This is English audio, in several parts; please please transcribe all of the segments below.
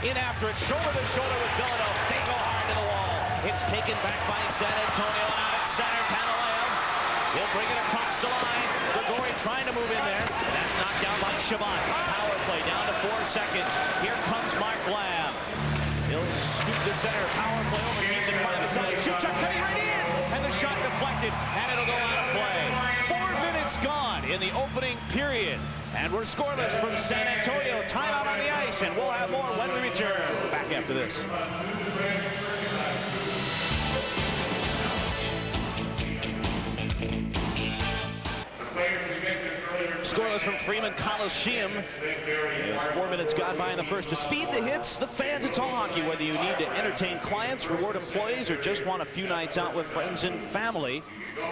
In after it, shoulder to shoulder with Billano. They go hard to the wall. It's taken back by San Antonio, and out at center, Pantaleo. He'll bring it across the line. Conroy trying to move in there, and that's knocked down by Chabot. Power play down to 4 seconds. Here comes Mark Lamb. He'll scoop the center. Power play over, keeps it by the side. Shuchuk cutting right in, and the shot deflected, and it'll go out of play. 4 minutes gone in the opening period. And we're scoreless from San Antonio. Timeout on the ice, and we'll have more when we return. Back after this. Scoreless from Freeman Coliseum. There's 4 minutes gone by in the first. The speed, the hits, the fans, it's all hockey. Whether you need to entertain clients, reward employees, or just want a few nights out with friends and family,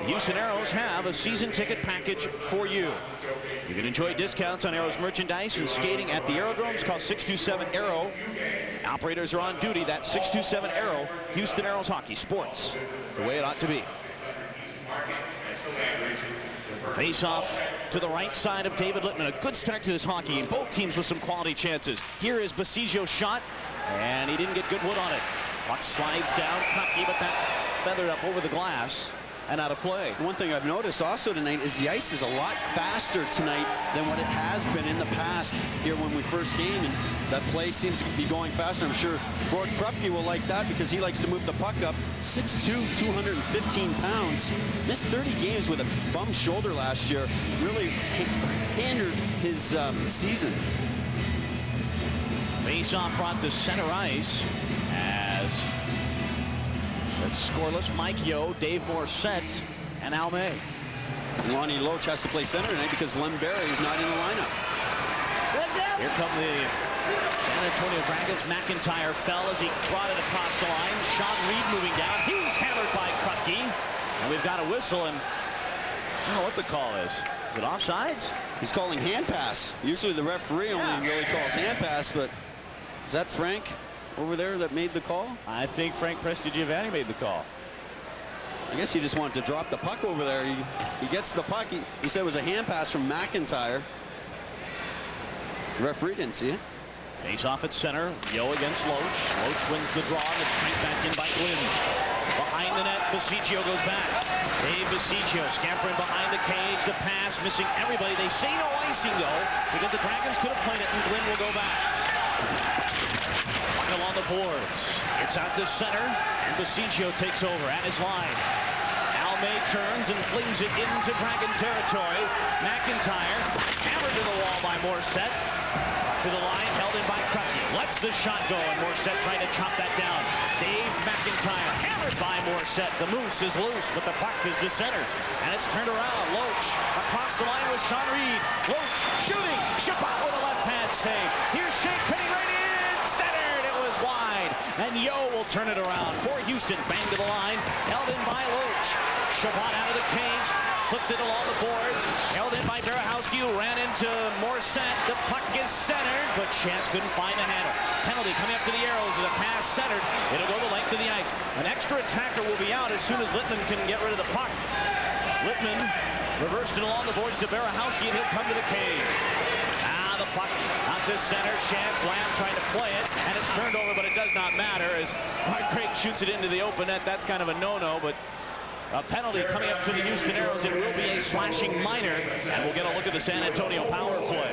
Houston Aeros have a season ticket package for you. You can enjoy discounts on Aeros merchandise and skating at the aerodromes. Call 627-AERO. Operators are on duty. That's 627-AERO. Houston Aeros Hockey Sports, the way it ought to be. Face-off to the right side of David Littman. A good start to this hockey game. Both teams with some quality chances. Here is Baseggio's shot, and he didn't get good wood on it. Puck slides down, Kruppke, but that feathered up over the glass and out of play. One thing I've noticed also tonight is the ice is a lot faster tonight than what it has been in the past here when we first came, and that play seems to be going faster. I'm sure Gord Kruppke will like that because he likes to move the puck up. 6'2", 215 pounds. Missed 30 games with a bum shoulder last year. Really hindered his season. Face-off brought to center ice as it's scoreless. Mike Yeo, Dave Morissette, and Al May. Lonnie Loach has to play center tonight because Berehowsky is not in the lineup. Here come the San Antonio Dragons. MacIntyre fell as he brought it across the line. Sean Reed moving down. He's hammered by Kruppke. And we've got a whistle, and I don't know what the call is. Is it offsides? He's calling hand pass. Usually the referee only really calls hand pass, but is that Frank over there that made the call? I think Frank Prestigiovanni made the call. I guess he just wanted to drop the puck over there. He gets the puck. He said it was a hand pass from MacIntyre. The referee didn't see it. Face off at center. Yeo against Loach. Loach wins the draw, and it's cranked back in by Glynn. Behind the net, Baseggio goes back. Dave Baseggio scampering behind the cage. The pass, missing everybody. They say no icing, though, because the Dragons could have played it, and Glynn will go back. Puck along the boards. It's out to center, and Baseggio takes over at his line. Al May turns and flings it into Dragon territory. MacIntyre hammered to the wall by Morissette. To the line, held in by Kruppke. Lets the shot go, and Morissette trying to chop that down. Dave MacIntyre hammered by Morissette. The moose is loose, but the puck is to center. And it's turned around. Loach across the line with Sean Reed. Loach shooting. Chabot with a left-hand save. Here's Shank cutting right in. Centered. It was wide. And Yeo will turn it around for Houston. Bang to the line. Held in by Loach. Chabot out of the cage. Flipped it along the boards. Held in by Berehowsky, who ran into Morissette. The puck is centered, but Chance couldn't find the handle. Penalty coming up to the Aeros as a pass centered. It'll go the length of the ice. An extra attacker will be out as soon as Littman can get rid of the puck. Littman reversed it along the boards to Berehowsky, and he'll come to the cage. The puck out to center. Chance Lamb trying to play it, and it's turned over, but it does not matter as Mark Craig shoots it into the open net. That's kind of a no-no, but a penalty coming up to the Houston Aeros. It will be a slashing minor, and we'll get a look at the San Antonio power play.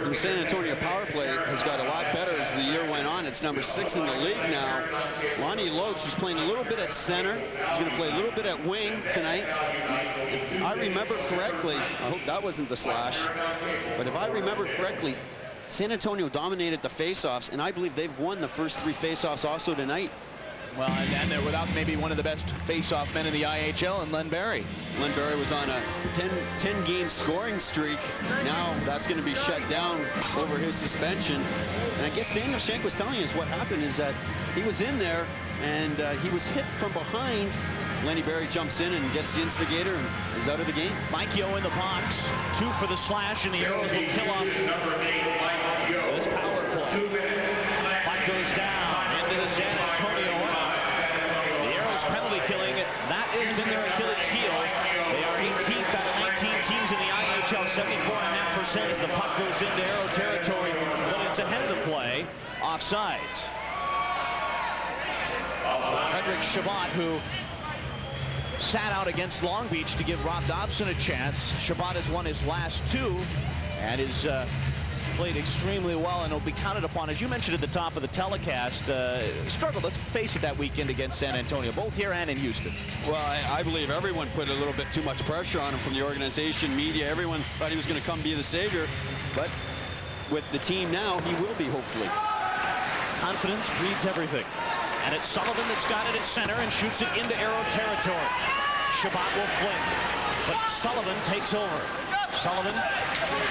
The San Antonio power play has got a lot better as the year went on. It's number 6 in the league now. Lonnie Loach is playing a little bit at center. He's going to play a little bit at wing tonight. If I remember correctly, I hope that wasn't the slash, but if I remember correctly, San Antonio dominated the face-offs, and I believe they've won the first 3 face-offs also tonight. Well, and they're without maybe one of the best face-off men in the IHL, and Berehowsky. Berehowsky was on a 10-game scoring streak. Now that's going to be shut down over his suspension. And I guess Daniel Shank was telling us what happened is that he was in there and he was hit from behind. Berehowsky jumps in and gets the instigator and is out of the game. Mike Yeo in the box. 2 for the slash, and the Aeros will kill off this power play. Puck goes down into the San Antonio end. The Aeros penalty killing, that has been their Achilles heel. They are 18th out of 19 teams in the IHL, 74.5% as the puck goes into Aero territory, but it's ahead of the play. play, offsides. Frederic Chabot, who sat out against Long Beach to give Rob Dobson a chance. Chabot has won his last 2 and is played extremely well and will be counted upon, as you mentioned at the top of the telecast. Struggled, let's face it, that weekend against San Antonio, both here and in Houston. Well, I believe everyone put a little bit too much pressure on him from the organization, media. Everyone thought he was going to come be the savior, but with the team now, he will be, hopefully. Confidence breeds everything. And it's Sullivan that's got it at center and shoots it into Aero territory. Chabot will fling, but Sullivan takes over. Sullivan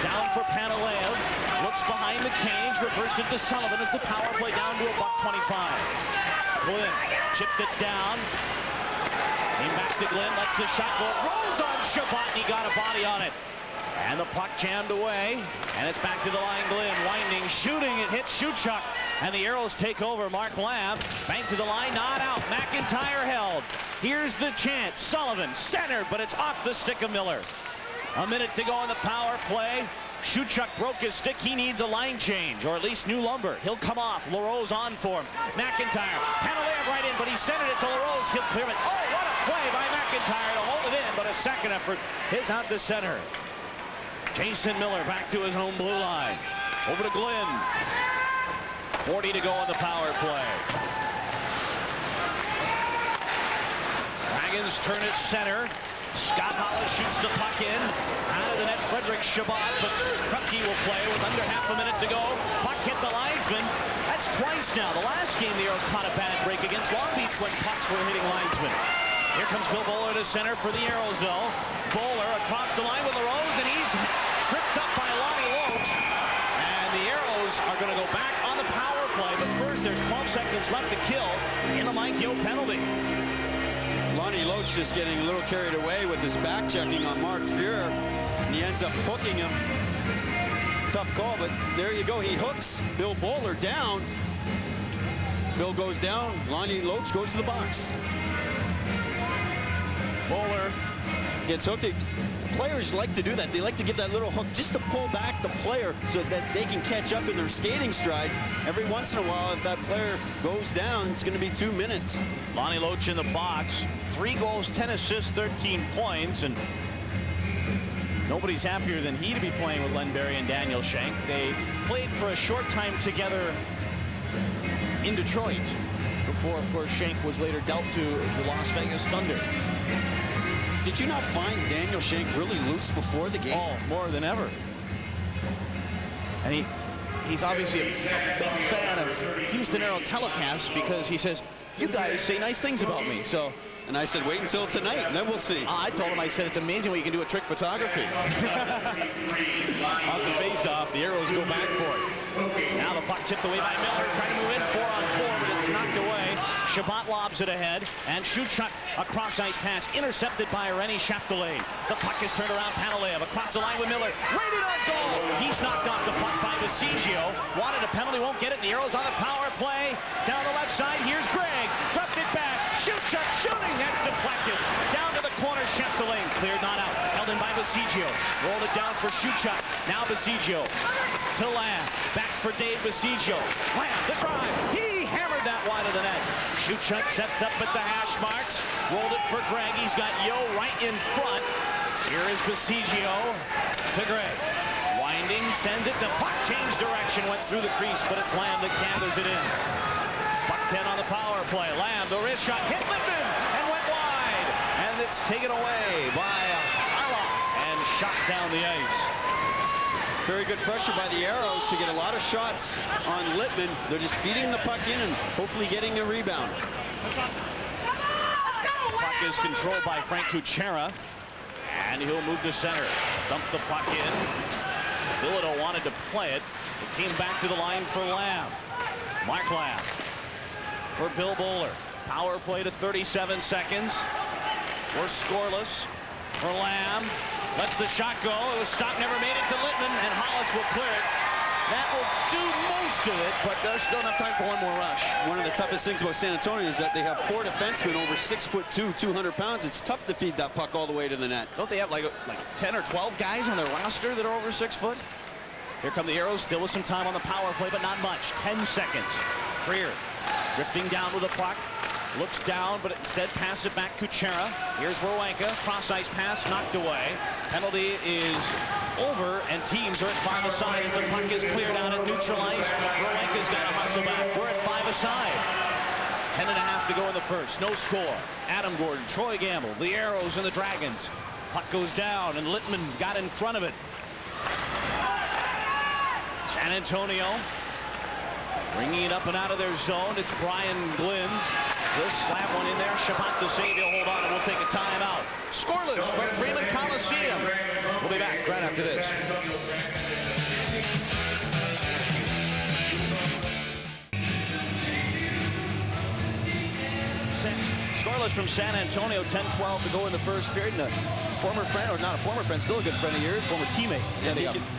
down for Panalev, looks behind the cage, reversed it to Sullivan as the power play down to $1.25. Glynn chipped it down. Came back to Glynn, lets the shot go. Rolls on Chabot, and he got a body on it. And the puck jammed away, and it's back to the line. Glynn winding, shooting, it hits Shuchuk, and the Aeros take over. Mark Lamb, bank to the line, not out. MacIntyre held. Here's the chance. Sullivan centered, but it's off the stick of Miller. A minute to go in the power play. Shuchuk broke his stick. He needs a line change, or at least new lumber. He'll come off. Larose on for him. MacIntyre, Panalev right in, but he centered it to Larose. He'll clear it. Oh, what a play by MacIntyre to hold it in, but a second effort is out to center. Jason Miller back to his home blue line. Over to Glynn. 40 to go on the power play. Dragons turn it center. Scott Hollis shoots the puck in. Out of the net, Frederic Chabot, but Kruppke will play with under half a minute to go. Puck hit the linesman. That's twice now. The last game, the Aeros caught a bad break against Long Beach when pucks were hitting linesmen. Here comes Bill Bowler to center for the Aeros, though. Bowler across the line with Larose, and he's tripped up by Lonnie Loach. And the Aeros are going to go back on the power play, but first there's 12 seconds left to kill in the Mike Yo penalty. Lonnie Loach just getting a little carried away with his back checking on Mark Fuhrer, and he ends up hooking him. Tough call, but there you go. He hooks Bill Bowler down. Bill goes down. Lonnie Loach goes to the box. Bowler gets hooked. Players like to do that. They like to give that little hook just to pull back the player so that they can catch up in their skating stride. Every once in a while, if that player goes down, it's going to be 2 minutes. Lonnie Loach in the box. 3 goals, 10 assists, 13 points, and nobody's happier than he to be playing with Len Barry and Daniel Shank. They played for a short time together in Detroit before, of course, Shank was later dealt to the Las Vegas Thunder. Did you not find Daniel Shank really loose before the game? Oh, more than ever. And he's obviously a big fan of Houston Aero telecasts because he says, you guys say nice things about me. So, and I said, wait until tonight, and then we'll see. I told him, I said, it's amazing what you can do with trick photography. Off the face-off, the Aeros go back for it. Now the puck tipped away by Miller, trying to move in 4-on-4, but it's knocked away. Chabot lobs it ahead, and Shuchuk, a cross-ice pass, intercepted by Rennie Chapdelaine. The puck is turned around, Panalev across the line with Miller, rated on goal. He's knocked off the puck by Baseggio. Wanted a penalty, won't get it. The Aeros on the power play. Down the left side, here's Grieg, dropped it back. Shuchuk shooting, that's deflected. Down to the corner, Chapdelaine, cleared, not out. Held in by Baseggio. Rolled it down for Shuchuk. Now Baseggio to Lamb. Back for Dave Baseggio. Lamb, the drive. He hammered that wide of the net. Shuchuk sets up at the hash marks. Rolled it for Grieg. He's got Yo right in front. Here is Baseggio to Grieg. Winding, sends it. The puck changed direction, went through the crease, but it's Lamb that gathers it in. Puck 10 on the power play. Lamb, the wrist shot, hit Lippman and went wide. And it's taken away by Harlock and shot down the ice. Very good pressure by the Aeros to get a lot of shots on Lippman. They're just feeding the puck in and hopefully getting a rebound. Puck is controlled by Frank Kucera, and he'll move to center. Dump the puck in. Bilodeau wanted to play it. It came back to the line for Lamb. Mark Lamb for Bill Bowler. Power play to 37 seconds. We're scoreless for Lamb. Lets the shot go. It was stopped, never made it to Littman, and Hollis will clear it. That will do most of it, but there's still enough time for one more rush. One of the toughest things about San Antonio is that they have 4 defensemen over 6'2", 200 pounds. It's tough to feed that puck all the way to the net. Don't they have like 10 or 12 guys on their roster that are over 6 foot? Here come the Aeros, still with some time on the power play, but not much. 10 seconds. Freer drifting down with the puck. Looks down, but instead pass it back Kucera. Here's Werenka. Cross-ice pass knocked away. Penalty is over, and teams are at 5-a-side as the puck is cleared out at neutral ice. Werenka's got to hustle back. We're at 5-a-side. 10.5 to go in the first. No score. Adam Gordon, Troy Gamble, the Aeros and the Dragons. Puck goes down, and Littman got in front of it. San Antonio bringing it up and out of their zone. It's Brian Glynn. He'll slap one in there. Chabot the save. He'll hold on, and we'll take a timeout. Scoreless from Freeman Coliseum. We'll be back right after this. Scoreless from San Antonio. 10-12 to go in the first period. And a former friend, or not a former friend, still a good friend of yours, former teammate.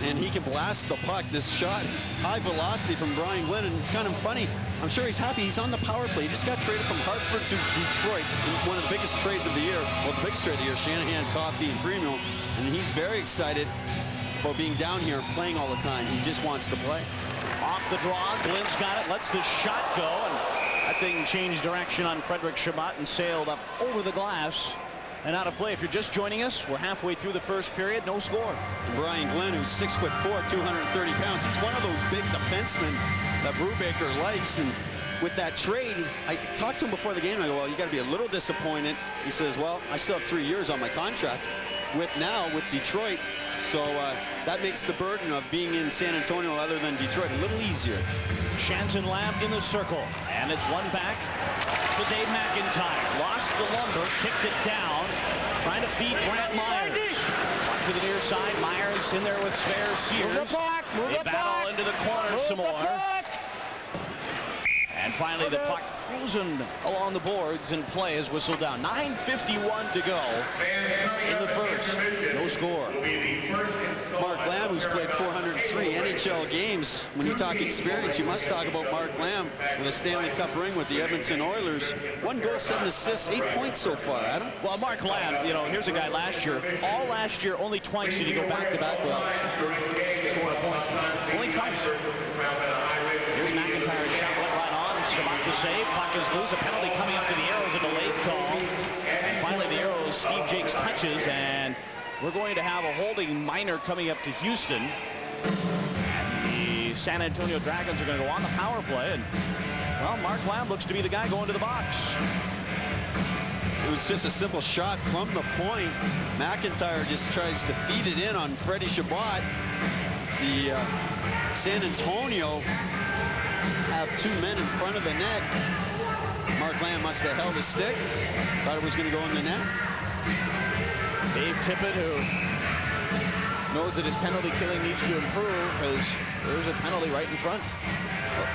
And he can blast the puck. This shot, high velocity from Brian Glynn, and it's kind of funny. I'm sure he's happy. He's on the power play. He just got traded from Hartford to Detroit. One of the biggest trades of the year. Well, the biggest trade of the year, Shanahan, Coffey, and Greenlay. And he's very excited about being down here and playing all the time. He just wants to play. Off the draw, Glynn's got it, lets the shot go, and that thing changed direction on Frederic Chabot and sailed up over the glass and out of play. If you're just joining us, we're halfway through the first period, no score. Brian Glynn, who's 6'4", 230 pounds, he's one of those big defensemen that Brubaker likes. And with that trade, I talked to him before the game. I go, well, you got to be a little disappointed. He says, well, I still have 3 years on my contract with Detroit. So that makes the burden of being in San Antonio other than Detroit a little easier. Shanson Lamb in the circle, and it's one back to Dave MacIntyre. Lost the lumber, kicked it down, trying to feed Brant Myers. One to the near side, Myers in there with Sverre, Sears. They battle into the corner some more. And finally, the puck frozen along the boards and play is whistled down. 9:51 to go in the first. No score. Mark Lamb, who's played 403 NHL games. When you talk experience, you must talk about Mark Lamb with a Stanley Cup ring with the Edmonton Oilers. 1 goal, 7 assists, 8 points so far, Adam. Well, Mark Lamb, you know, here's a guy last year. All last year, only twice did he go back-to-back score a point. Only twice. Here's MacIntyre's shot went right on. Chabot the save. Puck is loose. A penalty coming up to the Aeros, a delayed call. And finally, the Aeros, Steve Jakes touches, and we're going to have a holding minor coming up to Houston. And the San Antonio Dragons are going to go on the power play. And, well, Mark Lamb looks to be the guy going to the box. It was just a simple shot from the point. MacIntyre just tries to feed it in on Freddie Chabot. The San Antonio have 2 men in front of the net. Mark Lamb must have held his stick. Thought it was going to go in the net. Dave Tippett, who knows that his penalty killing needs to improve, as there's a penalty right in front.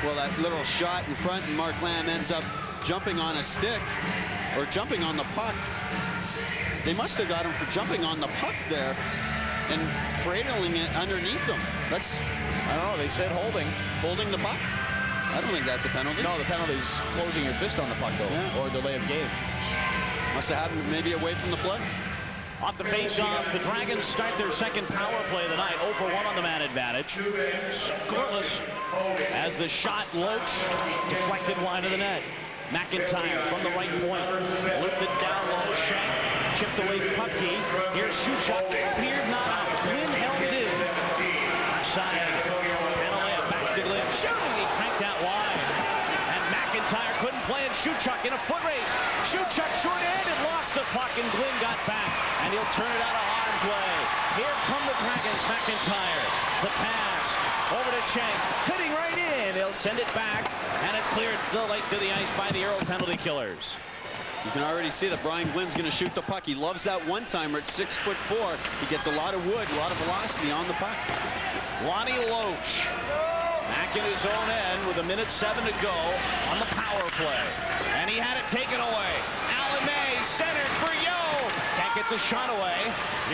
Well, that little shot in front, and Mark Lamb ends up jumping on a stick, or jumping on the puck. They must have got him for jumping on the puck there and cradling it underneath them. That's, I don't know, they said holding the puck. I don't think that's a penalty. No, the penalty's closing your fist on the puck, though, yeah. or delay of game. Must have happened maybe away from the play. Off the face-off, the Dragons start their second power play of the night. 0-for-1 on the man advantage. Scoreless as the shot, Loach deflected wide of the net. MacIntyre from the right point. Looped it down low. Shank chipped away Kruppke. Here's Shuchuk. Cleared, not out. Glynn held it in. Offside. Penalty. Back to Glynn. Shooting. He cranked out wide. And MacIntyre couldn't play it. Shuchuk in a foot race. Shuchuk short-handed. Lost the puck, and Glynn got back. And he'll turn it out of harm's way. Here come the Dragons. MacIntyre. The pass. Over to Shank. Hitting right in. He'll send it back. And it's cleared to the ice by the Aero penalty killers. You can already see that Brian Glynn's going to shoot the puck. He loves that one-timer at 6'4". He gets a lot of wood, a lot of velocity on the puck. Lonnie Loach back in his own end with 1:07 to go on the power play. And he had it taken away. Alan May centered for Yo. Can't get the shot away.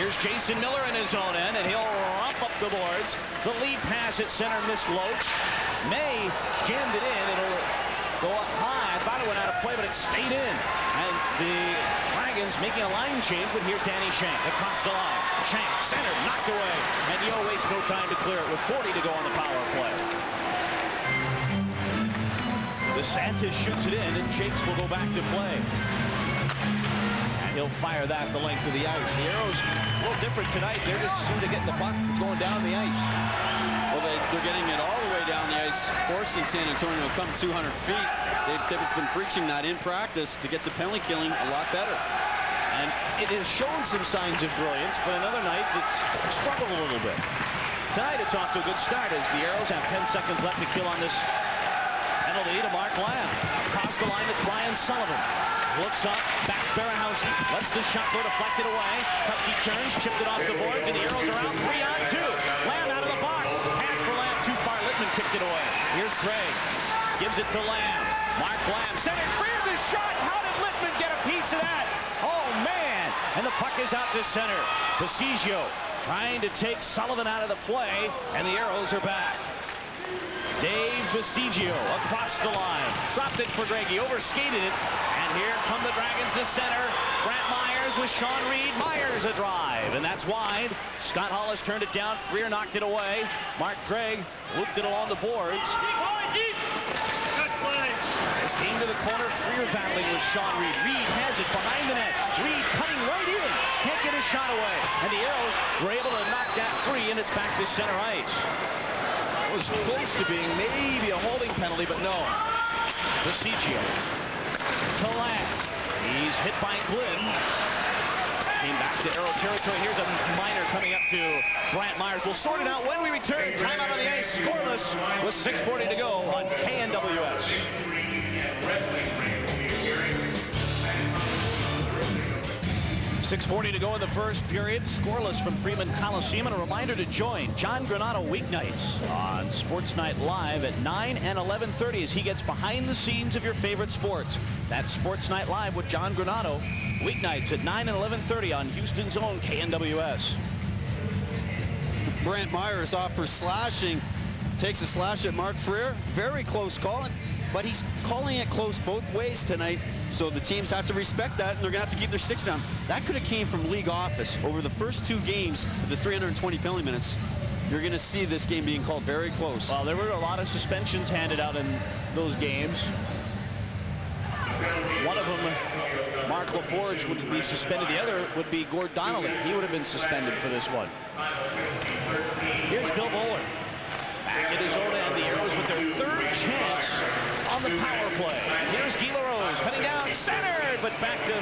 Here's Jason Miller in his own end, and he'll romp up the boards. The lead pass at center missed Loach. May jammed it in. It'll go up high. I thought it went out of play, but it stayed in. And the Dragons making a line change, but here's Danny Shank across the line. Shank, center, knocked away. And Yo wastes no time to clear it with 40 to go on the power play. DeSantis shoots it in, and Jakes will go back to play. And he'll fire that the length of the ice. The Aeros a little different tonight. They're just, as soon as they get the puck, it's going down the ice. Well, they're getting it all the way down the ice, forcing San Antonio to come 200 feet. Dave Tippett's been preaching that in practice to get the penalty killing a lot better. And it has shown some signs of brilliance, but in other nights it's struggled a little bit. Tonight it's off to a good start as the Aeros have 10 seconds left to kill on this penalty to Mark Lamb. Across the line, it's Brian Sullivan. Looks up, back Berehowsky, lets the shot go deflected away. Kruppke turns, chipped it off the boards, and the Aeros are out 3-on-2. Lamb out of the box. Pass for Lamb, too far. Littman kicked it away. Here's Grieg. Gives it to Lamb. Mark Lamb centered free of his shot. How did Littman get a piece of that? Oh, man. And the puck is out to center. Baseggio trying to take Sullivan out of the play, and the Aeros are back. Dave Baseggio across the line. Dropped it for Grieg. He overskated it. And here come the Dragons to center. Grant Myers with Sean Reed. Myers a drive. And that's wide. Scott Hollis turned it down. Freer knocked it away. Mark Grieg looped it along the boards. Came to the corner. Freer battling with Sean Reed. Reed has it behind the net. Reed cutting right in. Can't get his shot away. And the Aeros were able to knock that free, and it's back to center ice. It was close to being maybe a holding penalty, but no. Baseggio to Lamb. He's hit by Glynn. Came back to Aero territory. Here's a minor coming up to Brant Myers. We'll sort it out when we return. Time out on the ice, scoreless with 6:40 to go on KNWS. 6:40 to go in the first period. Scoreless from Freeman Coliseum. And a reminder to join John Granato weeknights on Sports Night Live at 9 and 11:30 as he gets behind the scenes of your favorite sports. That's Sports Night Live with John Granato. Weeknights at 9 and 11:30 on Houston's own KNWS. Brant Myers off for slashing. Takes a slash at Mark Freer. Very close call, but he's calling it close both ways tonight. So the teams have to respect that, and they're going to have to keep their sticks down. That could have came from league office. Over the first two games of the 320 penalty minutes, you're going to see this game being called very close. Well, there were a lot of suspensions handed out in those games. One of them, Mark LaForge, would be suspended. The other would be Gord Donnelly. He would have been suspended for this one. Here's Bill Bowler. Back at his own end, the Aeros with their third chance on the power play. Here's Guy Larose cutting down, centered, but back to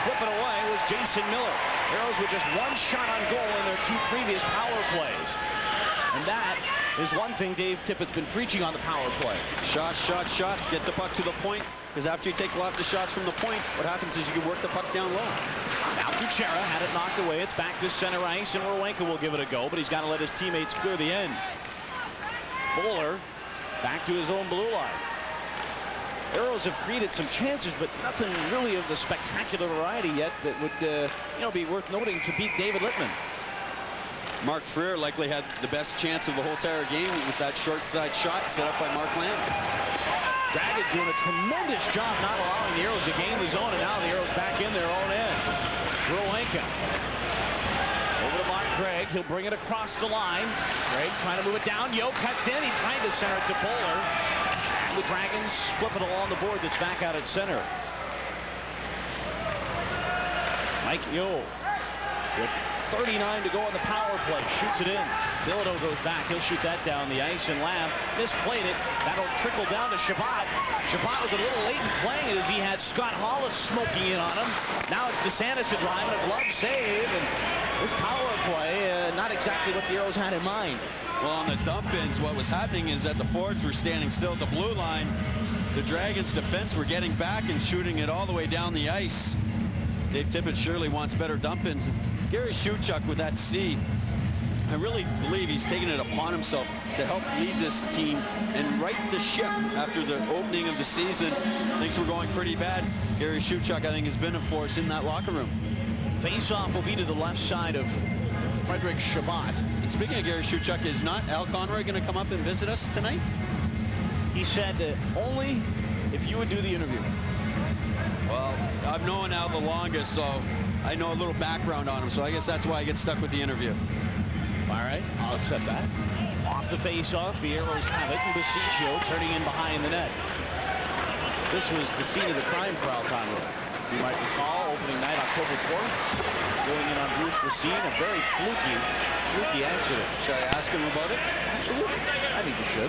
flip it away was Jason Miller. Aeros with just one shot on goal in their two previous power plays. And that is one thing Dave Tippett's been preaching on the power play. Shots, shots, shots. Get the puck to the point. Because after you take lots of shots from the point, what happens is you can work the puck down low. Now Kucera had it knocked away. It's back to center ice, and Werenka will give it a go, but he's got to let his teammates clear the end. Bowler back to his own blue line. Aeros have created some chances, but nothing really of the spectacular variety yet that would be worth noting to beat David Littman. Mark Freer likely had the best chance of the whole entire game with that short side shot set up by Mark Lamb. Dragons doing a tremendous job not allowing the Aeros to gain the zone, and now the Aeros back in their own end. Werenka over to Mark Grieg. He'll bring it across the line. Grieg trying to move it down. Yo cuts in. He tried to center it to Bowler. And the Dragons flip it along the board. That's back out at center. Mike Yo with 39 to go on the power play. Shoots it in. Bilodeau goes back. He'll shoot that down the ice, and Lamb misplayed it. That'll trickle down to Chabot. Chabot was a little late in playing it as he had Scott Hollis smoking in on him. Now it's DeSantis a drive and a glove save. And this power play, not exactly what the Aeros had in mind. Well, on the dump-ins, what was happening is that the forwards were standing still at the blue line. The Dragons' defense were getting back and shooting it all the way down the ice. Dave Tippett surely wants better dump-ins. Gary Shuchuk with that C. I really believe he's taken it upon himself to help lead this team and right the ship after the opening of the season. Things were going pretty bad. Gary Shuchuk, I think, has been a force in that locker room. Face-off will be to the left side of Frederic Chabot. And speaking of Gary Shuchuk, is not Al Conroy going to come up and visit us tonight? He said only if you would do the interview? Well, I've known now the longest, so I know a little background on him, so I guess that's why I get stuck with the interview. All right, I'll accept that. Off the face-off, the Aeros have it, and Baseggio turning in behind the net. This was the scene of the crime for Al Conroy. You might recall, opening night, October 4th, going in on Bruce Racine, a very fluky accident. Should I ask him about it? Absolutely. I think you should.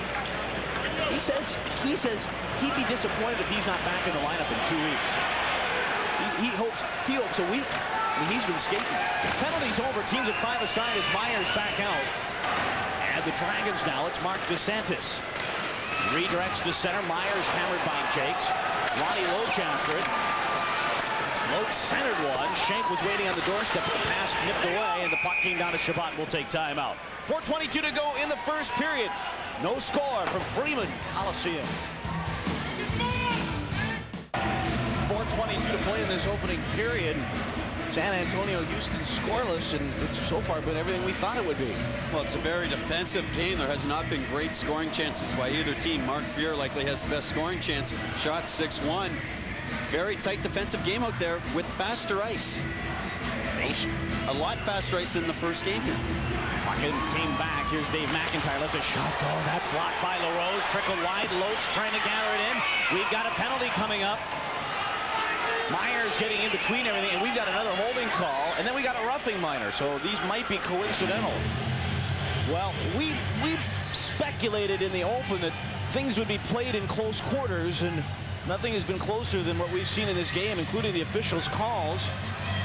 He says he'd be disappointed if he's not back in the lineup in 2 weeks. He hopes a week. I mean, he's been skating. Penalties over. Teams at 5 aside as Myers back out. And the Dragons now, it's Mark DeSantis. Redirects to center. Myers hammered by Jakes. Lonnie Loach after it. Loach centered one. Shank was waiting on the doorstep, but the pass nipped away, and the puck came down to Chabot. We'll take timeout. 4:22 to go in the first period. No score from Freeman, Coliseum. 4:22 to play in this opening period. San Antonio, Houston scoreless, and it's so far been everything we thought it would be. Well, it's a very defensive game. There has not been great scoring chances by either team. Mark Fear likely has the best scoring chance. Shot 6-1. Very tight defensive game out there with faster ice. A lot faster ice than the first game here. Puckett came back. Here's Dave MacIntyre. Lets a shot go. That's blocked by Larose. Trickle wide. Loach trying to gather it in. We've got a penalty coming up. Myers getting in between everything, and we've got another holding call, and then we got a roughing minor, so these might be coincidental. Well, we speculated in the open that things would be played in close quarters, and nothing has been closer than what we've seen in this game, including the officials' calls.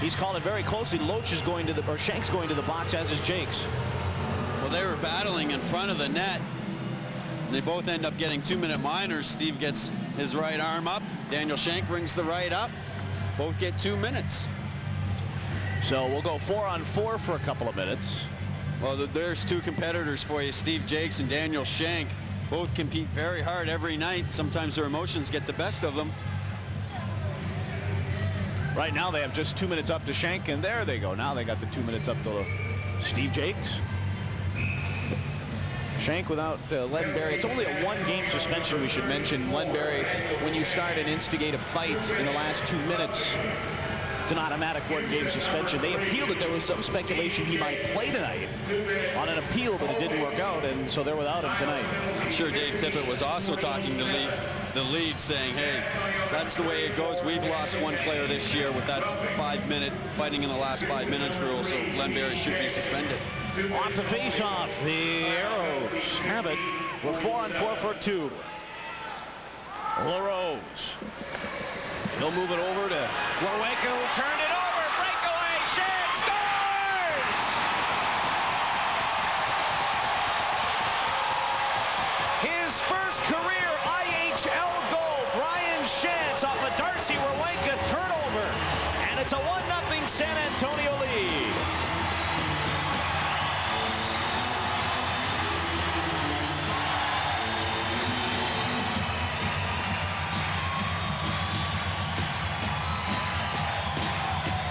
He's called it very closely. Loach is going to the, or Shank's going to the box, as is Jakes. Well, they were battling in front of the net. They both end up getting 2-minute minors. Steve gets his right arm up. Daniel Shank brings the right up. Both get 2 minutes. So we'll go 4-on-4 for a couple of minutes. Well, there's two competitors for you, Steve Jakes and Daniel Shank. Both compete very hard every night. Sometimes their emotions get the best of them. Right now they have just 2 minutes up to Shank, and there they go. Now they got the 2 minutes up to Steve Jakes. Shank without Len Barry. It's only a 1-game suspension, we should mention. Len Barry, when you start and instigate a fight in the last 2 minutes, it's an automatic 1-game suspension. They appealed it. There was some speculation he might play tonight on an appeal, but it didn't work out, and so they're without him tonight. I'm sure Dave Tippett was also talking to the league, saying, hey, that's the way it goes. We've lost one player this year with that 5-minute fighting in the last 5 minutes rule, so Len Barry should be suspended. Off the face-off, the Aeros have it. We're 4-on-4 for 2. Larose. He'll move it over to Werenka, who turned it over. Breakaway. Shank scores! His first career IHL goal. Brian Shantz off a Darcy Werenka turnover. And it's a 1-0 San Antonio lead.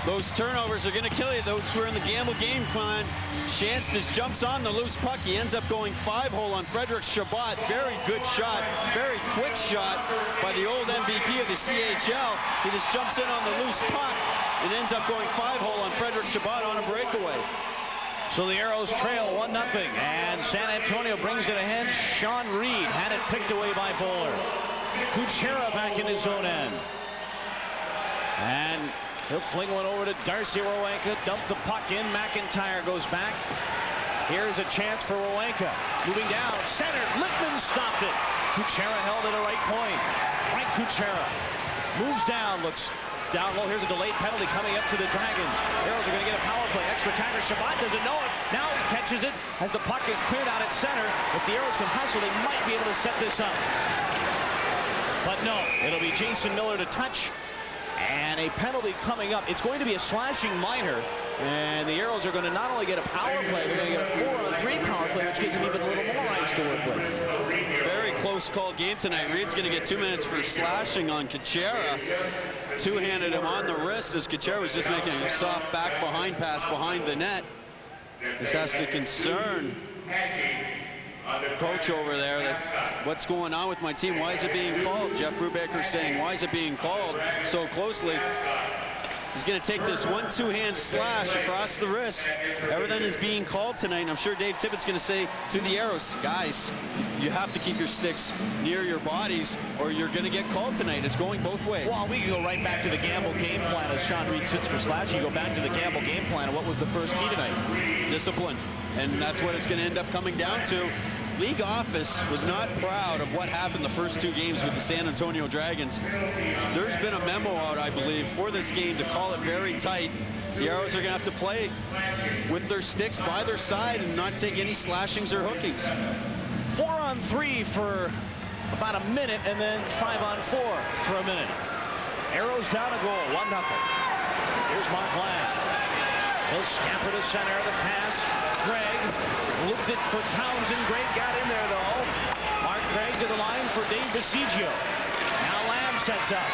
Those turnovers are going to kill you. Those who are in the gamble game plan. Shantz just jumps on the loose puck. He ends up going 5-hole on Frederic Chabot. Very good shot. Very quick shot by the old MVP of the CHL. He just jumps in on the loose puck and ends up going 5-hole on Frederic Chabot on a breakaway. So the Aeros trail 1-0, and San Antonio brings it ahead. Sean Reed had it picked away by Bowler. Kucera back in his own end. And he'll fling one over to Darcy Werenka, dump the puck in. MacIntyre goes back. Here's a chance for Werenka. Moving down, center. Littman stopped it. Kucera held at a right point. Frank Kucera moves down, looks down low. Here's a delayed penalty coming up to the Dragons. Aeros are going to get a power play. Extra tacker. Chabot doesn't know it. Now he catches it as the puck is cleared out at center. If the Aeros can hustle, they might be able to set this up. But no, it'll be Jason Miller to touch. And a penalty coming up. It's going to be a slashing minor. And the Aeros are going to not only get a power play, they're going to get a 4-on-3 power play, which gives them even a little more ice to work with. Very close call game tonight. Reed's going to get 2 minutes for slashing on Kucera. Two-handed him on the wrist as Kucera was just making a soft back behind pass behind the net. This has to concern coach over there that what's going on with my team? Why is it being called? Jeff Brubaker saying, why is it being called so closely? He's going to take this 1-2-hand slash across the wrist. Everything is being called tonight. And I'm sure Dave Tippett's going to say to the Aeros, guys, you have to keep your sticks near your bodies or you're going to get called tonight. It's going both ways. Well, we can go right back to the gamble game plan as Sean Reed sits for slash. You go back to the gamble game plan. What was the first key tonight? Discipline. And that's what it's going to end up coming down to. League office was not proud of what happened the first 2 games with the San Antonio Dragons. There's been a memo out, I believe, for this game to call it very tight. The Aeros are going to have to play with their sticks by their side and not take any slashings or hookings. 4-on-3 for about a minute, and then 5-on-4 for a minute. Aeros down a goal, 1-0. Here's Mark Lamb. He'll scamper to center, the pass. Grieg looped it for Townshend. Grieg got in there, though. Mark Grieg to the line for Dave Baseggio. Now Lamb sets up.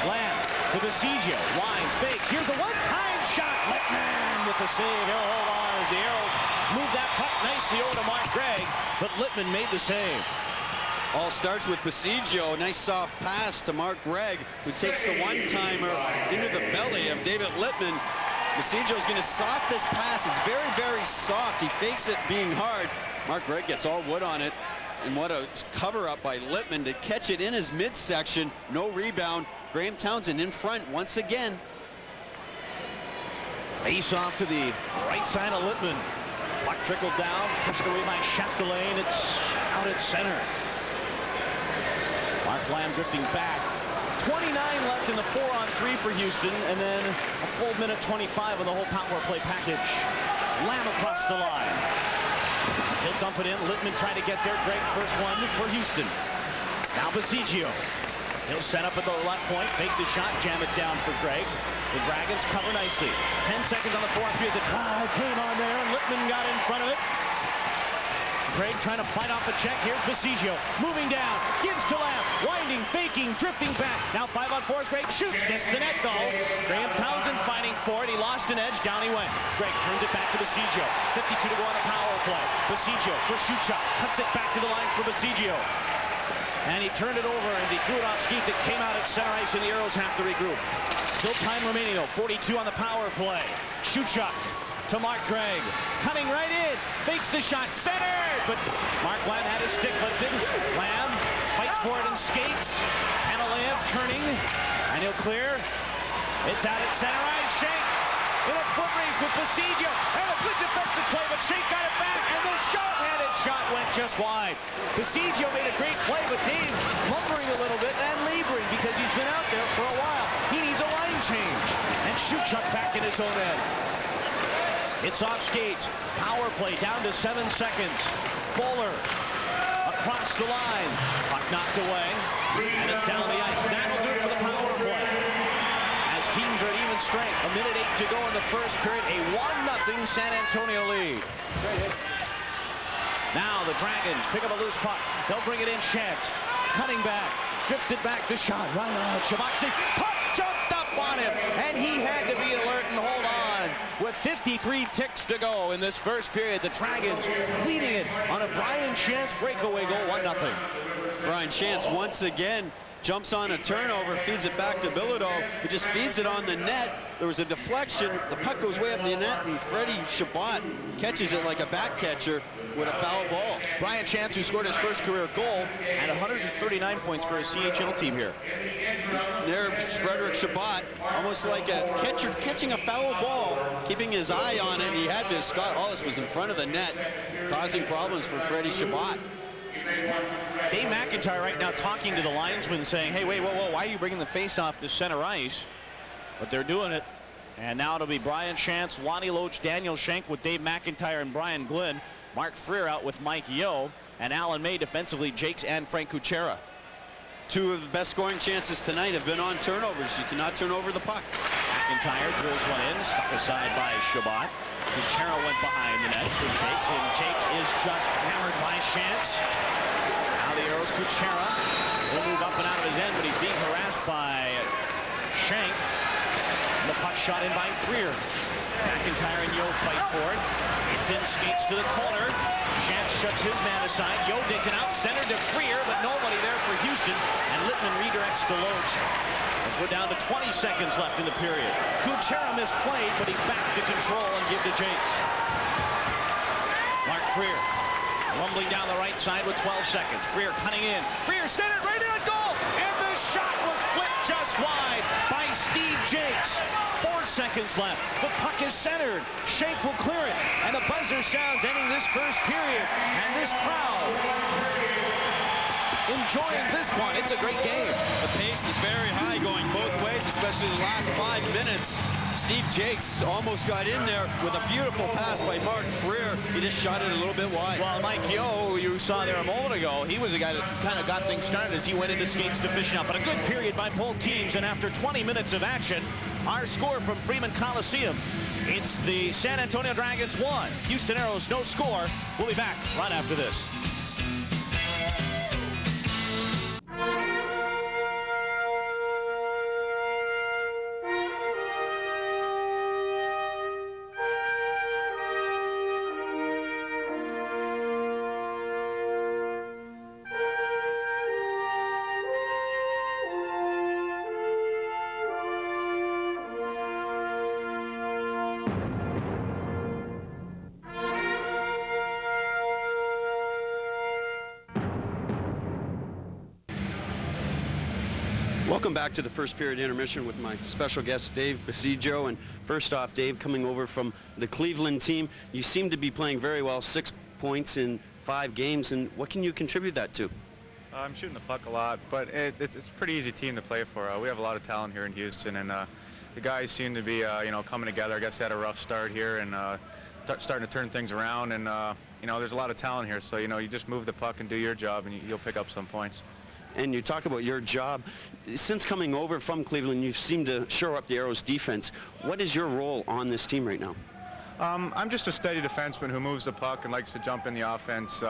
Lamb to Baseggio. Winds, fakes. Here's a one-time shot. Littman with the save. He'll hold on as the Aeros move that puck nicely over to Mark Grieg, but Littman made the save. All starts with Baseggio. Nice soft pass to Mark Grieg, who takes the one-timer into the belly of David Littman. Baseggio's going to soft this pass. It's very, very soft. He fakes it being hard. Mark Grieg gets all wood on it. And what a cover-up by Littman to catch it in his midsection. No rebound. Graeme Townshend in front once again. Face off to the right side of Littman. Puck trickled down, pushed away by Chapdelaine. It's out at center. Mark Lamb drifting back. 29 left in the 4-on-3 for Houston, and then a full minute 25 on the whole power play package. Lamb across the line. He'll dump it in. Littman trying to get there. Grieg first one for Houston. Now Baseggio. He'll set up at the left point, fake the shot, jam it down for Grieg. The Dragons cover nicely. 10 seconds on the 4-on-3 as the drive came on there, and Littman got in front of it. Grieg trying to fight off a check. Here's Baseggio moving down, gives to Lamb, winding, faking, drifting back. Now 5-on-4 as Grieg shoots, missed the net though. Graeme Townshend fighting for it. He lost an edge, down he went. Grieg turns it back to Baseggio. 52 to go on the power play. Baseggio for Shuchuk, cuts it back to the line for Baseggio. And he turned it over as he threw it off skates. It came out at center ice, and the Aeros have to regroup. Still time remaining though. 42 on the power play. Shuchuk to Mark Grieg, cutting right in, fakes the shot, centered, but Mark Lamb had his stick lifted. Lamb fights for it and skates. Lamb turning, and he'll clear. It's out at center ice. Shank in a foot race with Baseggio, and a good defensive play, but Shank got it back, and the short-handed shot went just wide. Baseggio made a great play, but Dave lumbering a little bit and laboring because he's been out there for a while. He needs a line change, and Shuchuk back in his own end. It's off skates. Power play down to 7 seconds. Bowler across the line. Puck knocked away. And it's down the ice. That'll do it for the power play. As teams are at even strength. A minute 8 to go in the first period. A 1-0 San Antonio lead. Now the Dragons pick up a loose puck. They'll bring it in. Chance cutting back. Drifted back to shot. Right on. Chabot. Puck jumped up on him. And he had to be alert and hold on. With 53 ticks to go in this first period, the Dragons leading it on a Brian Chance breakaway goal, 1-0. Brian Chance once again jumps on a turnover, feeds it back to Bilodeau, who just feeds it on the net. There was a deflection. The puck goes way up the net, and Freddie Chabot catches it like a back catcher with a foul ball. Brian Chance, who scored his first career goal, and 139 points for his CHL team here. There's Frederic Chabot, almost like a catcher catching a foul ball, keeping his eye on it. He had to. Scott Hollis was in front of the net, causing problems for Freddie Chabot. Dave MacIntyre right now talking to the linesman, saying, hey, wait, whoa, why are you bringing the face-off to center ice? But they're doing it. And now it'll be Brian Chance, Lonnie Loach, Daniel Shank with Dave MacIntyre and Brian Glynn. Mark Freer out with Mike Yeo, and Alan May defensively, Jakes and Frank Kucera. Two of the best scoring chances tonight have been on turnovers. You cannot turn over the puck. MacIntyre drills one in, stuck aside by Chabot. Kucera went behind the net for Jakes, and Jakes is just hammered by Chance. Now the Aeros, Kucera will move up and out of his end, but he's being harassed by Shank. The puck shot in by Freer. MacIntyre and Yo fight for it. It's in, skates to the corner. Shank shuts his man aside. Yo digs it out, center to Freer, but nobody there for Houston. And Littman redirects to Loach. As we're down to 20 seconds left in the period. Kucera misplayed, but he's back to control and give to Jakes. Mark Freer rumbling down the right side with 12 seconds. Freer cutting in. Freer centered right in at goal. And the shot was flipped just wide by Steve Jakes. 4 seconds left. The puck is centered. Shank will clear it. And the buzzer sounds ending this first period. And this crowd enjoying this one. It's a great game. The pace is very high going both ways, especially the last 5 minutes. Steve Jakes almost got in there with a beautiful pass by Mark Freer. He just shot it a little bit wide. Well, Mike Yo, who you saw there a moment ago, he was the guy that kind of got things started as he went into skates to fishing out. But a good period by both teams, and after 20 minutes of action, our score from Freeman Coliseum, it's the San Antonio Dragons 1, Houston Aeros no score. We'll be back right after this. Welcome back to the first period intermission with my special guest, Dave Baseggio. And first off, Dave, coming over from the Cleveland team, you seem to be playing very well, 6 points in 5 games. And what can you contribute that to? I'm shooting the puck a lot, but it's a pretty easy team to play for. We have a lot of talent here in Houston, and the guys seem to be, coming together. I guess they had a rough start here and starting to turn things around. And, there's a lot of talent here. So, you just move the puck and do your job, and you'll pick up some points. And you talk about your job. Since coming over from Cleveland, you seem to shore up the Aeros defense. What is your role on this team right now? I'm just a steady defenseman who moves the puck and likes to jump in the offense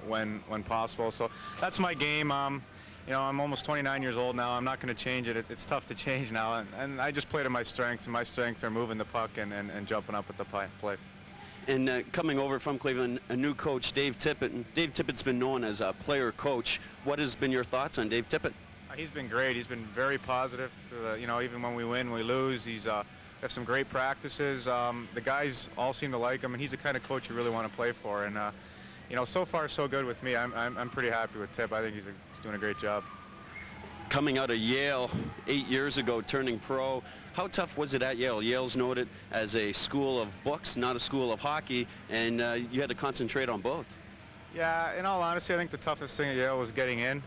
when possible. So that's my game. I'm almost 29 years old now. I'm not going to change it. It's tough to change now. And I just play to my strengths, and my strengths are moving the puck and jumping up with the play. And coming over from Cleveland, a new coach, Dave Tippett. And Dave Tippett's been known as a player coach. What has been your thoughts on Dave Tippett? He's been great. He's been very positive. Even when we win, we lose. He's have some great practices. The guys all seem to like him, and he's the kind of coach you really want to play for. And so far so good with me. I'm pretty happy with Tip. I think he's doing a great job. Coming out of Yale 8 years ago, turning pro, how tough was it at Yale? Yale's noted as a school of books, not a school of hockey, and you had to concentrate on both. Yeah, in all honesty, I think the toughest thing at Yale was getting in.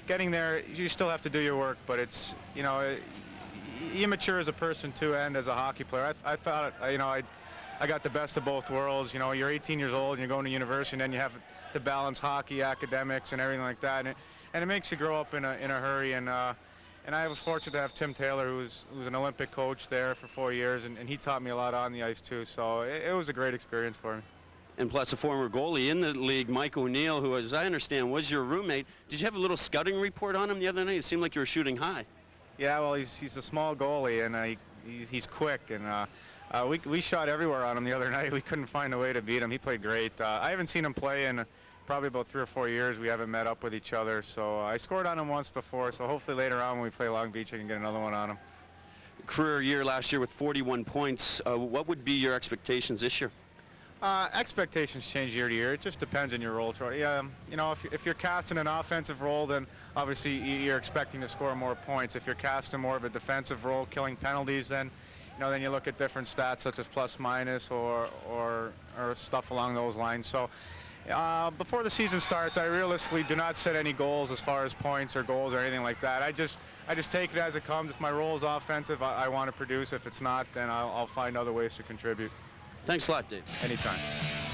Getting there, you still have to do your work, but it's, you mature as a person too, and as a hockey player. I thought, I got the best of both worlds. You're 18 years old and you're going to university, and then you have to balance hockey, academics, and everything like that. And it makes you grow up in a hurry. And I was fortunate to have Tim Taylor, who was an Olympic coach there for 4 years, and he taught me a lot on the ice too. So it was a great experience for me. And plus a former goalie in the league, Mike O'Neill, who, as I understand, was your roommate. Did you have a little scouting report on him the other night? It seemed like you were shooting high. Yeah, well, he's a small goalie, and he's quick, and we shot everywhere on him the other night. We couldn't find a way to beat him. He played great. I haven't seen him play in probably about 3 or 4 years. We haven't met up with each other, so I scored on him once before, so hopefully later on when we play Long Beach I can get another one on him. Career year last year with 41 points. What would be your expectations this year? Expectations change year to year. It just depends on your role. Yeah, if you're casting an offensive role, then obviously you're expecting to score more points. If you're casting more of a defensive role, killing penalties, then then you look at different stats such as plus minus or stuff along those lines. So before the season starts, I realistically do not set any goals as far as points or goals or anything like that. I just take it as it comes. If my role is offensive, I want to produce. If it's not, then I'll find other ways to contribute. Thanks a lot, Dave. Anytime.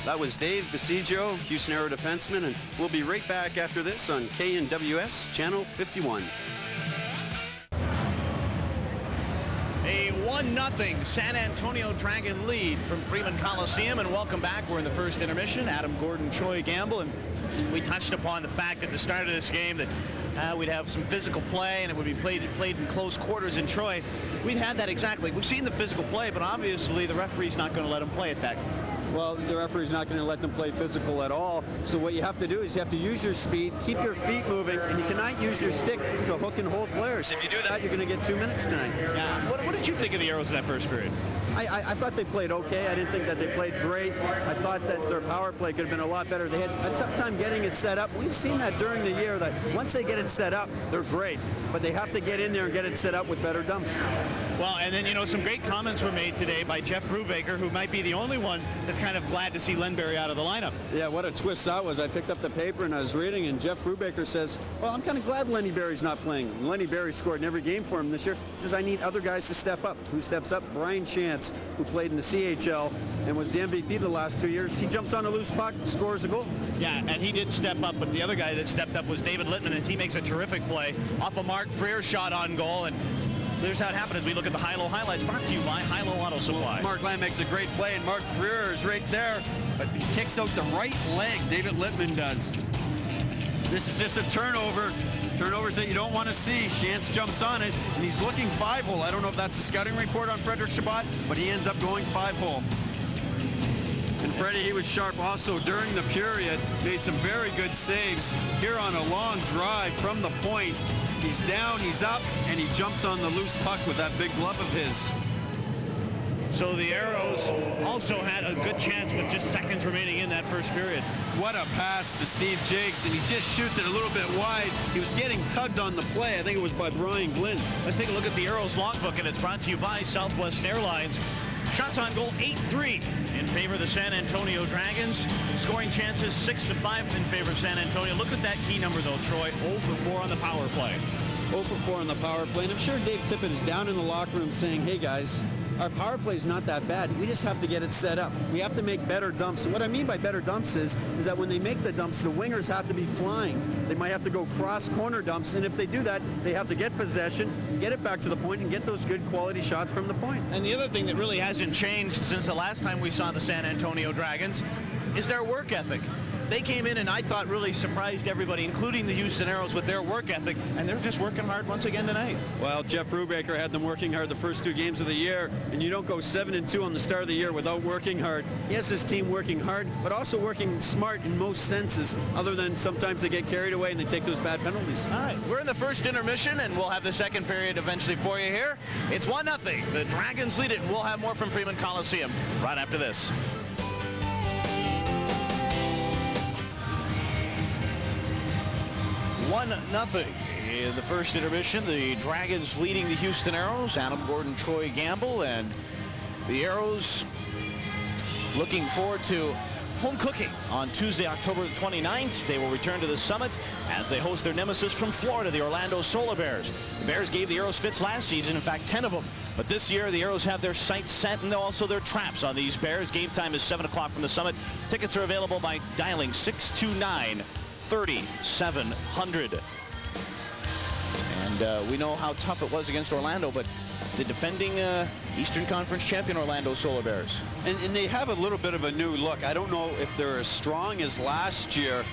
That was Dave Baseggio, Houston Aero defenseman, and we'll be right back after this on KNWS Channel 51. A 1-0 San Antonio Dragon lead from Freeman Coliseum, and welcome back. We're in the first intermission. Adam, Gordon, Troy Gamble, and We touched upon the fact at the start of this game that we'd have some physical play and it would be played in close quarters in Troy. We've had that exactly. We've seen the physical play, but obviously the referee's not going to let them play it that. Well, the referee's not going to let them play physical at all. So what you have to do is you have to use your speed, keep your feet moving, and you cannot use your stick to hook and hold players. If you do that, you're going to get 2 minutes tonight. Yeah. What did you think of the Aeros in that first period? I thought they played okay. I didn't think that they played great. I thought that their power play could have been a lot better. They had a tough time getting it set up. We've seen that during the year, that once they get it set up, they're great. But they have to get in there and get it set up with better dumps. Well, and then, you know, some great comments were made today by Jeff Brubaker, who might be the only one that's kind of glad to see Lenberry out of the lineup. Yeah, what a twist that was. I picked up the paper and I was reading, and Jeff Brubaker says, well, I'm kind of glad Lenny Berry's not playing. Lenny Berry scored in every game for him this year. He says, I need other guys to step up. Who steps up? Brian Chance, who played in the CHL and was the MVP the last 2 years. He jumps on a loose puck, scores a goal. Yeah, and he did step up, but the other guy that stepped up was David Littman, as he makes a terrific play off a Mark Freer shot on goal. And there's how it happened as we look at the high-low highlights, brought to you by High-Low Auto Supply. Mark Lamb makes a great play, and Mark Freer is right there, but he kicks out the right leg. David Littman does. This is just a turnover. Turnovers that you don't want to see. Chance jumps on it, and he's looking 5-hole. I don't know if that's the scouting report on Frederic Chabot, but he ends up going 5-hole. And Freddie, he was sharp also during the period, made some very good saves here on a long drive from the point. He's down, he's up, and he jumps on the loose puck with that big glove of his. So the Aeros also had a good chance with just seconds remaining in that first period. What a pass to Steve Jakes, and he just shoots it a little bit wide. He was getting tugged on the play. I think it was by Brian Glynn. Let's take a look at the Aeros logbook, and it's brought to you by Southwest Airlines. Shots on goal, 8-3 in favor of the San Antonio Dragons. Scoring chances, 6-5 in favor of San Antonio. Look at that key number, though, Troy. 0 for 4 on the power play. 0 for 4 on the power play, and I'm sure Dave Tippett is down in the locker room saying, hey, guys, our power play is not that bad. We just have to get it set up. We have to make better dumps. And what I mean by better dumps is that when they make the dumps, the wingers have to be flying. They might have to go cross-corner dumps, and if they do that, they have to get possession, get it back to the point, and get those good quality shots from the point. And the other thing that really hasn't changed since the last time we saw the San Antonio Dragons is their work ethic. They came in and I thought really surprised everybody, including the Houston Aeros, with their work ethic, and they're just working hard once again tonight. Well, Jeff Brubaker had them working hard the first 2 games of the year, and you don't go 7-2 on the start of the year without working hard. He has his team working hard, but also working smart in most senses, other than sometimes they get carried away and they take those bad penalties. All right, we're in the first intermission, and we'll have the second period eventually for you here. It's 1-0. The Dragons lead it, and we'll have more from Freeman Coliseum right after this. 1-0 in the first intermission. The Dragons leading the Houston Aeros. Adam Gordon, Troy Gamble, and the Aeros looking forward to home cooking on Tuesday, October the 29th. They will return to the Summit as they host their nemesis from Florida, the Orlando Solar Bears. The Bears gave the Aeros fits last season, in fact 10 of them. But this year the Aeros have their sights set and also their traps on these Bears. Game time is 7 o'clock from the Summit. Tickets are available by dialing 629-3700. And we know how tough it was against Orlando, but the defending Eastern Conference champion Orlando Solar Bears. And they have a little bit of a new look. I don't know if they're as strong as last year,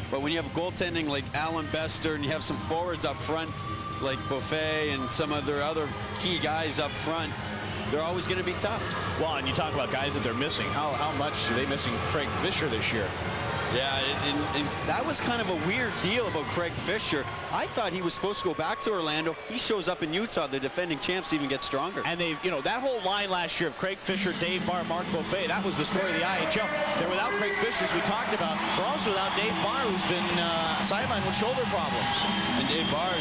but when you have goaltending like Alan Bester and you have some forwards up front like Buffet and some of their other key guys up front, they're always going to be tough. Well, and you talk about guys that they're missing. How much are they missing Craig Fisher this year? Yeah, and that was kind of a weird deal about Craig Fisher. I thought he was supposed to go back to Orlando. He shows up in Utah. The defending champs even get stronger. And they, you know, that whole line last year of Craig Fisher, Dave Barr, Mark Buffet, that was the story of the IHL. They're without Craig Fisher, as we talked about. They're also without Dave Barr, who's been sidelined with shoulder problems. And Dave Barr,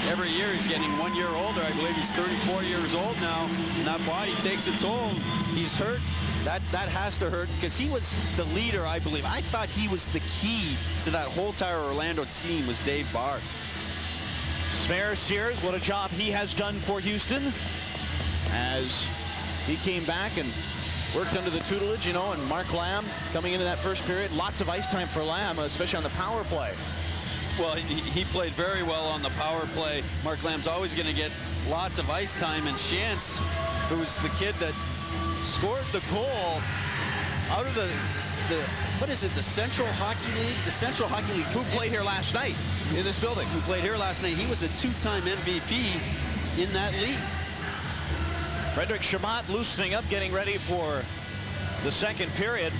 every year he's getting 1 year older. I believe he's 34 years old now. And that body takes a toll. He's hurt. That has to hurt because he was the leader, I believe. I thought he was the key to that whole entire Orlando team was Dave Barr. Sverre Sears, what a job he has done for Houston as he came back and worked under the tutelage, you know, and Mark Lamb coming into that first period. Lots of ice time for Lamb, especially on the power play. Well, he played very well on the power play. Mark Lamb's always going to get lots of ice time, and Chance, who was the kid that scored the goal out of the what is it, the Central Hockey League? The Central Hockey League. Who played here last night in this building? Who played here last night. He was a 2-time MVP in that league. Frederic Chabot loosening up, getting ready for the second period.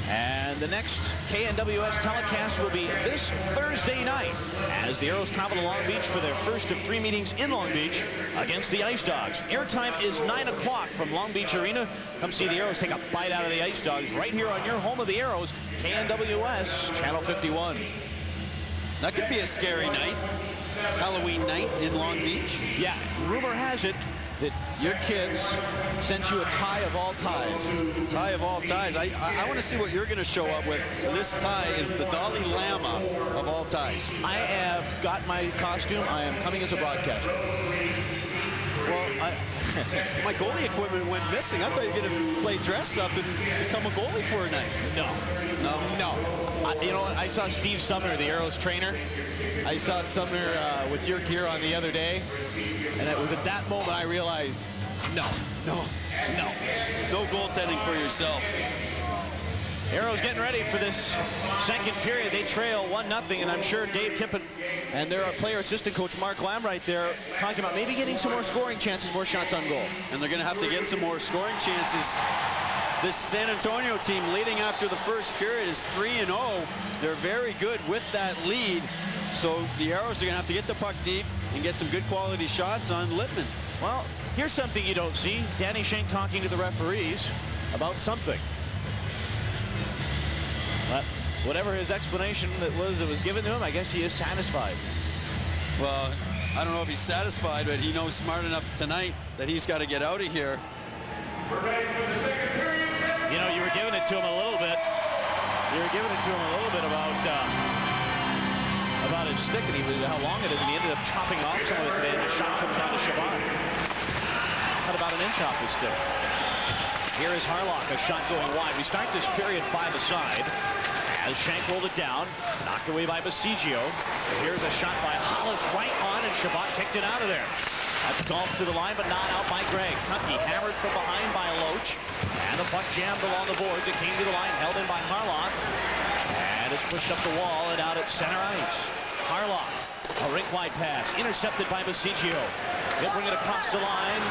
And the next KNWS telecast will be this Thursday night as the Aeros travel to Long Beach for their first of 3 meetings in Long Beach against the Ice Dogs. Airtime is 9 o'clock from Long Beach Arena. Come see the Aeros take a bite out of the Ice Dogs right here on your home of the Aeros, KNWS, Channel 51. That could be a scary night. Halloween night in Long Beach. Yeah, rumor has it that your kids sent you a tie of all ties. Tie of all ties. I want to see what you're going to show up with. This tie is the Dalai Lama of all ties. I have got my costume. I am coming as a broadcaster. Well, my goalie equipment went missing. I thought you were going to play dress up and become a goalie for a night. No. You know what? I saw Steve Sumner, the Aeros trainer. I saw Sumner with your gear on the other day. And it was at that moment I realized, no goaltending for yourself. Aeros getting ready for this second period. They trail 1-0, and I'm sure Dave Tippett and their player assistant coach Mark Lamb right there talking about maybe getting some more scoring chances, more shots on goal. And they're going to have to get some more scoring chances. This San Antonio team leading after the first period is 3-0. They're very good with that lead. So the Aeros are going to have to get the puck deep and get some good quality shots on Littman. Well, here's something you don't see. Danny Shank talking to the referees about something. But whatever his explanation that was given to him, I guess he is satisfied. Well, I don't know if he's satisfied, but he knows smart enough tonight that he's got to get out of here. We're ready for the second period. You know, you were giving it to him a little bit. You were giving it to him a little bit about his stick and how long it is, and he ended up chopping off some of it today as a shot comes on to Chabot. Cut about an inch off his stick. Here is Harlock, a shot going wide. We start this period 5-a-side as Shank rolled it down, knocked away by Baseggio. Here's a shot by Hollis right on, and Chabot kicked it out of there. That's golfed to the line, but not out by Grieg. Kruppke hammered from behind by Loach, and the puck jammed along the boards. It came to the line, held in by Harlock, and it's pushed up the wall and out at center ice. Harlock, a rink-wide pass, intercepted by Baseggio. He'll bring it across the line,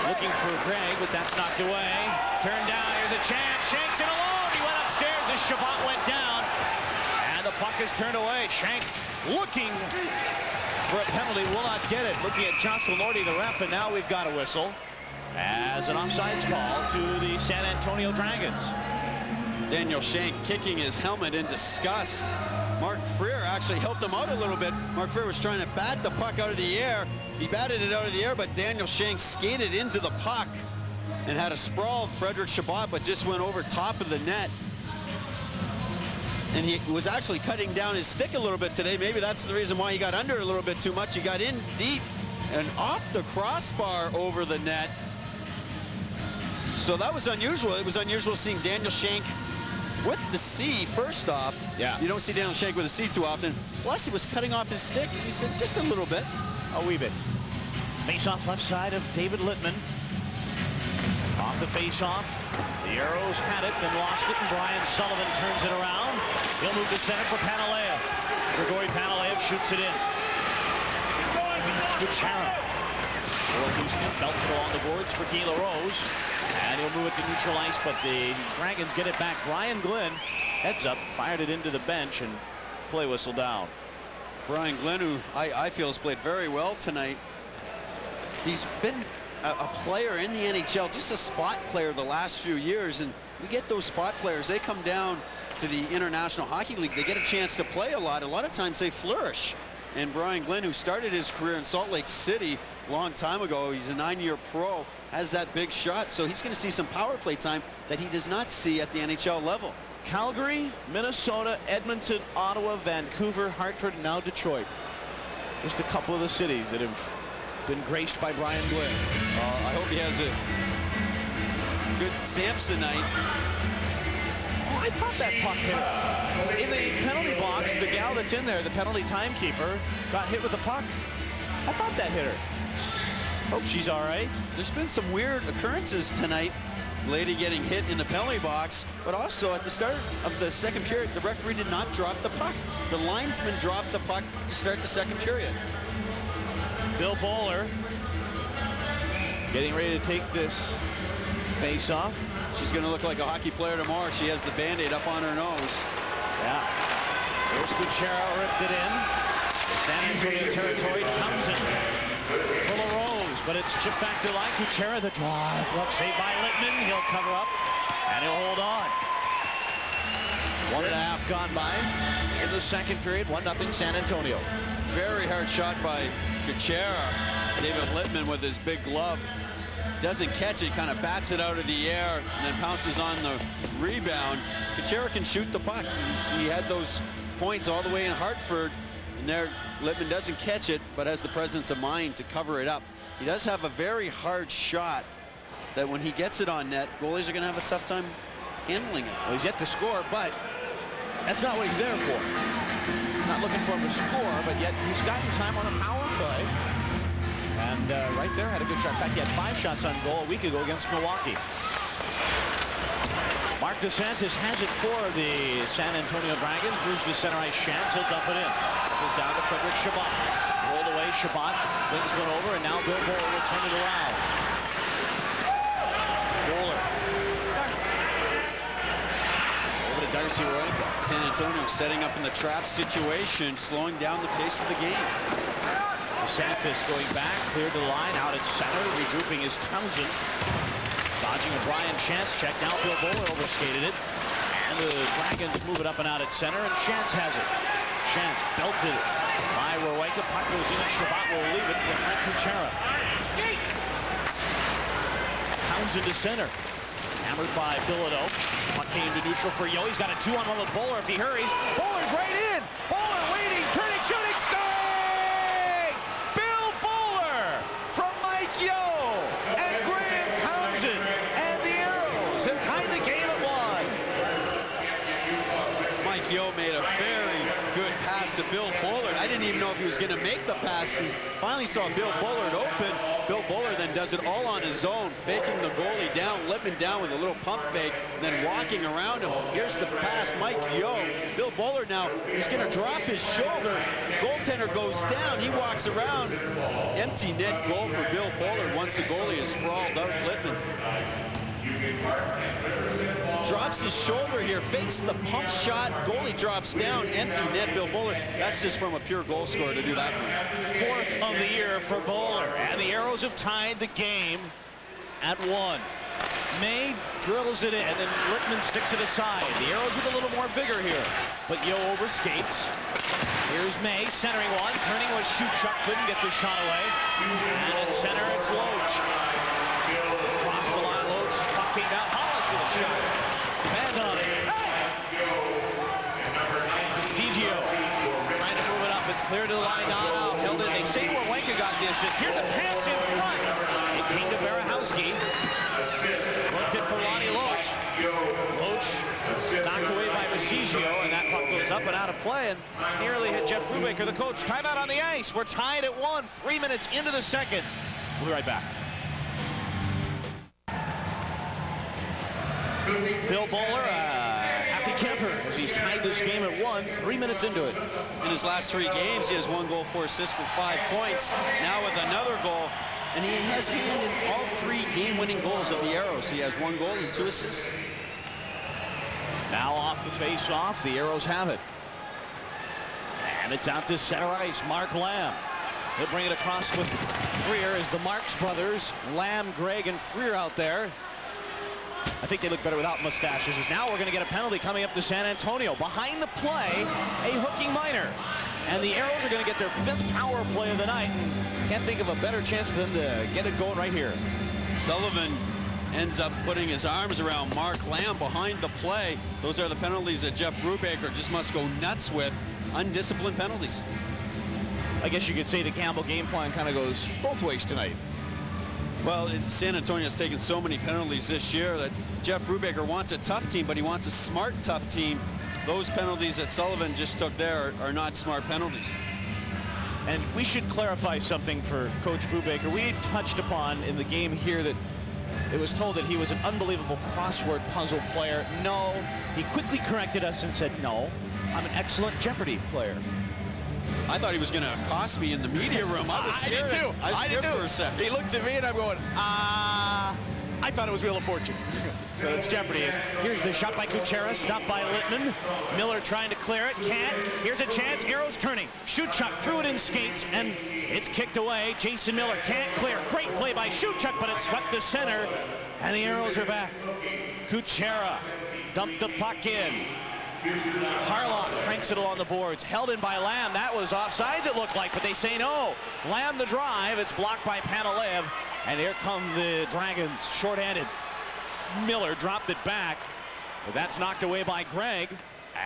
looking for Grieg, but that's knocked away. Turned down, here's a chance, Shank's in alone. He went upstairs as Chabot went down, and the puck is turned away. Shank looking for a penalty, will not get it. Looking at Johnson Lordy, the ref, and now we've got a whistle as an offsides call to the San Antonio Dragons. Daniel Shank kicking his helmet in disgust. Mark Freer actually helped him out a little bit. Mark Freer was trying to bat the puck out of the air. He batted it out of the air, but Daniel Shank skated into the puck and had a sprawled Frederic Chabot, but just went over top of the net. And he was actually cutting down his stick a little bit today. Maybe that's the reason why he got under a little bit too much. He got in deep and off the crossbar over the net. So that was unusual. It was unusual seeing Daniel Shank with the C, first off. Yeah. You don't see Daniel Shank with a C too often. Plus, he was cutting off his stick. He said just a little bit. A wee bit. Face-off left side of David Littman. Off the face-off. The Aeros had it, then lost it, and Brian Sullivan turns it around. He'll move to center for Panaleev. Grigori Panaleev shoots it in. Kucera. Belts it along the boards for Guy Larose. And he'll move it to neutral ice, but the Dragons get it back. Brian Glynn heads up, fired it into the bench, and play whistle down. Brian Glynn, who I feel has played very well tonight. He's been a player in the NHL, just a spot player the last few years, and we get those spot players. They come down to the International Hockey League. They get a chance to play a lot. A lot of times they flourish. And Brian Glynn, who started his career in Salt Lake City a long time ago, he's a 9-year pro, has that big shot, so he's going to see some power play time that he does not see at the NHL level. Calgary, Minnesota, Edmonton, Ottawa, Vancouver, Hartford, and now Detroit. Just a couple of the cities that have been graced by Brian Glynn. I hope he has a good Samsonite. Oh, I thought that puck hit in the penalty box. The gal that's in there, the penalty timekeeper, got hit with the puck. I thought that hit her. Hope she's all right. There's been some weird occurrences tonight Lady getting hit in the penalty box, but also at the start of the second period, the referee did not drop the puck. The linesman dropped the puck to start the second period. Bill Bowler getting ready to take this face-off. She's going to look like a hockey player tomorrow. She has the Band-Aid up on her nose. Yeah. There's Kucera, ripped it in. San Antonio territory, Townshend for Larose, but it's chipped back to line. Kucera, the drive, glove saved by Littman. He'll cover up, and he'll hold on. 1.5 gone by in the second period. 1-0 San Antonio. Very hard shot by Kucera. David Littman with his big glove. Doesn't catch it, kind of bats it out of the air, and then pounces on the rebound. Kucera can shoot the puck. He had those points all the way in Hartford, and there Littman doesn't catch it, but has the presence of mind to cover it up. He does have a very hard shot that when he gets it on net, goalies are going to have a tough time handling it. Well, he's yet to score, but that's not what he's there for. Not looking for him to score, but yet he's gotten time on a power play. And right there had a good shot. In fact, he had 5 shots on goal a week ago against Milwaukee. Mark DeSantis has it for the San Antonio Dragons. Moves to center ice chance. He'll dump it in. It goes down to Frederic Chabot. Rolled away. Chabot flings one over, and now Bill Bowler will turn it around. Bowler. Over to Darcy Werenka. San Antonio setting up in the trap situation, slowing down the pace of the game. DeSantis going back, cleared the line, out at center, regrouping is Townshend. Dodging a Brian Chance check. Now Bill Bowler overskated it. And the Dragons move it up and out at center, and Chance has it. Chance belted it by Werenka. Puck goes in, and Chabot will leave it for Frank Kucera. Townshend to center. Hammered by Bilodeau. Puck came to neutral for Yo. He's got a 2-on-1 with Bowler if he hurries. Bowler's right in. Bowler waiting, turning, shooting, scoring! Bill Bowler from Mike Yo and Graeme Townshend and the Aeros have tied the game at 1. Mike Yo made a very good pass to Bill Bowler. I didn't even know if he was going to make the pass. He finally saw Bill Bowler open. Bill Bowler then does it all on his own, faking the goalie down, Littman down with a little pump fake, then walking around him. Here's the pass, Mike Yo. Bill Bowler now, he's going to drop his shoulder. Goaltender goes down. He walks around. Empty net goal for Bill Bowler once the goalie is sprawled out. Littman drops his shoulder here, fakes the pump shot. Goalie drops down, empty net. Bill Bowler, that's just from a pure goal scorer to do that move. 4th of the year for Bowler, and the Aeros have tied the game at 1. May drills it in, and then Littman sticks it aside. The Aeros with a little more vigor here, but Yo overskates. Here's May centering one, turning was Shuchuk, couldn't get the shot away. And at center, it's Loach. Across the line, Loach, puck came down. Hollis with a shot. Man on it. Baseggio trying to move it up. It's clear to the line, not out. Held in. They say Werenka got the assist. Here's a pass in front. It came to Berehowsky. Looked it for Lonnie Loach. Loach knocked away by Baseggio, and that puck goes up and out of play and nearly hit Jeff Brubaker, the coach. Timeout on the ice. We're tied at 1. 3 minutes into the second. We'll be right back. Bill Bowler, happy camper as he's tied this game at 1, 3 minutes into it. In his last 3 games, he has 1 goal, 4 assists for 5 points. Now with another goal, and he has hand in all 3 game-winning goals of the Aeros. He has 1 goal and 2 assists. Now off the face-off, the Aeros have it. And it's out to center ice, Mark Lamb. He'll bring it across with Freer as the Marks brothers, Lamb, Grieg, and Freer out there. I think they look better without mustaches. As now we're going to get a penalty coming up to San Antonio. Behind the play, a hooking minor. And the Aeros are going to get their 5th power play of the night. And can't think of a better chance for them to get it going right here. Sullivan ends up putting his arms around Mark Lamb behind the play. Those are the penalties that Jeff Brubaker just must go nuts with. Undisciplined penalties. I guess you could say the Campbell game plan kind of goes both ways tonight. Well, San Antonio's taken so many penalties this year that Jeff Brubaker wants a tough team, but he wants a smart, tough team. Those penalties that Sullivan just took there are not smart penalties. And we should clarify something for Coach Brubaker. We touched upon in the game here that it was told that he was an unbelievable crossword puzzle player. No, he quickly corrected us and said, no, I'm an excellent Jeopardy player. I thought he was going to accost me in the media room. I was scared. I did too. I did too. For a second. He looks at me and I'm going, I thought it was Wheel of Fortune. So it's Jeopardy. Here's the shot by Kucera, stopped by Littman. Miller trying to clear it, can't. Here's a chance, Aeros turning. Shuchuk threw it in skates, and it's kicked away. Jason Miller can't clear. Great play by Shuchuk, but it swept the center, and the Aeros are back. Kucera dumped the puck in. Harlock cranks it along the boards. Held in by Lamb. That was offsides, it looked like, but they say no. Lamb the drive. It's blocked by Panalev. And here come the Dragons, shorthanded. Miller dropped it back. But that's knocked away by Grieg.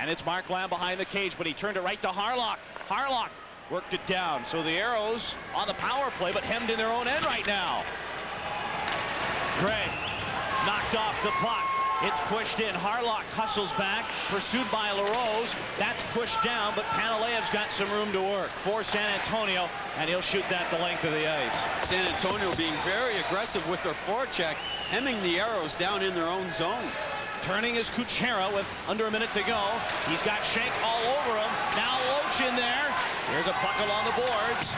And it's Mark Lamb behind the cage, but he turned it right to Harlock. Harlock worked it down. So the Aeros on the power play, but hemmed in their own end right now. Grieg knocked off the puck. It's pushed in. Harlock hustles back, pursued by Larose. That's pushed down, but Panalev's got some room to work for San Antonio, and he'll shoot that the length of the ice. San Antonio being very aggressive with their forecheck, hemming the Aeros down in their own zone. Turning is Kucera with under a minute to go. He's got Shank all over him. Now Loach in there. Here's a puck along the boards,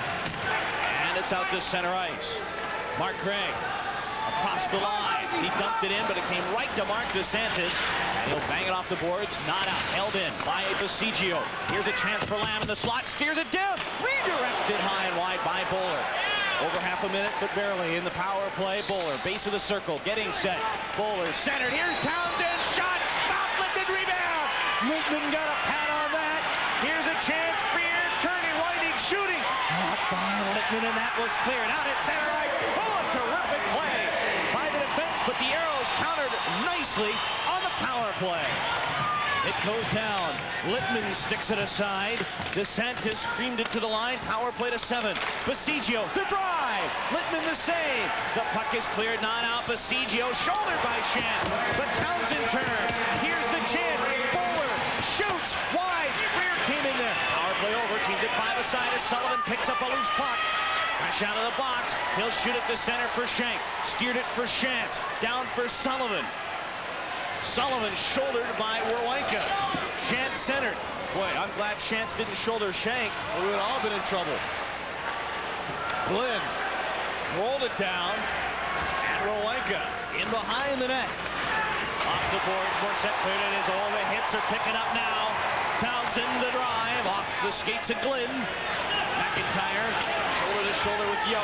and it's out to center ice. Mark Grieg across the line. He dumped it in, but it came right to Mark DeSantis. And he'll bang it off the boards. Not out. Held in by Baseggio. Here's a chance for Lamb in the slot. Steers it down. Redirected high and wide by Bowler. Over half a minute, but barely in the power play. Bowler, base of the circle, getting set. Bowler centered. Here's Townshend. Shot. Stop. Littman rebound. Littman got a pat on that. Here's a chance. Freer turning, winding, shooting. Knocked by Littman, and that was cleared out at center ice. Oh, a terrific play by the defense, but the Aeros countered nicely on the power play. It goes down. Littman sticks it aside. DeSantis creamed it to the line. Power play to 7. Baseggio, the drive. Littman the save. The puck is cleared, not out. Baseggio, shouldered by Shank. But Townshend turns. Here's the chance. Bowler shoots wide. Freer came in there. Power play over. Teams at 5 aside as Sullivan picks up a loose puck. Fresh out of the box. He'll shoot it to center for Shank. Steered it for Shantz. Down for Sullivan. Sullivan shouldered by Werenka. Shantz centered. Boy, I'm glad Shantz didn't shoulder Shank, or we would all been in trouble. Glynn rolled it down, and Werenka in behind the net. Off the boards, Morissette cleared it as all the hits are picking up now. Townshend the drive, off the skates of Glynn. MacIntyre, shoulder to shoulder with Yo.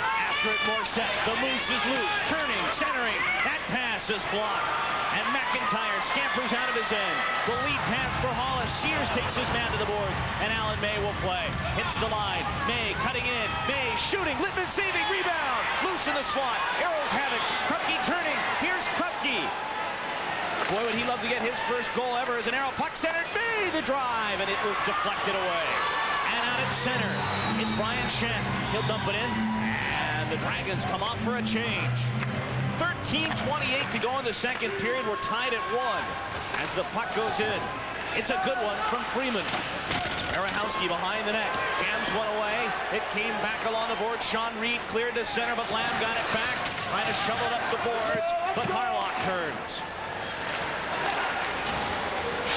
After it, Morissette, the moose is loose, turning, centering, that pass is blocked. And MacIntyre scampers out of his end. The lead pass for Hollis. Sears takes his man to the boards, and Alan May will play. Hits the line. May cutting in. May shooting. Littman saving. Rebound. Loose in the slot. Aeros have it. Kruppke turning. Here's Kruppke. Boy, would he love to get his first goal ever as an Aero puck centered. May the drive, and it was deflected away. And out at center, it's Brian Shant. He'll dump it in, and the Dragons come off for a change. 13:28 to go in the second period. We're tied at 1 as the puck goes in. It's a good one from Freeman. Berehowsky behind the net. Jams one away. It came back along the board. Sean Reed cleared to center, but Lamb got it back. Trying to shovel it up the boards, but Harlock turns.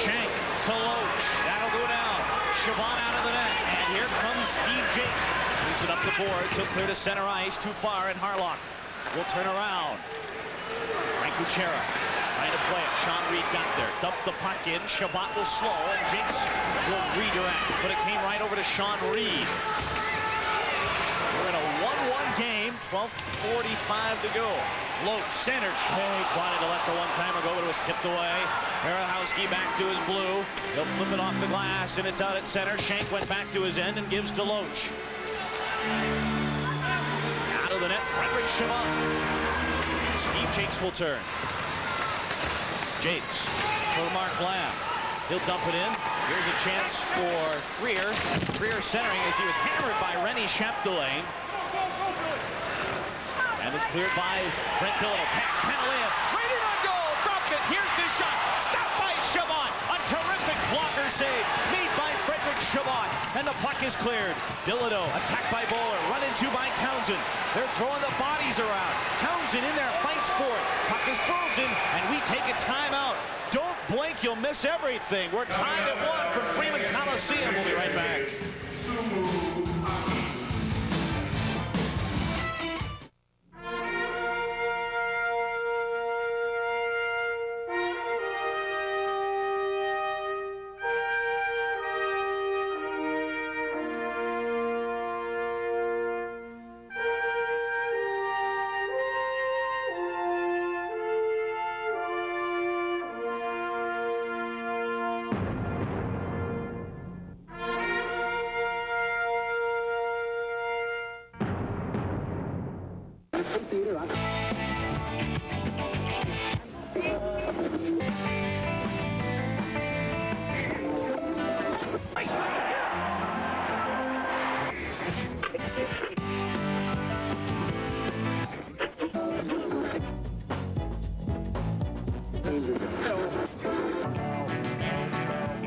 Shank to Loach. That'll go down. Chabot out of the net. And here comes Steve Jakes. Moves it up the boards. He'll clear to center ice. Too far, and Harlock will turn around. Kucera trying to play it. Sean Reed got there. Dumped the puck in. Chabot will slow, and Jinx will redirect. But it came right over to Sean Reed. We're in a 1-1 game. 12:45 to go. Loach centered. Shank wanted to let the one-timer go, but it was tipped away. Berehowsky back to his blue. He'll flip it off the glass, and it's out at center. Shank went back to his end and gives to Loach. Out of the net, Frederic Chabot. Steve Jakes will turn. Jakes for Mark Lamb. He'll dump it in. Here's a chance for Freer. Freer centering as he was hammered by Rennie Chapdelaine. And it's cleared by Brent Bilodeau. Pass Panalev. Right in on goal. Dropped it. Here's the shot. Stopped by Chabot. A Terrific blocker save made by Frederic Chabot. And the puck is cleared. Bilodeau attacked by Bowler. Run into by Townshend. They're throwing the bodies around. Townshend in there fights for it. Puck is frozen, and we take a timeout. Don't blink, you'll miss everything. We're tied at 1 from Freeman Coliseum. We'll be right back.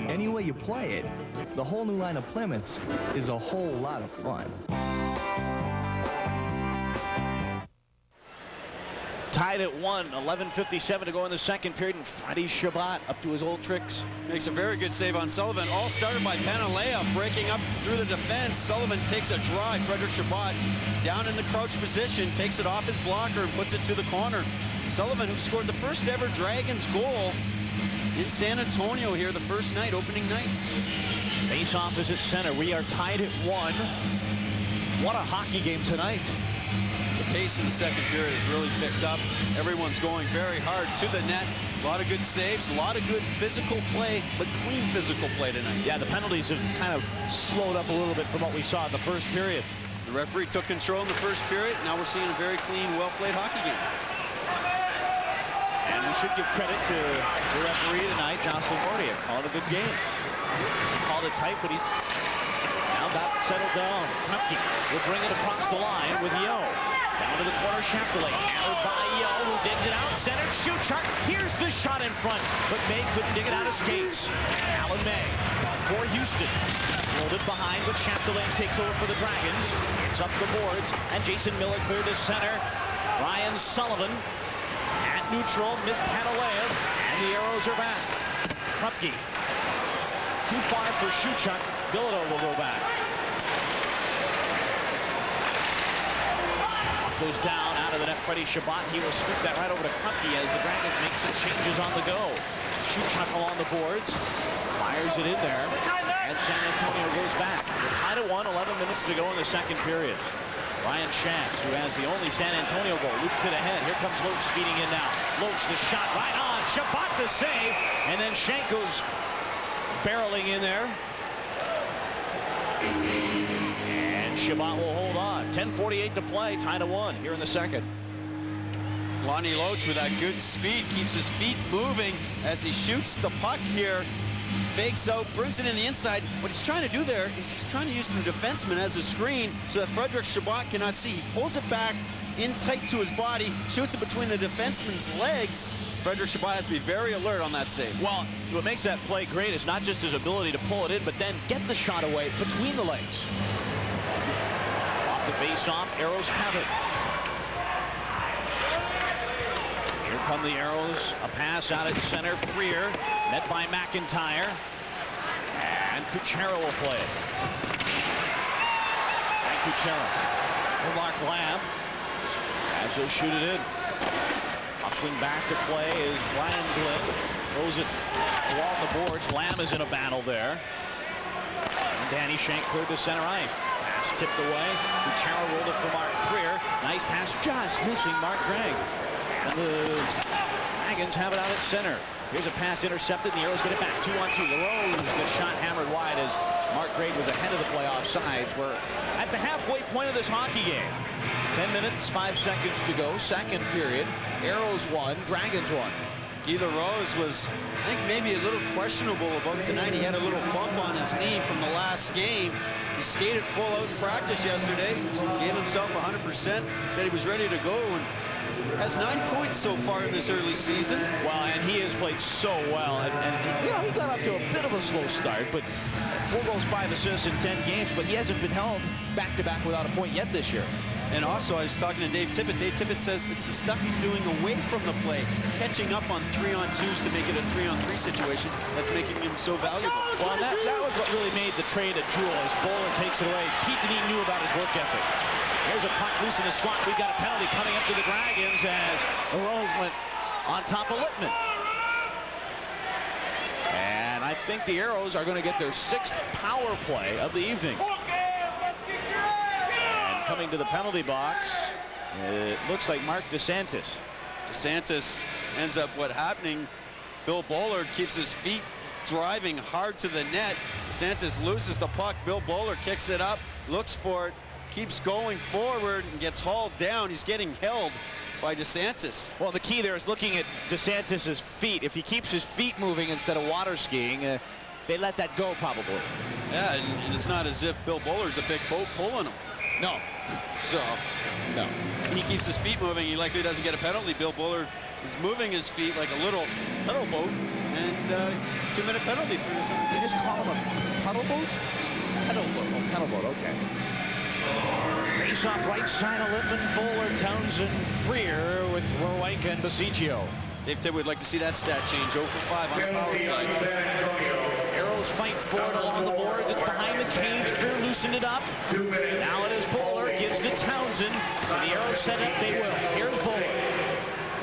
Any way you play it, the whole new line of Plymouths is a whole lot of fun. Tied at 1, 11:57 to go in the second period, and Freddie Chabot up to his old tricks. Makes a very good save on Sullivan. All started by Panalea breaking up through the defense. Sullivan takes a drive. Frederic Chabot down in the crouch position, takes it off his blocker and puts it to the corner. Sullivan, who scored the first ever Dragons goal in San Antonio here the first night, opening night. Face-off is at center. We are tied at 1. What a hockey game tonight. The pace in the second period has really picked up. Everyone's going very hard to the net. A lot of good saves, a lot of good physical play, but clean physical play tonight. Yeah, the penalties have kind of slowed up a little bit from what we saw in the first period. The referee took control in the first period. Now we're seeing a very clean, well-played hockey game. And we should give credit to the referee tonight, Jocelyn Mortier. Called a good game. Called it tight, but he's now got settled down. Kruppke will bring it across the line with Yo. Down to the corner, Chapdelaine. Hammered by Yo, who digs it out. Center, Shuchuk. Here's the shot in front, but May couldn't dig it out of skates. Alan May for Houston. Rolled it behind, but Chapdelaine takes over for the Dragons. It's up the boards, and Jason Miller cleared to center. Ryan Sullivan at neutral, missed Panalea, and the Aeros are back. Kruppke. Too far for Shuchuk. Bilodeau will go back. Goes down out of the net. Freddie Chabot. He will scoop that right over to Kruppke as the Dragons make some changes on the go. Shuchuk along the boards. Fires it in there. And San Antonio goes back. We're tied at 1, 11 minutes to go in the second period. Ryan Shanks, who has the only San Antonio goal, looped to the head. Here comes Loach speeding in now. Loach, the shot right on. Chabot the save. And then Shank goes barreling in there. And Chabot will hold on. 10:48 to play, tied at 1 here in the second. Lonnie Loach with that good speed keeps his feet moving as he shoots the puck here. Fakes out, brings it in the inside. What he's trying to do there is he's trying to use the defenseman as a screen so that Frederic Chabot cannot see. He pulls it back in tight to his body, shoots it between the defenseman's legs. Frederic Chabot has to be very alert on that save. Well, what makes that play great is not just his ability to pull it in, but then get the shot away between the legs. Off the face-off, Aeros have it. Here come the Aeros. A pass out at center. Freer, met by MacIntyre. And Kucera will play it. Frank Kucera for Mark Lamb. As they'll shoot it in. Hustling back to play is Brian Glynn. Throws it along the boards. Lamb is in a battle there. And Danny Shank cleared the center ice. Pass tipped away. Kucera rolled it for Mark Freer. Nice pass, just missing Mark Grieg. And the Dragons have it out at center. Here's a pass intercepted. The Aeros get it back. 2-on-2. Larose, the shot hammered wide as Mark Grieg was ahead of the playoff sides. We're at the halfway point of this hockey game. 10 minutes, 5 seconds to go. Second period. Aeros won. Dragons won. Guy Larose was, I think, maybe a little questionable about tonight. He had a little bump on his knee from the last game. He skated full out in practice yesterday. Gave himself 100%. Said he was ready to go. And has 9 points so far in this early season. Well, and he has played so well. And you know, he got up to a bit of a slow start, but 4 goals, 5 assists in 10 games, but he hasn't been held back-to-back without a point yet this year. And also, I was talking to Dave Tippett. Dave Tippett says it's the stuff he's doing away from the play, catching up on 3-on-2s to make it a 3-on-3 situation that's making him so valuable. Well, that was what really made the trade at Jewel as Bowler takes it away. Pete Denis knew about his work ethic. Here's a puck loose in the slot. We've got a penalty coming up to the Dragons as Larose went on top of Littman. And I think the Aeros are going to get their 6th power play of the evening. And coming to the penalty box, it looks like Mark DeSantis. DeSantis ends up happening. Bill Bowler keeps his feet driving hard to the net. DeSantis loses the puck. Bill Bowler kicks it up, looks for it, keeps going forward and gets hauled down. He's getting held by DeSantis. Well, the key there is looking at DeSantis's feet. If he keeps his feet moving instead of water skiing, they let that go probably. Yeah, and it's not as if Bill Bowler's a big boat pulling him. No. So, no. He keeps his feet moving. He likely doesn't get a penalty. Bill Bowler is moving his feet like a little pedal boat, and 2-minute penalty for this. They just call him a puddle boat? Pedal boat. Oh, pedal boat, okay. Face off right side of Littman, Bowler, Townsend, Freer with Werenka and Baseggio. Dave Tippett would like to see that stat change. 0 for 5 on the power play. Aeros fight for it along the boards. It's behind the cage. Freer loosened it up. Now it is Bowler. Gives to Townsend. And the Aeros set up. They will. Here's Bowler.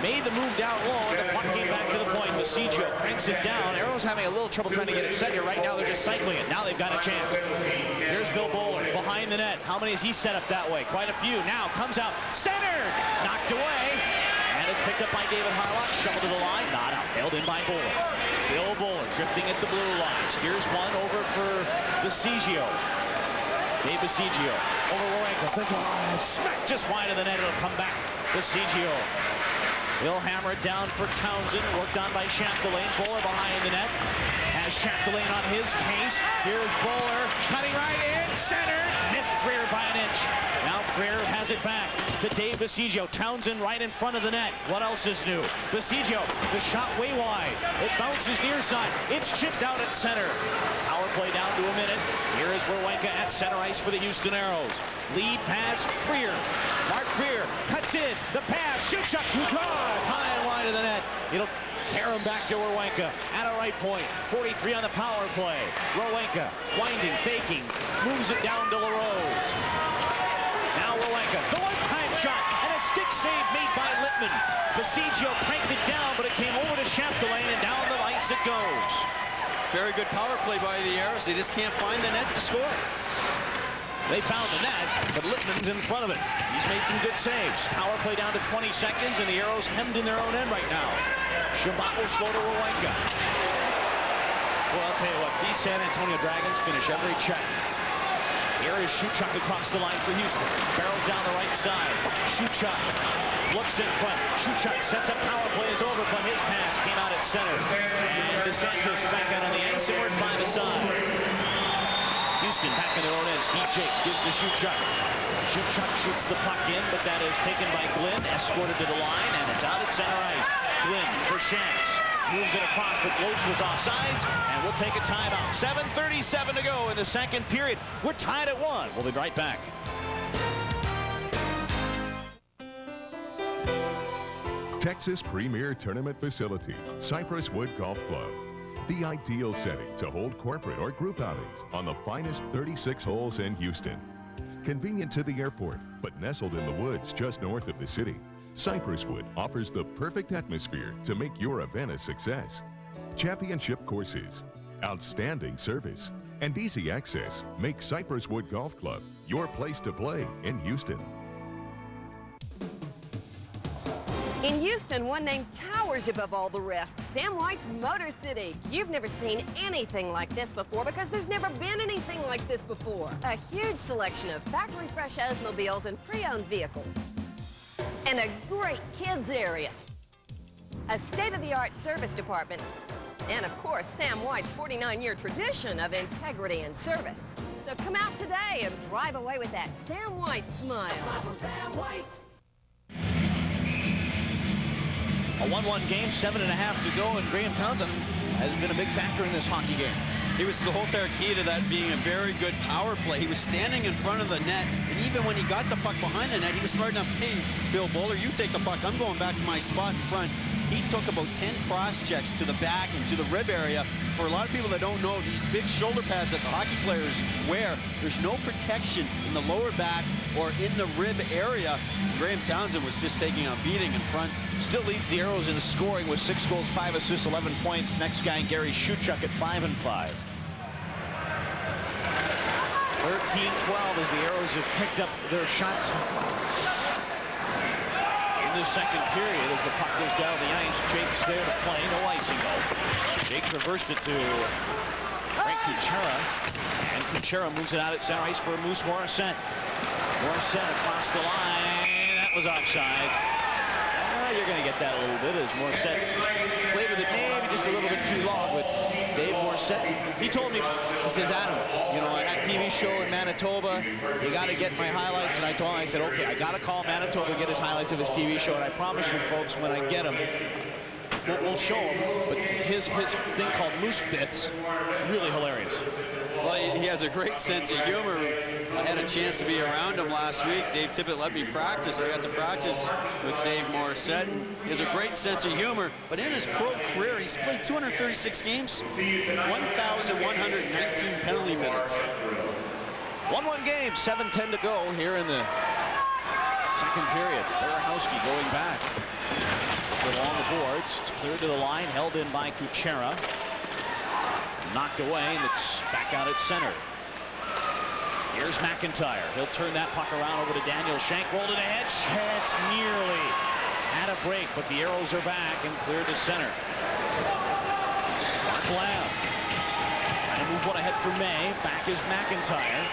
Made the move down low, and the puck came back to the point. Baseggio cranks it down. Aeros having a little trouble trying to get it set here. Right now they're just cycling it. Now they've got a chance. Here's Bill Bowler behind the net. How many has he set up that way? Quite a few. Now comes out. Center! Knocked away. And it's picked up by David Harlock. Shoveled to the line. Not out. Held in by Bowler. Bill Bowler drifting at the blue line. Steers one over for Baseggio. Dave Baseggio over Werenka. Smack just wide of the net. It'll come back. Baseggio. He'll hammer it down for Townsend. Worked on by Chapdelaine. Bowler behind the net. Has Chapdelaine on his case. Here's Bowler cutting right in. Center. Missed Freer by an inch. Now Freer has it back to Dave Baseggio. Townsend right in front of the net. What else is new? Baseggio, the shot way wide. It bounces near side. It's chipped out at center. Power play down to a minute. Here is Werenka at center ice for the Houston Aeros. Lead pass, Freer. Mark Freer cuts in. The pass. Shuchuk. Good. High and wide of the net. It'll tear him back to Werenka at a right point. 43 on the power play. Werenka winding, faking, moves it down to Larose. Now Werenka, the one-time shot, and a stick save made by Littman. Baseggio pranked it down, but it came over to Chapdelaine, and down the ice it goes. Very good power play by the Aeros. They just can't find the net to score. They found the net, but Littman's in front of it. He's made some good saves. Power play down to 20 seconds, and the Aeros hemmed in their own end right now. Chabot will slow to Werenka. Well, I'll tell you what, these San Antonio Dragons finish every check. Here is Shuchuk across the line for Houston. Barrels down the right side. Shuchuk looks in front. Shuchuk sets up power play is over, but his pass came out at center. And DeSantis back out on the ice, and we're 5 aside. Houston back in their own end. Steve Jakes gives to Shuchuk. Shuchuk shoots the puck in, but that is taken by Glynn, escorted to the line, and it's out at center ice. Glynn for Shanks. Moves it across, but Loach was offsides, and we'll take a timeout. 7:37 to go in the second period. We're tied at 1. We'll be right back. Texas Premier Tournament Facility, Cypress Wood Golf Club. The ideal setting to hold corporate or group outings on the finest 36 holes in Houston. Convenient to the airport, but nestled in the woods just north of the city, Cypress Wood offers the perfect atmosphere to make your event a success. Championship courses, outstanding service, and easy access make Cypress Wood Golf Club your place to play in Houston. In Houston, one name towers above all the rest, Sam White's Motor City. You've never seen anything like this before because there's never been anything like this before. A huge selection of factory fresh Oldsmobiles and pre-owned vehicles. And a great kids area. A state-of-the-art service department. And of course, Sam White's 49-year tradition of integrity and service. So come out today and drive away with that Sam White smile. Smile from Sam White. A 1-1 game, 7.5 to go, and Graeme Townshend has been a big factor in this hockey game. He was the whole entire key to that being a very good power play. He was standing in front of the net, and even when he got the puck behind the net, he was smart enough, hey, Bill Bowler, you take the puck. I'm going back to my spot in front. He took about 10 cross checks to the back and to the rib area. For a lot of people that don't know, these big shoulder pads that the hockey players wear, there's no protection in the lower back or in the rib area. Graeme Townshend was just taking a beating in front. Still leads the Aeros in scoring with 6 goals, 5 assists, 11 points. Next guy, Gary Shuchuk at 5-5. 13-12 as the Aeros have picked up their shots in the second period as the puck goes down the ice. Jake's there to play, no icing though. Jake reversed it to Frank Kucera, and Kucera moves it out at center ice for Moose Morissette. Morissette across the line, that was offsides. You're going to get that a little bit as Morissette played with it maybe just a little bit too long. But Dave Morissette, he told me, he says, Adam, you know, I had a TV show in Manitoba. You got to get my highlights. And I told him, I said, okay, I got to call Manitoba to get his highlights of his TV show. And I promise you folks, when I get them, we'll show him. But his thing called Moose Bits, really hilarious. Well, he has a great sense of humor. I had a chance to be around him last week. Dave Tippett let me practice. I got to practice with Dave Morissette. He has a great sense of humor, but in his pro career, he's played 236 games, 1,119 penalty minutes. 1-1 game, 7:10 to go here in the second period. Berehowsky going back. Along the boards, it's cleared to the line, held in by Kucera. Knocked away, and it's back out at center. Here's MacIntyre. He'll turn that puck around over to Daniel Shank. Rolled it ahead. Chance nearly had a break, but the Aeros are back and cleared to center. Lamb. Trying to move one ahead for May. Back is MacIntyre.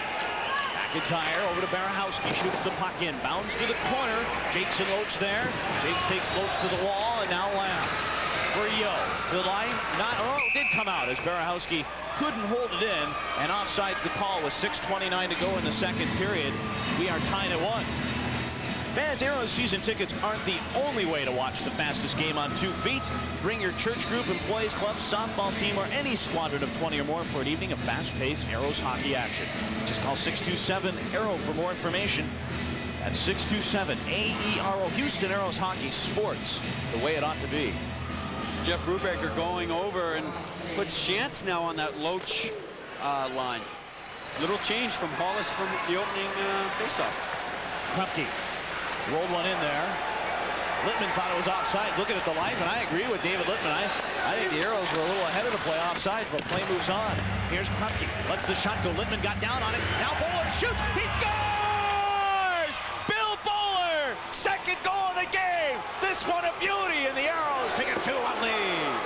MacIntyre over to Berehowsky. Shoots the puck in. Bounds to the corner. Jakes and Loach there. Jakes takes Loach to the wall, and now Lamb. For Yo. To the line. Did come out as Berehowsky couldn't hold it in, and offsides the call with 6:29 to go in the second period. We are tied at 1. Fans, Aeros season tickets aren't the only way to watch the fastest game on 2 feet. Bring your church group, employees club, softball team, or any squadron of 20 or more for an evening of fast-paced Aeros hockey action. Just call 627-AERO for more information. That's 627-AERO. Houston Aeros Hockey Sports, the way it ought to be. Jeff Brubaker going over and puts Chance now on that Loach line. Little change from Hollis from the opening faceoff. Kruppke rolled one in there. Littman thought it was offside. Looking at the linesman, I agree with David Littman. I think the Aeros were a little ahead of the play offsides, but play moves on. Here's Kruppke. Lets the shot go. Littman got down on it. Now Bowler shoots. He scores! Bill Bowler! Second goal of the game. This one a beauty, and the Aeros take a 2-1 lead.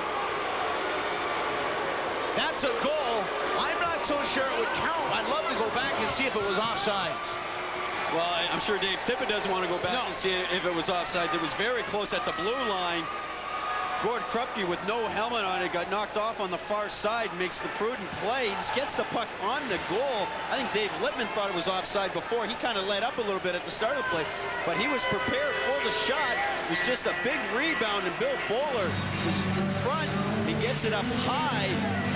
That's a goal. I'm not so sure it would count. I'd love to go back and see if it was offsides. Well, I'm sure Dave Tippett doesn't want to go back and see if it was offsides. It was very close at the blue line. Gord Kruppke with no helmet on it got knocked off on the far side, makes the prudent play. He just gets the puck on the goal. I think Dave Littman thought it was offside before. He kind of let up a little bit at the start of the play, but he was prepared for the shot. It was just a big rebound, and Bill Bowler was in front. He gets it up high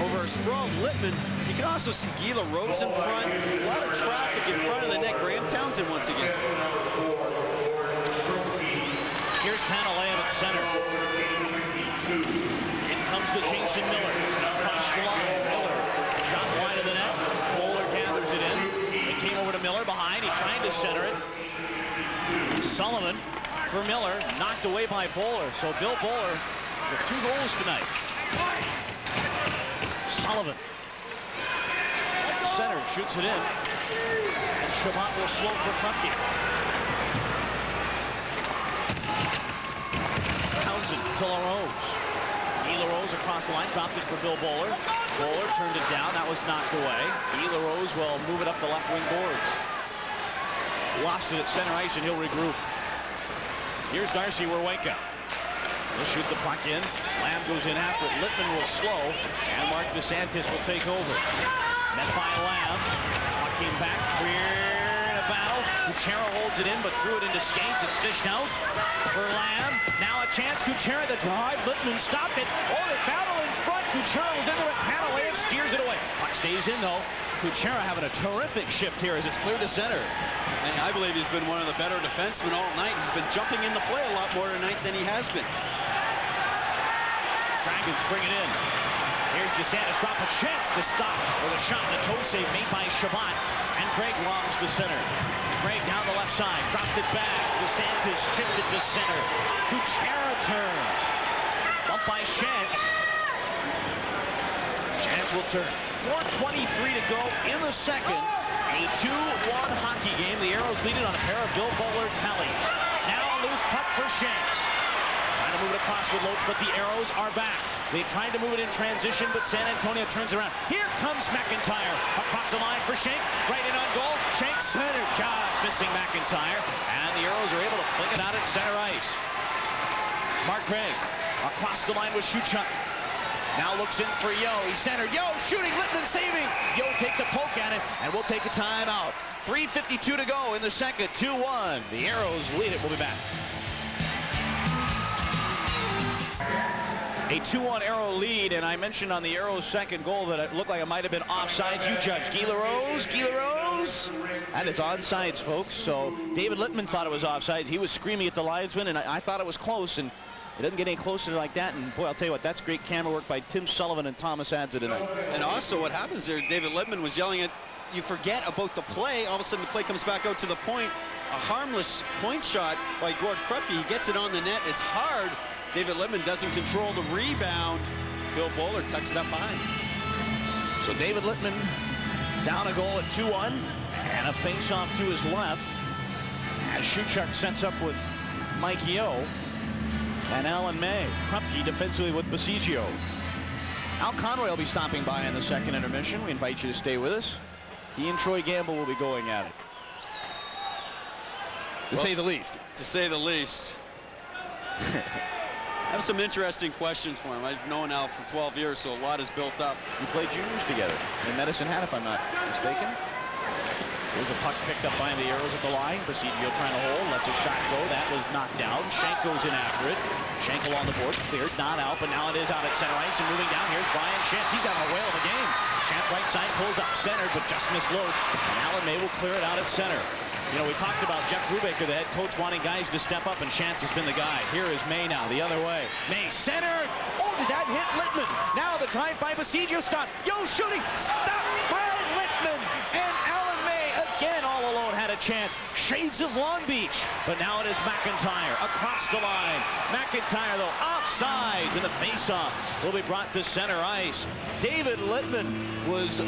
over a sprawled Littman. You can also see Guy Larose in front. A lot of traffic in front of the net. Graeme Townshend once again. Here's Panalev at center. In comes the Jason Miller. Across the line. Miller shot wide of the net. Bowler gathers it in. It came over to Miller behind. He tried to center it. Sullivan for Miller. Knocked away by Bowler. So Bill Bowler with 2 goals tonight. Sullivan. Center shoots it in. And Chabot will slow for Kruppke. Townshend to Larose. Larose across the line, dropped it for Bill Bowler. Bowler turned it down. That was knocked away. Larose will move it up the left wing boards. Lost it at center ice, and he'll regroup. Here's Darcy Werenka. He'll shoot the puck in. Lamb goes in after it. Littman will slow, and Mark DeSantis will take over. Net by Lamb. Puck came back. Freeman the battle. Kucera holds it in, but threw it into skates. It's fished out for Lamb. Now a chance. Kucera the drive. Littman stopped it. Oh, the battle in front. Kucera was into it. Panalev steers it away. Puck stays in, though. Kucera having a terrific shift here as it's cleared to center. And I believe he's been one of the better defensemen all night. He's been jumping in the play a lot more tonight than he has been. Dragons bring it in. Here's DeSantis, drop a chance to stop with a shot and a toe save made by Chabot. And Grieg longs to center. Grieg down the left side, dropped it back. DeSantis chipped it to center. Kucera turns. Bump by Shantz. Shantz will turn. 4:23 to go in the second. A 2-1 hockey game. The Aeros lead it on a pair of Bill Bowler tallies. Now a loose puck for Shantz. Trying to move it across with Loach, but the Aeros are back. They tried to move it in transition, but San Antonio turns around. Here comes MacIntyre. Across the line for Shank. Right in on goal. Shank center. Just missing MacIntyre. And the Aeros are able to fling it out at center ice. Mark Grieg across the line with Shuchuk. Now looks in for Yo. He's centered. Yo shooting. Littman saving. Yo takes a poke at it, and we'll take a timeout. 3:52 to go in the second. 2-1. The Aeros lead it. We'll be back. A 2-1 Aero lead, and I mentioned on the Aeros' second goal that it looked like it might have been offsides. You judge. Larose. That is onside, folks. So David Littman thought it was offsides. He was screaming at the linesman, and I thought it was close, and it doesn't get any closer like that. And boy, I'll tell you what, that's great camera work by Tim Sullivan and Thomas Adza tonight. And also what happens there, David Littman was yelling at, you forget about the play. All of a sudden the play comes back out to the point. A harmless point shot by Gord Kruppke. He gets it on the net. It's hard. David Littman doesn't control the rebound. Bill Bowler tucks it up behind. So David Littman down a goal at 2-1, and a face-off to his left as Shuchuk sets up with Mike Yo and Alan May. Kruppke defensively with Baseggio. Al Conroy will be stopping by in the second intermission. We invite you to stay with us. He and Troy Gamble will be going at it. To say the least. To say the least. I have some interesting questions for him. I've known Al for 12 years, so a lot is built up. We played juniors together in Medicine Hat, if I'm not mistaken. There's a puck picked up by the Aeros at the line. Baseggio trying to hold, lets a shot go. That was knocked down. Shank goes in after it. Shank along the board, cleared, not out, but now it is out at center ice and moving down. Here's Brian Shantz. He's having a whale of a game. Shantz right side pulls up center, but just missed Loach. And Alan May will clear it out at center. You know, we talked about Jeff Brubaker, the head coach, wanting guys to step up, and Shantz has been the guy. Here is May now, the other way. May centered. Oh, did that hit Littman? Now the drive by Baseggio stop. Yo shooting. Stop by Littman. And Alan May again all alone had a chance. Shades of Long Beach. But now it is MacIntyre across the line. MacIntyre, though, offsides, and the faceoff will be brought to center ice. David Littman was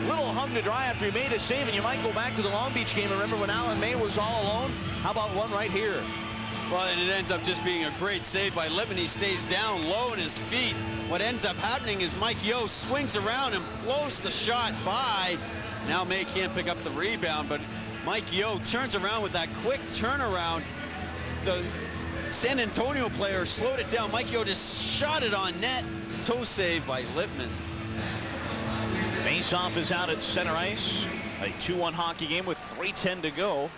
little hung to dry after he made a save, and you might go back to the Long Beach game and remember when Alan May was all alone. How about one right here? Well, and it ends up just being a great save by Littman. He stays down low in his feet. What ends up happening is Mike Yo swings around and blows the shot by. Now May can't pick up the rebound, but Mike Yo turns around with that quick turnaround. The San Antonio player slowed it down. Mike Yo just shot it on net. Toe save by Littman. Face-off is out at center ice. A 2-1 hockey game with 3:10 to go.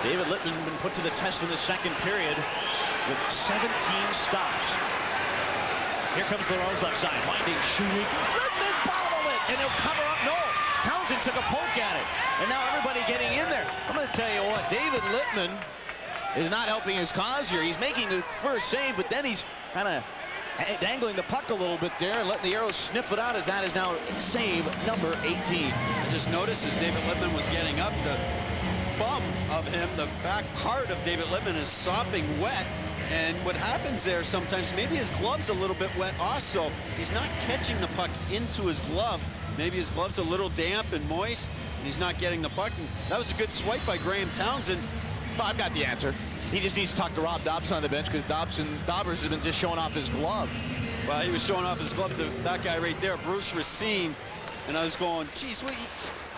David Littman been put to the test in the second period with 17 stops. Here comes Larose left side, winding, shooting. Littman bobbled it, and he'll cover up. No, Townshend took a poke at it, and now everybody getting in there. I'm going to tell you what, David Littman is not helping his cause here. He's making the first save, but then he's kind of dangling the puck a little bit there and letting the Aeros sniff it out, as that is now save number 18. I just noticed as David Littman was getting up, the bum of him, the back part of David Littman is sopping wet. And what happens there sometimes, maybe his glove's a little bit wet also. He's not catching the puck into his glove. Maybe his glove's a little damp and moist, and he's not getting the puck. And that was a good swipe by Graeme Townshend. But I've got the answer. He just needs to talk to Rob Dobson on the bench, because Dobbers has been just showing off his glove. Well, he was showing off his glove to that guy right there, Bruce Racine. And I was going, geez,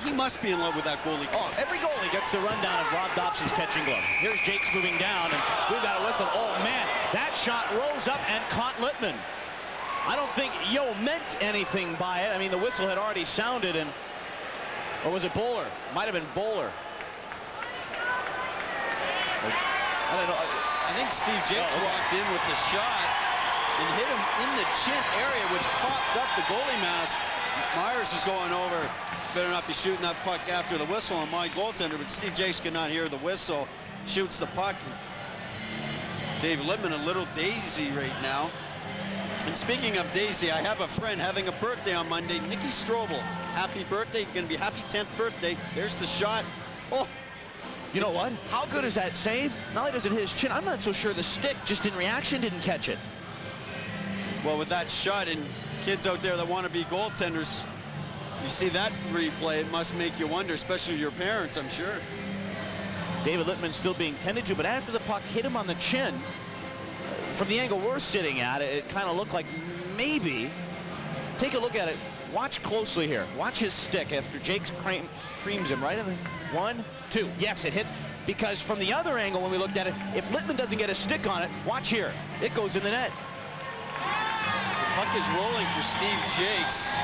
he must be in love with that goalie. Oh, every goalie gets the rundown of Rob Dobson's catching glove. Here's Jake's moving down, and we've got a whistle. Oh, man, that shot rose up and caught Littman. I don't think Yo meant anything by it. I mean, the whistle had already sounded, and Or was it Bowler? Might have been Bowler. I don't know. I think Steve Jakes walked in with the shot and hit him in the chin area, which popped up the goalie mask. Myers is going over. Better not be shooting that puck after the whistle on my goaltender, but Steve Jakes cannot hear the whistle. Shoots the puck. Dave Littman a little daisy right now. And speaking of daisy, I have a friend having a birthday on Monday, Nicky Strobel. Happy birthday. You're going to be happy 10th birthday. There's the shot. Oh! You know what? How good is that save? Not only does it hit his chin, I'm not so sure the stick, just in reaction, didn't catch it. Well, with that shot, and kids out there that want to be goaltenders, you see that replay, it must make you wonder, especially your parents, I'm sure. David Littman still being tended to, but after the puck hit him on the chin, from the angle we're sitting at, it kind of looked like maybe. Take a look at it. Watch closely here. Watch his stick after Jakes creams him right in the 1, 2. Yes, it hit, because from the other angle when we looked at it, if Littman doesn't get a stick on it, watch here. It goes in the net. The puck is rolling for Steve Jakes.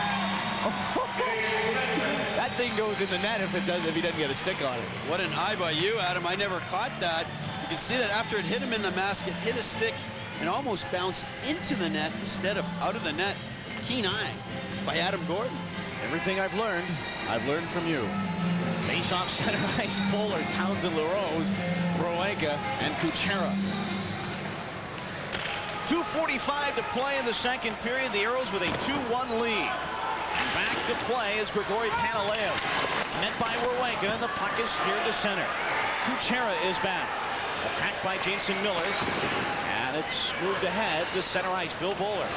That thing goes in the net if he doesn't get a stick on it. What an eye by you, Adam. I never caught that. You can see that after it hit him in the mask, it hit his stick and almost bounced into the net instead of out of the net. Keen eye by Adam Gordon. Everything I've learned from you. Face-off center ice, Bowler, Townsend, Larose, Werenka, and Kucera. 2:45 to play in the second period. The Aeros with a 2-1 lead. Back to play is Grigori Panalev. Met by Werenka, and the puck is steered to center. Kucera is back. Attacked by Jason Miller. And it's moved ahead to center ice. Bill Bowler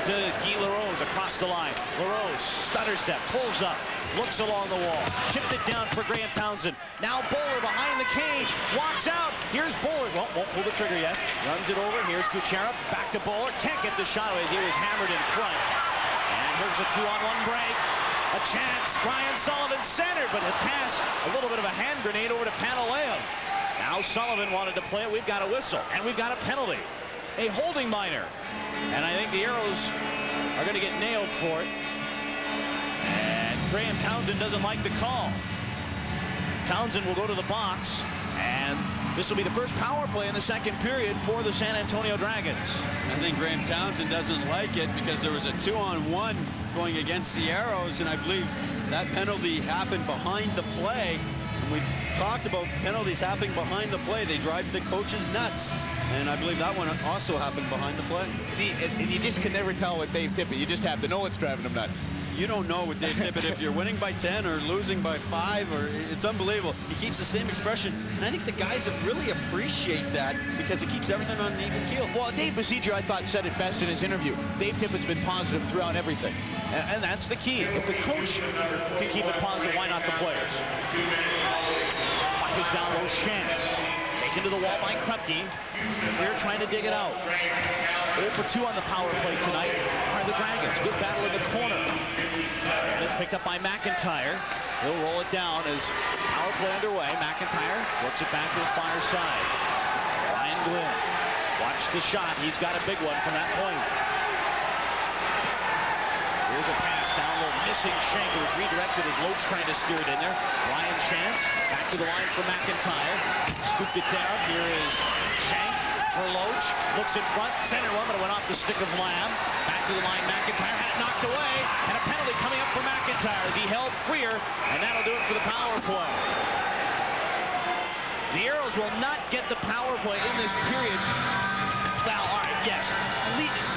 to Guy Larose across the line. Larose, stutter step, pulls up, looks along the wall, chipped it down for Graham Townsend. Now Bowler behind the cage, walks out. Here's Bowler. Well, won't pull the trigger yet. Runs it over. Here's Kucera. Back to Bowler. Can't get the shot away as he was hammered in front. And here's a 2-on-1 break. A chance. Brian Sullivan centered, but the pass, a little bit of a hand grenade over to Panalev. Now Sullivan wanted to play it. We've got a whistle, and we've got a penalty. A holding minor. And I think the Aeros are going to get nailed for it. And Graham Townsend doesn't like the call. Townsend will go to the box, and this will be the first power play in the second period for the San Antonio Dragons. I think Graham Townsend doesn't like it because there was a 2-on-1 going against the Aeros, and I believe that penalty happened behind the play. And we've talked about penalties happening behind the play. They drive the coaches nuts. And I believe that one also happened behind the play. See, and you just can never tell with Dave Tippett. You just have to know what's driving him nuts. You don't know with Dave Tippett if you're winning by 10 or losing by 5, or it's unbelievable. He keeps the same expression, and I think the guys really appreciate that because it keeps everything on an even keel. Well, Dave Baseggio, I thought, said it best in his interview. Dave Tippett's been positive throughout everything, and that's the key. If the coach can keep it positive, why not the players? Puck is down low, chance. Taken to the wall by Kruppke. Freer trying to dig it out. 0 for 2 on the power play tonight are the Dragons. Good battle in the corner. And it's picked up by MacIntyre. He'll roll it down as power play underway. MacIntyre works it back to the far side. Ryan Glynn. Watch the shot. He's got a big one from that point. Here's a pass down low. Missing Shank. It was redirected as Loach trying to steer it in there. Ryan Shant back to the line for MacIntyre. Scooped it down. Here is Shank for Loach. Looks in front. Center one, but it went off the stick of Lamb. Back to the line. MacIntyre had it knocked away. And a penalty coming up for MacIntyre as he held Freer. And that'll do it for the power play. The Aeros will not get the power play in this period. Now, all right, yes.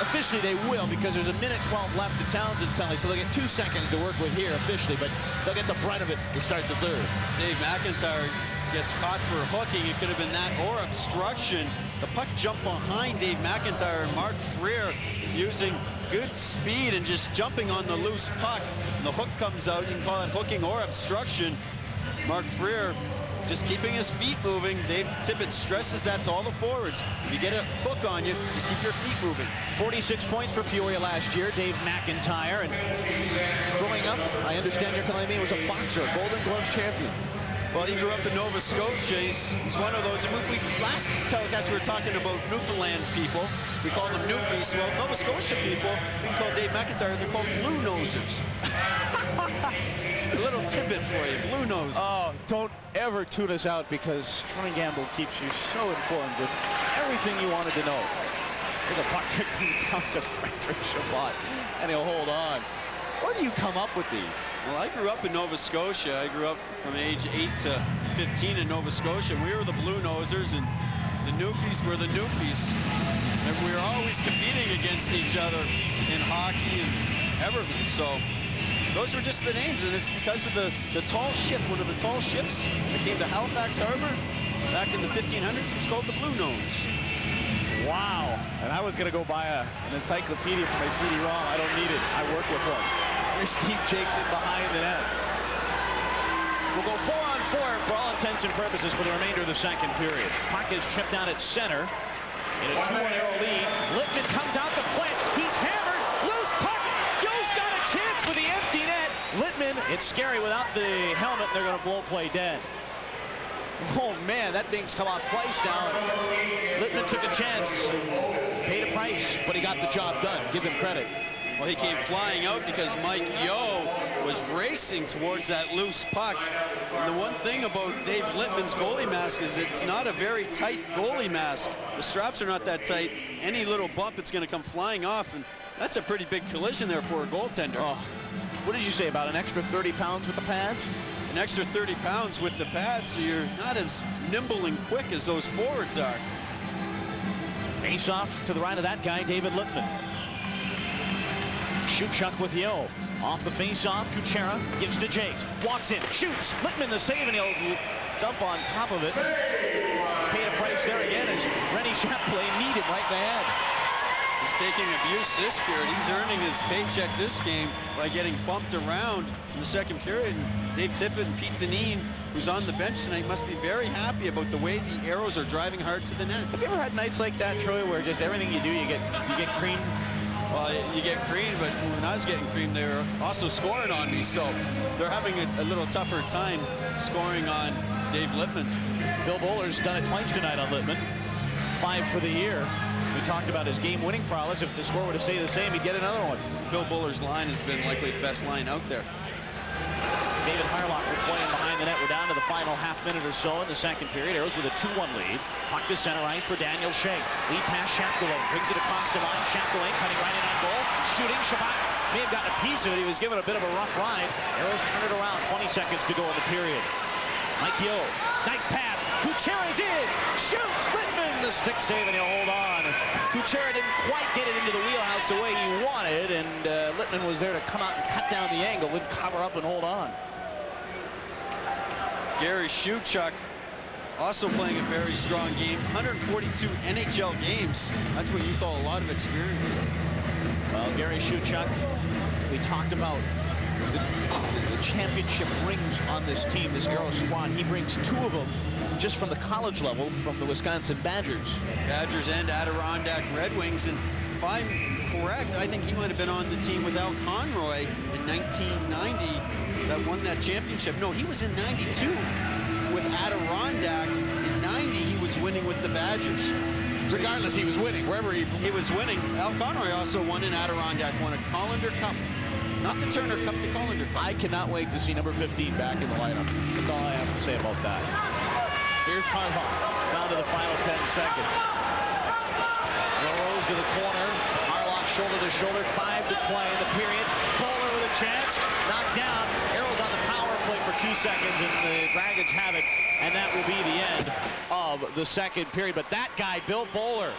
Officially, they will because there's a minute 12 left to Townsend's penalty, so they'll get 2 seconds to work with here officially, but they'll get the brunt of it to start the third. Dave MacIntyre gets caught for hooking. It could have been that or obstruction. The puck jumped behind Dave MacIntyre, and Mark Freer using good speed and just jumping on the loose puck. And the hook comes out. You can call it hooking or obstruction. Mark Freer just keeping his feet moving. Dave Tippett stresses that to all the forwards. If you get a hook on you, just keep your feet moving. 46 points for Peoria last year, Dave MacIntyre. And growing up, I understand you're telling me he was a boxer, Golden Gloves champion. Well, he grew up in Nova Scotia. He's one of those. Last telecast we were talking about Newfoundland people. We call them Newfies. Well, Nova Scotia people, we can call Dave MacIntyre, they're called blue nosers. little Tippett for you, blue nose. Oh, don't ever tune us out because Troy Gamble keeps you so informed with everything you wanted to know. There's a puck kicking down to Frederic Chabot, and he'll hold on. Where do you come up with these? Well, I grew up in Nova Scotia. I grew up from age 8 to 15 in Nova Scotia. We were the Blue Nosers, and the Newfies were the Newfies. And we were always competing against each other in hockey and everything. So those were just the names, and it's because of the tall ship. One of the tall ships that came to Halifax Harbor back in the 1500s was called the Blue Nose. Wow. And I was going to go buy an encyclopedia for my CD-ROM. I don't need it. I work with one. Here's Steve Jakeson behind the net. We'll go 4-on-4 for all intents and purposes for the remainder of the second period. Puck is chipped down at center in a 2-1 Aero lead. Littman comes out to play. He's hammered. Loose puck. Yo's got a chance with the empty net. Littman, it's scary without the helmet. They're going to blow play dead. Oh, man, that thing's come off twice now. Littman took a chance, paid a price, but he got the job done. Give him credit. Well, he came flying out because Mike Yo was racing towards that loose puck. And the one thing about Dave Littman's goalie mask is it's not a very tight goalie mask. The straps are not that tight. Any little bump, it's going to come flying off, and that's a pretty big collision there for a goaltender. Oh. What did you say, about an extra 30 pounds with the pads? An extra 30 pounds with the pads, so you're not as nimble and quick as those forwards are. Face off to the right of that guy, David Littman. Shuchuk with Yo. Off the face-off, Kucera gives to Jakes. Walks in, shoots. Littman the save, and he'll dump on top of it. Paid a price there again as Rennie Chapdelaine kneed him right in the head. He's taking abuse this period. He's earning his paycheck this game by getting bumped around in the second period. And Dave Tippett and Pete Dineen, who's on the bench tonight, must be very happy about the way the Aeros are driving hard to the net. Have you ever had nights like that, Troy, where just everything you do, you get creamed? Well, you get creamed, but when I was getting creamed, they were also scoring on me, so they're having a little tougher time scoring on Dave Littman. Bill Bowler's done it twice tonight on Littman. 5 for the year. We talked about his game-winning prowess. If the score were to stay the same, he'd get another one. Bill Bowler's line has been likely the best line out there. David Harlock will play behind the net. We're down to the final half minute or so in the second period. Aeros with a 2-1 lead. Puck to center ice for Daniel Shea. Lead pass Chapdelaine. Brings it across the line. Chapdelaine cutting right in on goal. Shooting. Chabot may have gotten a piece of it. He was given a bit of a rough ride. Aeros turn it around. 20 seconds to go in the period. Mike Yo. Nice pass. Kucera's in. Shoots. Littman the stick save, and he'll hold on. Kucera didn't quite get it into the wheelhouse the way he wanted, and Littman was there to come out and cut down the angle and cover up and hold on. Gary Shuchuk also playing a very strong game. 142 NHL games. That's what you call a lot of experience. Well, Gary Shuchuk, we talked about the championship rings on this team, this Aero squad. He brings 2 of them just from the college level from the Wisconsin Badgers. Badgers and Adirondack Red Wings. And if I'm correct, I think he might have been on the team with Al Conroy in 1990 that won that championship. No, he was in 92 with Adirondack. In 90, he was winning with the Badgers. Regardless, he was winning. Wherever he was winning. Al Conroy also won in Adirondack, won a Colander Cup. Not the Turner Cup, the Colander Cup. I cannot wait to see number 15 back in the lineup. That's all I have to say about that. Here's Harlock, down to the final 10 seconds. Larose to the corner. Harlock shoulder to shoulder, 5 to play in the period. Bowler with a chance, knocked down. Aeros on the power play for 2 seconds, and the Dragons have it, and that will be the end of the second period. But that guy, Bill Bowler,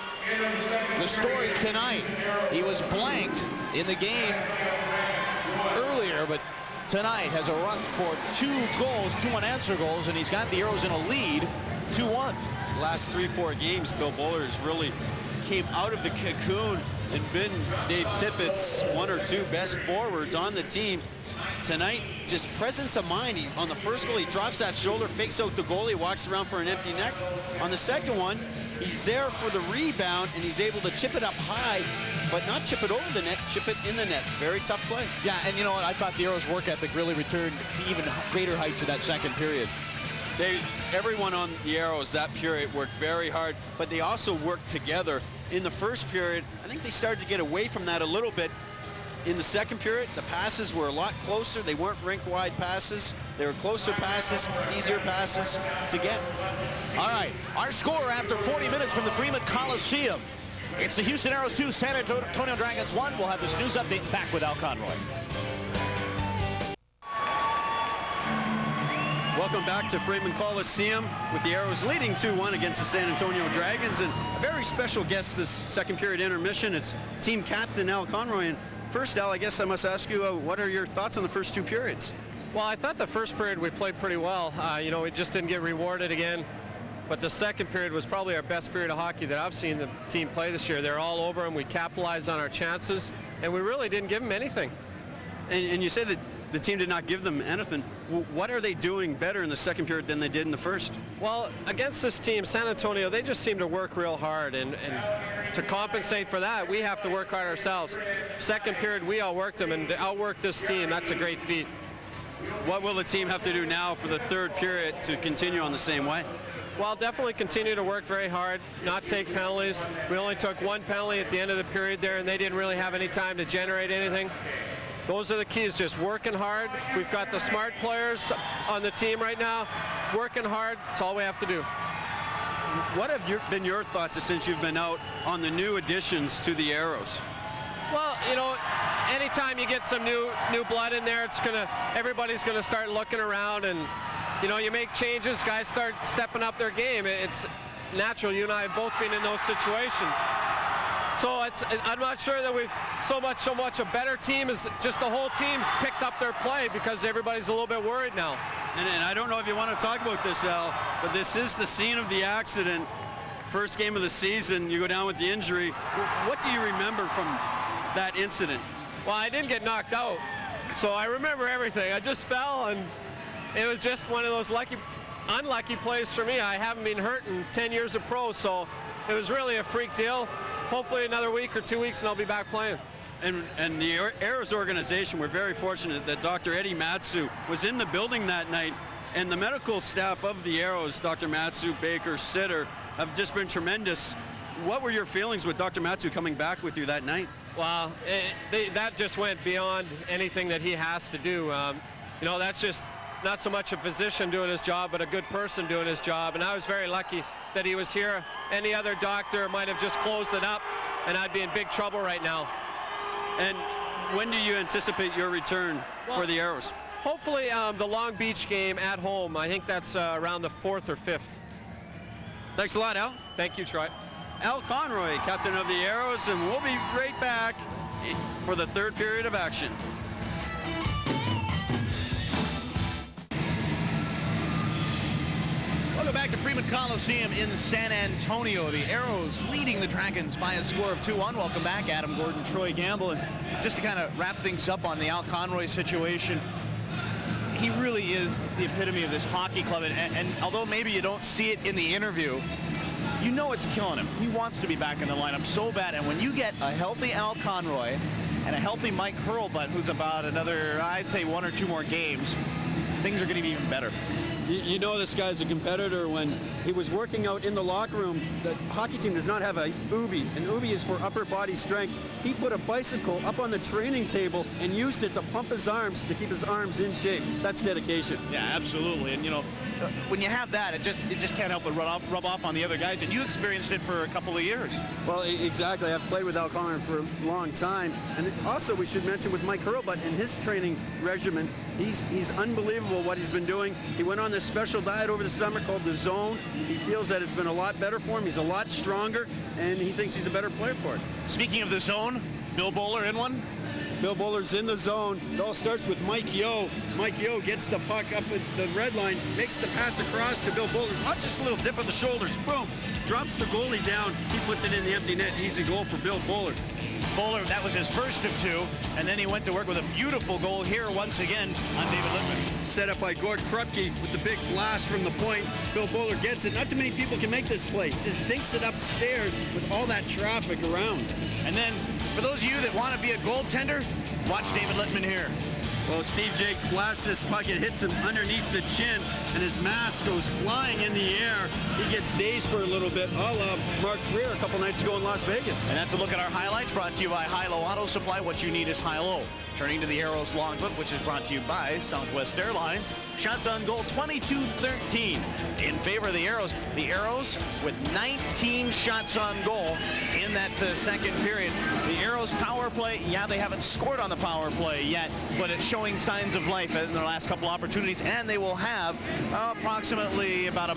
the story tonight, he was blanked in the game earlier, but tonight has a run for 2 goals, 2 unanswered goals, and he's got the Aeros in a lead, 2-1. Last 3-4 games, Bill Bowler has really came out of the cocoon and been Dave Tippett's 1 or 2 best forwards on the team. Tonight, just presence of mind. On the first goal, he drops that shoulder, fakes out the goalie, walks around for an empty net. On the second one, he's there for the rebound, and he's able to chip it up high, but not chip it over the net, chip it in the net. Very tough play. Yeah, and you know what? I thought the Aeros' work ethic really returned to even greater heights in that second period. Everyone on the Aeros that period worked very hard, but they also worked together. In the first period, I think they started to get away from that a little bit. in the second period, the passes were a lot closer. They weren't rink-wide passes. They were closer passes, easier passes to get. All right, our score after 40 minutes from the Freeman Coliseum. It's the Houston Aeros 2, San Antonio Dragons 1. We'll have this news update back with Al Conroy. Welcome back to Freeman Coliseum with the Aeros leading 2-1 against the San Antonio Dragons. And a very special guest this second period intermission. It's team captain Al Conroy. And first, Al, I guess I must ask you, what are your thoughts on the first two periods? Well, I thought the first period we played pretty well. You know, we just didn't get rewarded again. But the second period was probably our best period of hockey that I've seen the team play this year. They're all over them. We capitalized on our chances, and we really didn't give them anything. And you say that the team did not give them anything. What are they doing better in the second period than they did in the first? Well, against this team, San Antonio, they just seem to work real hard. And to compensate for that, we have to work hard ourselves. Second period, we outworked them, and to outwork this team, that's a great feat. What will the team have to do now for the third period to continue on the same way? Well, definitely continue to work very hard, not take penalties. We only took one penalty at the end of the period there, and they didn't really have any time to generate anything. Those are the keys, just working hard. We've got the smart players on the team right now, working hard. That's all we have to do. What have been your thoughts since you've been out on the new additions to the Aeros? Well, you know, anytime you get some new blood in there, everybody's gonna start looking around, and you know, you make changes, guys start stepping up their game. It's natural. You and I have both been in those situations. So I'm not sure that we've so much a better team is just the whole team's picked up their play because everybody's a little bit worried now. And I don't know if you want to talk about this, Al, but this is the scene of the accident. First game of the season, you go down with the injury. What do you remember from that incident? Well, I didn't get knocked out, so I remember everything. I just fell, and it was just one of those unlucky plays for me. I haven't been hurt in 10 years of pro, so it was really a freak deal. Hopefully another week or 2 weeks and I'll be back playing. And the Aeros organization, we're very fortunate that Dr. Eddie Matsu was in the building that night, and the medical staff of the Aeros, Dr. Matsu, Baker, Sitter, have just been tremendous. What were your feelings with Dr. Matsu coming back with you that night? Wow, that just went beyond anything that he has to do. You know, that's just not so much a physician doing his job, but a good person doing his job. And I was very lucky that he was here. Any other doctor might have just closed it up, and I'd be in big trouble right now. And when do you anticipate your return for the Aeros? Hopefully the Long Beach game at home. I think that's around the 4th or 5th. Thanks a lot, Al. Thank you, Troy. Al Conroy, captain of the Aeros, and we'll be right back for the third period of action. Welcome back to Freeman Coliseum in San Antonio. The Aeros leading the Dragons by a score of 2-1. Welcome back, Adam, Gordon, Troy Gamble. And just to kind of wrap things up on the Al Conroy situation, he really is the epitome of this hockey club. And although maybe you don't see it in the interview, you know it's killing him. He wants to be back in the lineup so bad. And when you get a healthy Al Conroy and a healthy Mike Hurlbut, who's about another, I'd say, 1 or 2 more games, things are going to be even better. You know this guy's a competitor. When he was working out in the locker room, the hockey team does not have a UBI. An UBI is for upper body strength. He put a bicycle up on the training table and used it to pump his arms, to keep his arms in shape. That's dedication. Yeah, absolutely. And you know, when you have that, it just can't help but rub off on the other guys. And you experienced it for a couple of years. Well, exactly. I've played with Al Conroy for a long time. And also, we should mention with Mike Hurlbut and his training regimen, he's unbelievable what he's been doing. He went on this special diet over the summer called the Zone. He feels that it's been a lot better for him. He's a lot stronger, and he thinks he's a better player for it. Speaking of the Zone, Bill Bowler in one? Bill Bowler's in the zone. It all starts with Mike Yeo. Mike Yeo gets the puck up at the red line, makes the pass across to Bill Bowler. Watch this little dip of the shoulders. Boom. Drops the goalie down. He puts it in the empty net. Easy goal for Bill Bowler. Bowler, that was his first of 2, and then he went to work with a beautiful goal here once again on David Littman. Set up by Gord Kruppke with the big blast from the point. Bill Bowler gets it. Not too many people can make this play. Just dinks it upstairs with all that traffic around. And then, for those of you that want to be a goaltender, watch David Littman here. Well, Steve Jakes blasts this puck. It hits him underneath the chin, and his mask goes flying in the air. He gets dazed for a little bit, a la Mark Freer a couple nights ago in Las Vegas. And that's a look at our highlights, brought to you by High-Low Auto Supply. What you need is High-Low. Turning to the Aeros logbook, which is brought to you by Southwest Airlines. Shots on goal, 22-13 in favor of the Aeros. The Aeros with 19 shots on goal in that second period. The Aeros power play, yeah, they haven't scored on the power play yet, but it's showing signs of life in their last couple opportunities, and they will have approximately about a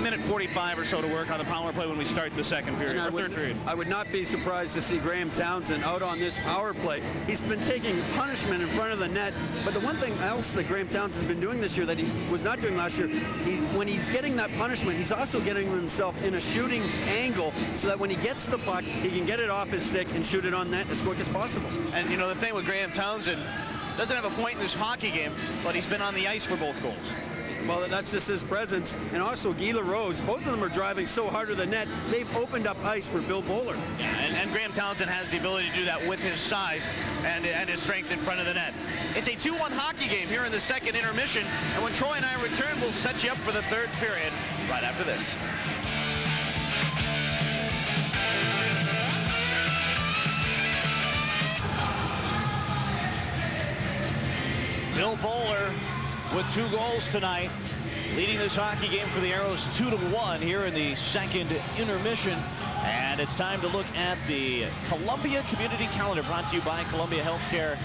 minute 45 or so to work on the power play when we start the second period, or third period. I would not be surprised to see Graeme Townshend out on this power play. He's been taking punishment in front of the net, but the one thing else that Graeme Townshend's been doing this year that he was not doing last year, when he's getting that punishment, he's also getting himself in a shooting angle so that when he gets the puck, he can get it off his stick and shoot it on net as quick as possible. And you know, the thing with Graeme Townshend, doesn't have a point in this hockey game, but he's been on the ice for both goals. Well, that's just his presence. And also Guy Larose, both of them are driving so hard to the net, they've opened up ice for Bill Bowler. Yeah, and Graeme Townshend has the ability to do that with his size and his strength in front of the net. It's a 2-1 hockey game here in the second intermission, and when Troy and I return, we'll set you up for the third period right after this. Bill Bowler with 2 goals tonight, leading this hockey game for the Aeros 2-1 here in the second intermission. And it's time to look at the Columbia Community Calendar, brought to you by Columbia Healthcare.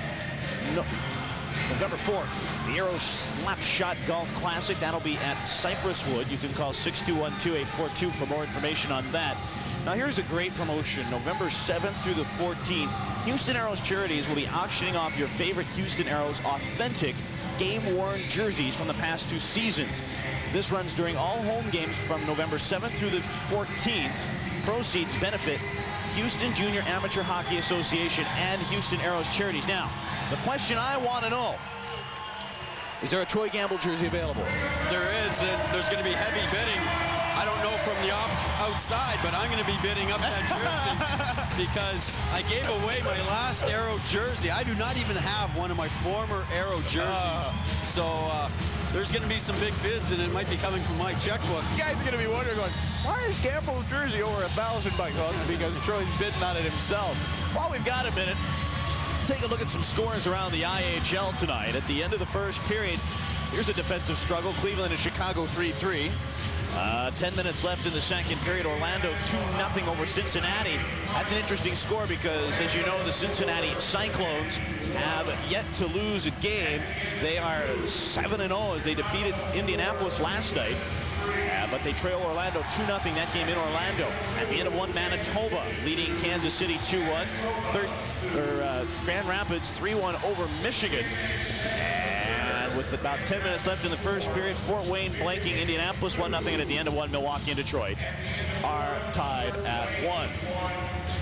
November 4th, the Aeros Slapshot Golf Classic. That'll be at Cypress Wood. You can call 621-2842 for more information on that. Now here's a great promotion. November 7th through the 14th, Houston Aeros Charities will be auctioning off your favorite Houston Aeros authentic game-worn jerseys from the past 2 seasons. This runs during all home games from November 7th through the 14th. Proceeds benefit Houston Junior Amateur Hockey Association and Houston Aeros Charities. Now, the question I want to know, is there a Troy Gamble jersey available? There is, and there's going to be heavy bidding. I don't know from the outside, but I'm going to be bidding up that jersey because I gave away my last Aero jersey. I do not even have one of my former Aero jerseys. So there's going to be some big bids, and it might be coming from my checkbook. You guys are going to be wondering, going, why is Gamble's jersey over $1,000 bucks? Well, because Troy's bidding on it himself. While we've got a minute, take a look at some scores around the IHL tonight. At the end of the first period, here's a defensive struggle. Cleveland and Chicago 3-3. 10 minutes left in the second period. Orlando 2-0 over Cincinnati. That's an interesting score because, as you know, the Cincinnati Cyclones have yet to lose a game. They are 7-0 as they defeated Indianapolis last night. But they trail Orlando 2-0, that game in Orlando. At the end of one, Manitoba leading Kansas City 2-1. Grand Rapids 3-1 over Michigan. And with about 10 minutes left in the first period, Fort Wayne blanking Indianapolis 1-0. And at the end of one, Milwaukee and Detroit are tied at 1.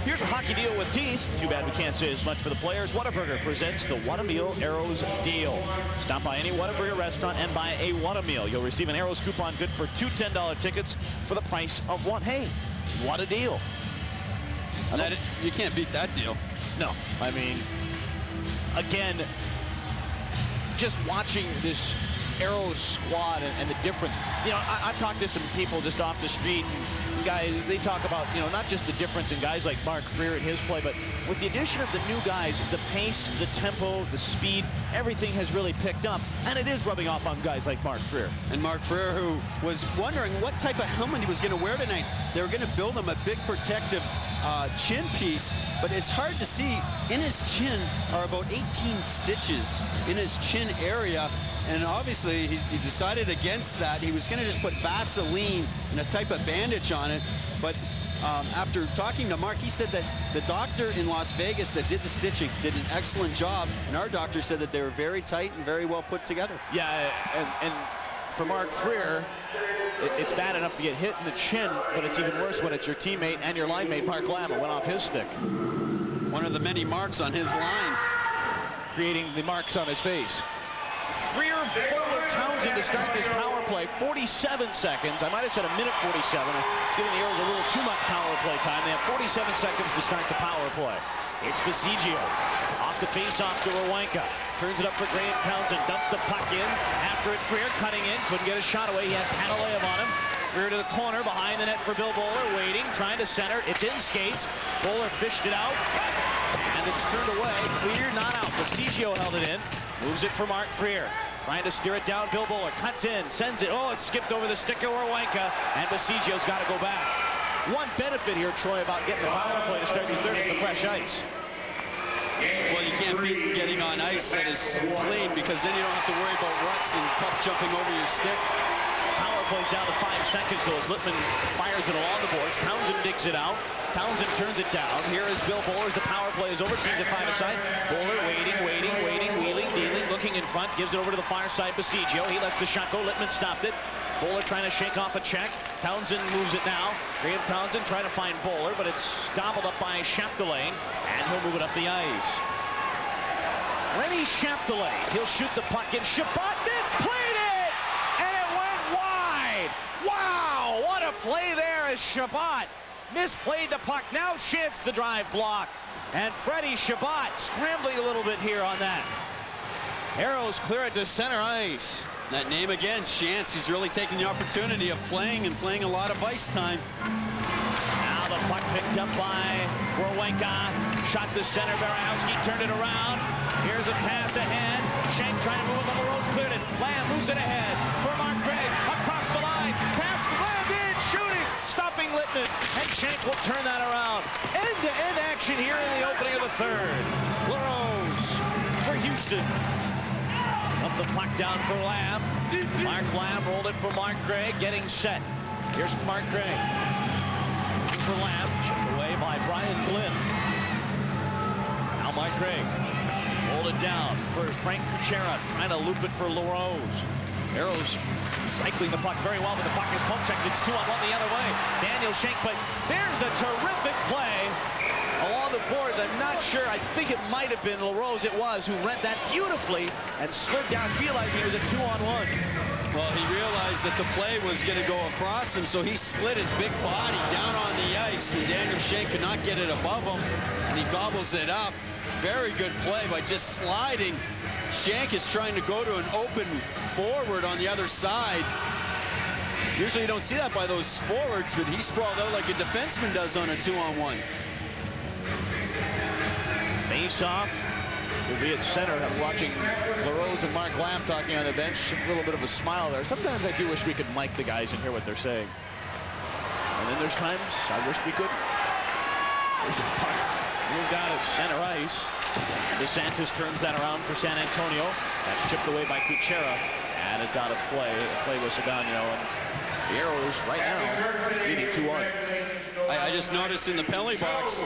Here's a hockey deal with teeth. Too bad we can't say as much for the players. Whataburger presents the Whatameal Aeros deal. Stop by any Whataburger restaurant and buy a Whatameal. You'll receive an Aeros coupon good for 2 $10 tickets for the price of 1. Hey, what a deal. You can't beat that deal. No, I mean, again, just watching this Aeros squad and the difference. You know, I've talked to some people just off the street, and guys, they talk about, you know, not just the difference in guys like Mark Freer in his play, but with the addition of the new guys, the pace, the tempo, the speed, everything has really picked up, and it is rubbing off on guys like Mark Freer. And Mark Freer, who was wondering what type of helmet he was going to wear tonight. They were going to build him a big protective chin piece, but it's hard to see. In his chin are about 18 stitches in his chin area, and obviously he decided against that. He was going to just put Vaseline and a type of bandage on it, but after talking to Mark, he said that the doctor in Las Vegas that did the stitching did an excellent job, and our doctor said that they were very tight and very well put together. Yeah, and for Mark Freer, it's bad enough to get hit in the chin, but it's even worse when it's your teammate and your line mate, Mark Lama, went off his stick. One of the many marks on his line, creating the marks on his face. Freer, Bowler, Townshend to start this power play. 47 seconds. I might have said a minute 47. It's giving the Aeros a little too much power play time. They have 47 seconds to start the power play. It's Baseggio off the face-off to Werenka. Turns it up for Graeme Townshend. Dumped the puck in. After it, Freer cutting in. Couldn't get a shot away. He had Panalev on him. Freer to the corner, behind the net for Bill Bowler, waiting, trying to center. It's in skates. Bowler fished it out, and it's turned away. Clear, not out. Baseggio held it in. Moves it for Mark Freer. Trying to steer it down. Bill Bowler cuts in, sends it. Oh, it skipped over the stick of Werenka, and Baseggio's got to go back. One benefit here, Troy, about getting the power play to start the third is the fresh ice. Well, you can't beat getting on ice that is clean, because then you don't have to worry about ruts and puck jumping over your stick. Power plays down to 5 seconds, though, as Littman fires it along the boards. Townshend digs it out. Townsend turns it down. Here is Bill Bowler as the power play is over. Teams at 5 aside. Bowler waiting, wheeling, dealing, looking in front. Gives it over to the far side, Baseggio. He lets the shot go. Littman stopped it. Bowler trying to shake off a check. Townsend moves it now. Graeme Townsend trying to find Bowler, but it's gobbled up by Chapdelaine, and he'll move it up the ice. Rennie Chapdelaine. He'll shoot the puck in. Chabot misplayed it, and it went wide. Wow, what a play there as Chabot misplayed the puck. Now Shantz the drive block, and Freddie Chabot scrambling a little bit here on that. Aeros clear it to center ice. That name again, Shantz. He's really taking the opportunity of playing a lot of ice time. Now the puck picked up by Werenka. Shot the center. Berehowsky turned it around. Here's a pass ahead. Shank trying to move it. Larose cleared it. Lamb moves it ahead for Mark Grieg. Across the line. Pass. Lamb in. Shooting. Stopping Littman. And Shank will turn that around. End-to-end action here in the opening of the third. Larose for Houston. Up the puck down for Lamb. Mark Lamb rolled it for Mark Grieg, getting set. Here's Mark Grieg. For Lamb, chipped away by Brian Glynn. Now Mark Grieg. Rolled it down for Frank Kucera, trying to loop it for Larose. Aeros cycling the puck very well, but the puck is poke checked. It's 2-on-1 the other way. Daniel Shank, but there's a terrific play along the boards. I'm not sure. I think it might have been Larose. It was, who read that beautifully and slid down, realizing it was a 2-on-1. Well, he realized that the play was going to go across him, so he slid his big body down on the ice, and Daniel Shank could not get it above him, and he gobbles it up. Very good play by just sliding. Shank is trying to go to an open forward on the other side. Usually you don't see that by those forwards, but he sprawled out like a defenseman does on a 2-on-1. Face-off will be at center. I'm watching Larose and Mark Lamb talking on the bench. A little bit of a smile there. Sometimes I do wish we could mic the guys and hear what they're saying. And then there's times I wish we could. There's the puck moved out at center ice. DeSantis turns that around for San Antonio. That's chipped away by Kucera. And it's out of play. Play with Sedano. And the Aeros right now leading 2-1. I just noticed in the penalty box,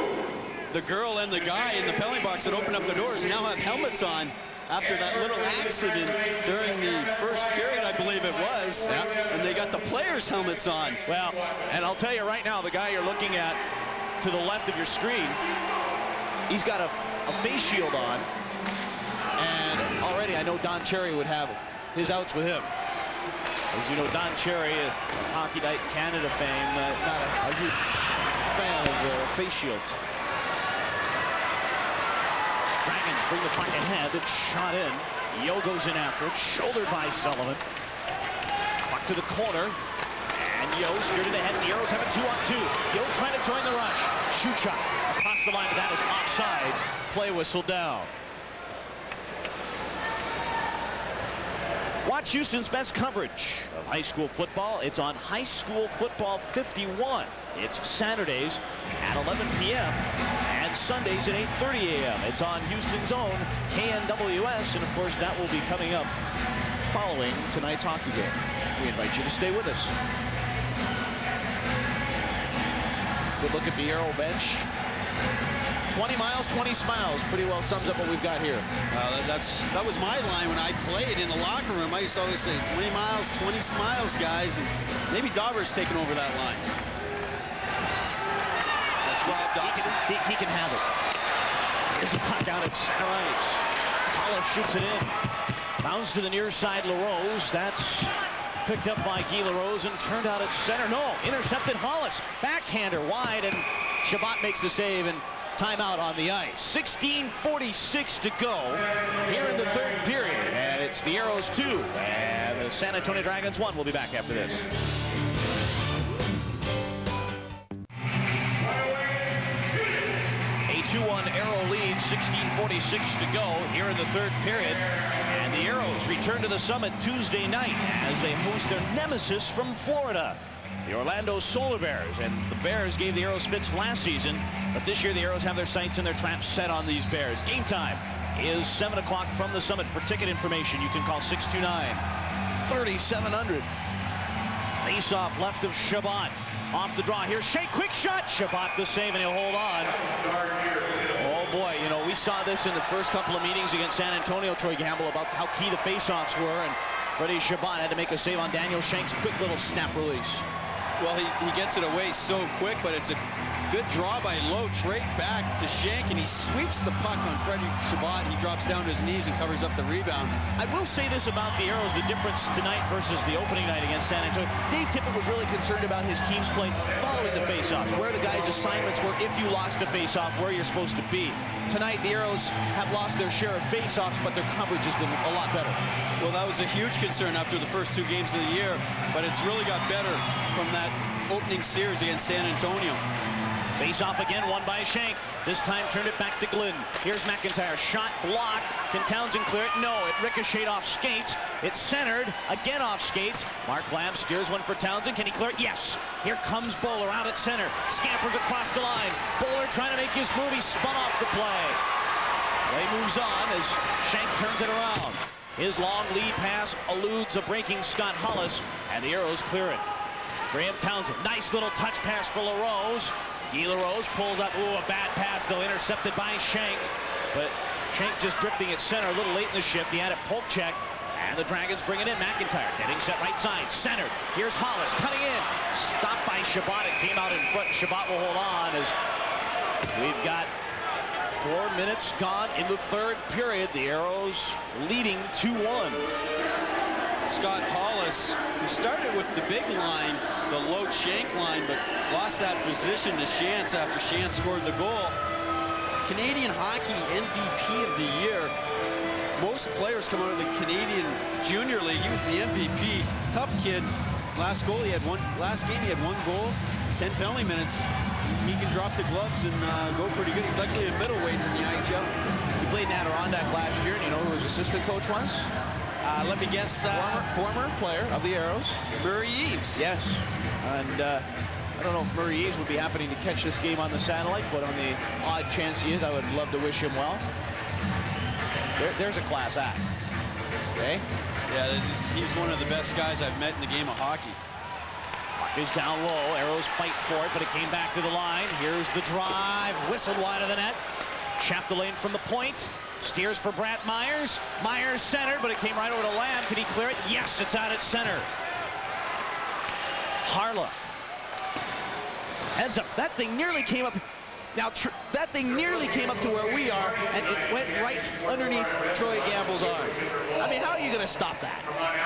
the girl and the guy in the penalty box that opened up the doors now have helmets on after that little accident during the first period, I believe it was. Yeah. And they got the players' helmets on. Well, and I'll tell you right now, the guy you're looking at to the left of your screen, he's got a face shield on. And already I know Don Cherry would have his outs with him. As you know, Don Cherry, Hockey Night in Canada fame, not a huge fan of face shields. Dragons bring the puck ahead. It's shot in. Yo goes in after it. Shouldered by Sullivan. Puck to the corner. And Yo steered it ahead. The Aeros have a 2-on-2. Yo trying to join the rush. Shuchuk across the line, but that is offsides. Play whistle down. Watch Houston's best coverage of high school football. It's on High School Football 51. It's Saturdays at 11 p.m. and Sundays at 8:30 a.m. It's on Houston's own KNWS, and of course that will be coming up following tonight's hockey game. We invite you to stay with us. Good look at the Aero bench. 20 miles, 20 smiles. Pretty well sums up what we've got here. That was my line when I played in the locker room. I used to always say 20 miles, 20 smiles, guys. And maybe Dauber's taking over that line. That's Rob Dobson. He can have it. There's a puck out at center ice. Paulo shoots it in. Bounds to the near side, Larose. That's picked up by Guy Larose and turned out at center. No, intercepted Hollis. Backhander wide, and Chabot makes the save, and timeout on the ice. 16:46 to go here in the third period. And it's the Aeros 2 and the San Antonio Dragons 1. We'll be back after this. 2-1 Aero lead, 16:46 to go here in the third period. And the Aeros return to the Summit Tuesday night as they host their nemesis from Florida, the Orlando Solar Bears. And the Bears gave the Aeros fits last season, but this year the Aeros have their sights and their traps set on these Bears. Game time is 7 o'clock from the Summit. For ticket information, you can call 629-3700. Face-off left of Chabot. Off the draw. Here's Shank. Quick shot. Chabot the save, and he'll hold on. Oh, boy. You know, we saw this in the first couple of meetings against San Antonio, Troy Gamble, about how key the face-offs were. And Freddie Chabot had to make a save on Daniel Shank's quick little snap release. Well, he gets it away so quick, but it's a good draw by Loach right back to Shank, and he sweeps the puck on Freddie Chabot. He drops down to his knees and covers up the rebound. I will say this about the Aeros, the difference tonight versus the opening night against San Antonio. Dave Tippett was really concerned about his team's play following the faceoffs, where the guys' assignments were if you lost a faceoff, where you're supposed to be. Tonight, the Aeros have lost their share of faceoffs, but their coverage has been a lot better. Well, that was a huge concern after the first 2 games of the year, but it's really got better from that opening series against San Antonio. Face-off again, won by Shank. This time turned it back to Glynn. Here's MacIntyre. Shot blocked. Can Townshend clear it? No, it ricocheted off skates. It's centered, again off skates. Mark Lamb steers one for Townshend. Can he clear it? Yes. Here comes Bowler out at center. Scampers across the line. Bowler trying to make his move. He spun off the play. Play moves on as Shank turns it around. His long lead pass eludes a breaking Scott Hollis, and the Aeros clear it. Graeme Townshend, nice little touch pass for Larose. Larose pulls up, ooh, a bad pass though, intercepted by Shank. But Shank just drifting at center a little late in the shift. He had a poke check, and the Dragons bring it in. MacIntyre getting set right side, centered. Here's Hollis cutting in, stopped by Chabot. It came out in front. Chabot will hold on as we've got 4 minutes gone in the third period. The Aeros leading 2-1. Scott Hollis, who started with the big line, the Loach Shank line, but lost that position to Shantz after Shantz scored the goal. Canadian Hockey MVP of the year. Most players come out of the Canadian Junior League. He was the MVP. Tough kid. Last game he had 1 goal, 10 penalty minutes. He can drop the gloves and go pretty good. He's likely a middleweight in the IHL. He played in Adirondack last year, and you know who his assistant coach was? Let me guess. Former player of the Aeros. Murray Eaves. Yes. And I don't know if Murray Eaves would be happening to catch this game on the satellite, but on the odd chance he is, I would love to wish him well. There's a class act. Okay? Yeah, he's one of the best guys I've met in the game of hockey. Puck is down low. Aeros fight for it, but it came back to the line. Here's the drive. Whistled wide of the net. Chapped the lane from the point. Steers for Brant Myers. Myers centered, but it came right over to Lamb. Can he clear it? Yes, it's out at center. Harlock. Heads up. That thing nearly came up. Now, that thing nearly came up to where we are, and it went right underneath Troy Gamble's arm. I mean, how are you going to stop that?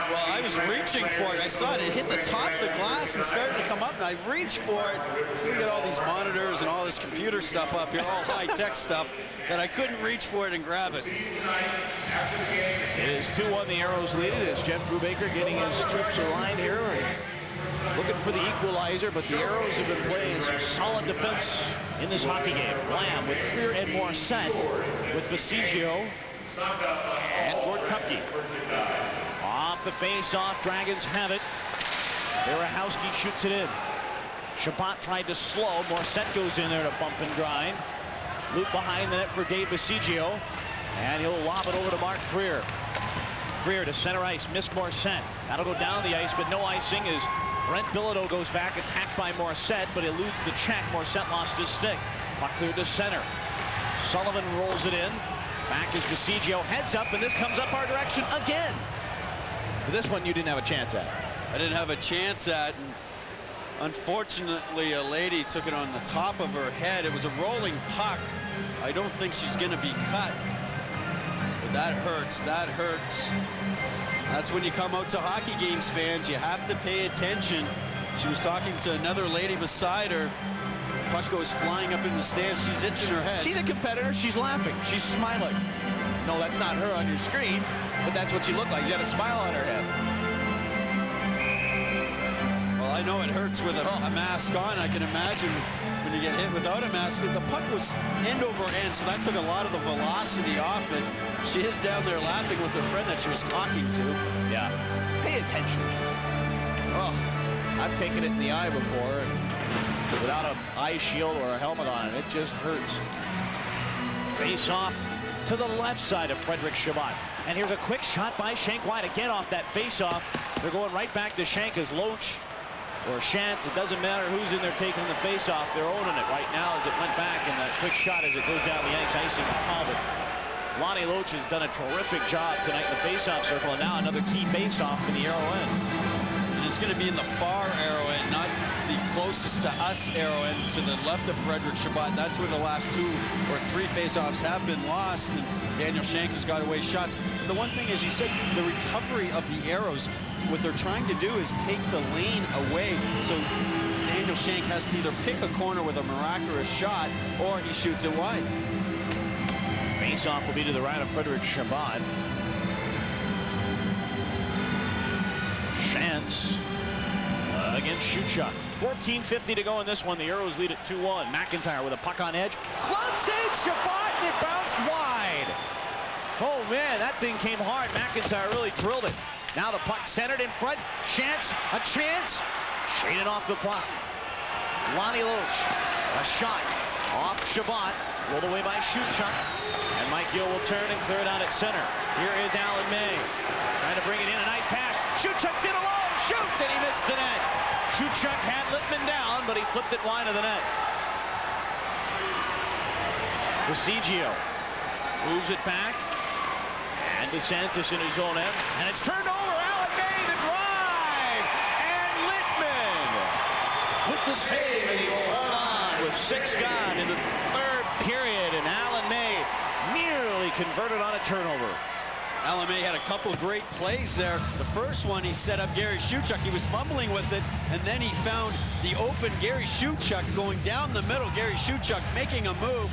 Well, I was reaching for it. I saw it. It hit the top of the glass and started to come up, and I reached for it. We got all these monitors and all this computer stuff up here, all high-tech stuff, that I couldn't reach for it and grab it. It is 2-1. The Aeros lead it as Jeff Brubaker getting his troops aligned here. Looking for the equalizer, but the Aeros have been playing some solid defense in this hockey game. Lamb with Freer and Morissette, with Baseggio and Gord Kruppke. Off the face-off, Dragons have it. Berehowsky shoots it in. Chabot tried to slow. Morissette goes in there to bump and grind. Loop behind the net for Dave Baseggio, and he'll lob it over to Mark Freer. Freer to center ice, missed Morissette. That'll go down the ice, but no icing as Brent Bilodeau goes back, attacked by Morissette, but eludes the check. Morissette lost his stick. Puck cleared to center. Sullivan rolls it in. Back is Baseggio, heads up, and this comes up our direction again. But this one you didn't have a chance at. I didn't have a chance at. And unfortunately, a lady took it on the top of her head. It was a rolling puck. I don't think she's going to be cut. But that hurts. That hurts. That's when you come out to hockey games, fans. You have to pay attention. She was talking to another lady beside her. Puck goes flying up in the stands. She's itching her head. She's a competitor. She's laughing. She's smiling. No, that's not her on your screen, but that's what she looked like. She had a smile on her head. Well, I know it hurts with a mask on. I can imagine when you get hit without a mask. The puck was end over end, so that took a lot of the velocity off it. She is down there laughing with her friend that she was talking to. Yeah, pay attention. Oh, I've taken it in the eye before, and without an eye shield or a helmet on it just hurts. Face off to the left side of Frederic Chabot. And here's a quick shot by Shank wide again off that face-off. They're going right back to Shank as Loach or Shantz. It doesn't matter who's in there taking the face-off. They're owning it right now as it went back, and that quick shot as it goes down the ice, icing the Talbot. Lonnie Loach has done a terrific job tonight in the face-off circle, and now another key face-off in the arrow end. And it's going to be in the far arrow end, not the closest to us arrow end, to the left of Frederic Chabot. That's where the last 2 or 3 face-offs have been lost, and Daniel Shank has got away shots. The one thing, as you said, the recovery of the arrows, what they're trying to do is take the lane away, so Daniel Shank has to either pick a corner with a miraculous shot, or he shoots it wide. Face-off will be to the right of Frederic Chabot. Shantz against Shuchuk. 14:50 to go in this one. The Aeros lead at 2-1. MacIntyre with a puck on edge. Glove save Chabot, and it bounced wide. Oh, man, that thing came hard. MacIntyre really drilled it. Now the puck centered in front. Shantz, a chance. Shaded off the puck. Lonnie Loach, a shot off Chabot. Rolled away by Shuchuk. And Mike Gill will turn and clear it out at center. Here is Alan May. Trying to bring it in. A nice pass. Shuchuk's in alone. Shoots, and he missed the net. Shuchuk had Littman down, but he flipped it wide of the net. Baseggio moves it back. And DeSantis in his own end. And it's turned over. Alan May, the drive. And Littman with the save. And he will hold on with 6 gone in the 3rd period. And Alan May nearly converted on a turnover. Alan May had a couple great plays there. The first one, he set up Gary Shuchuk. He was fumbling with it, and then he found the open Gary Shuchuk going down the middle. Gary Shuchuk making a move,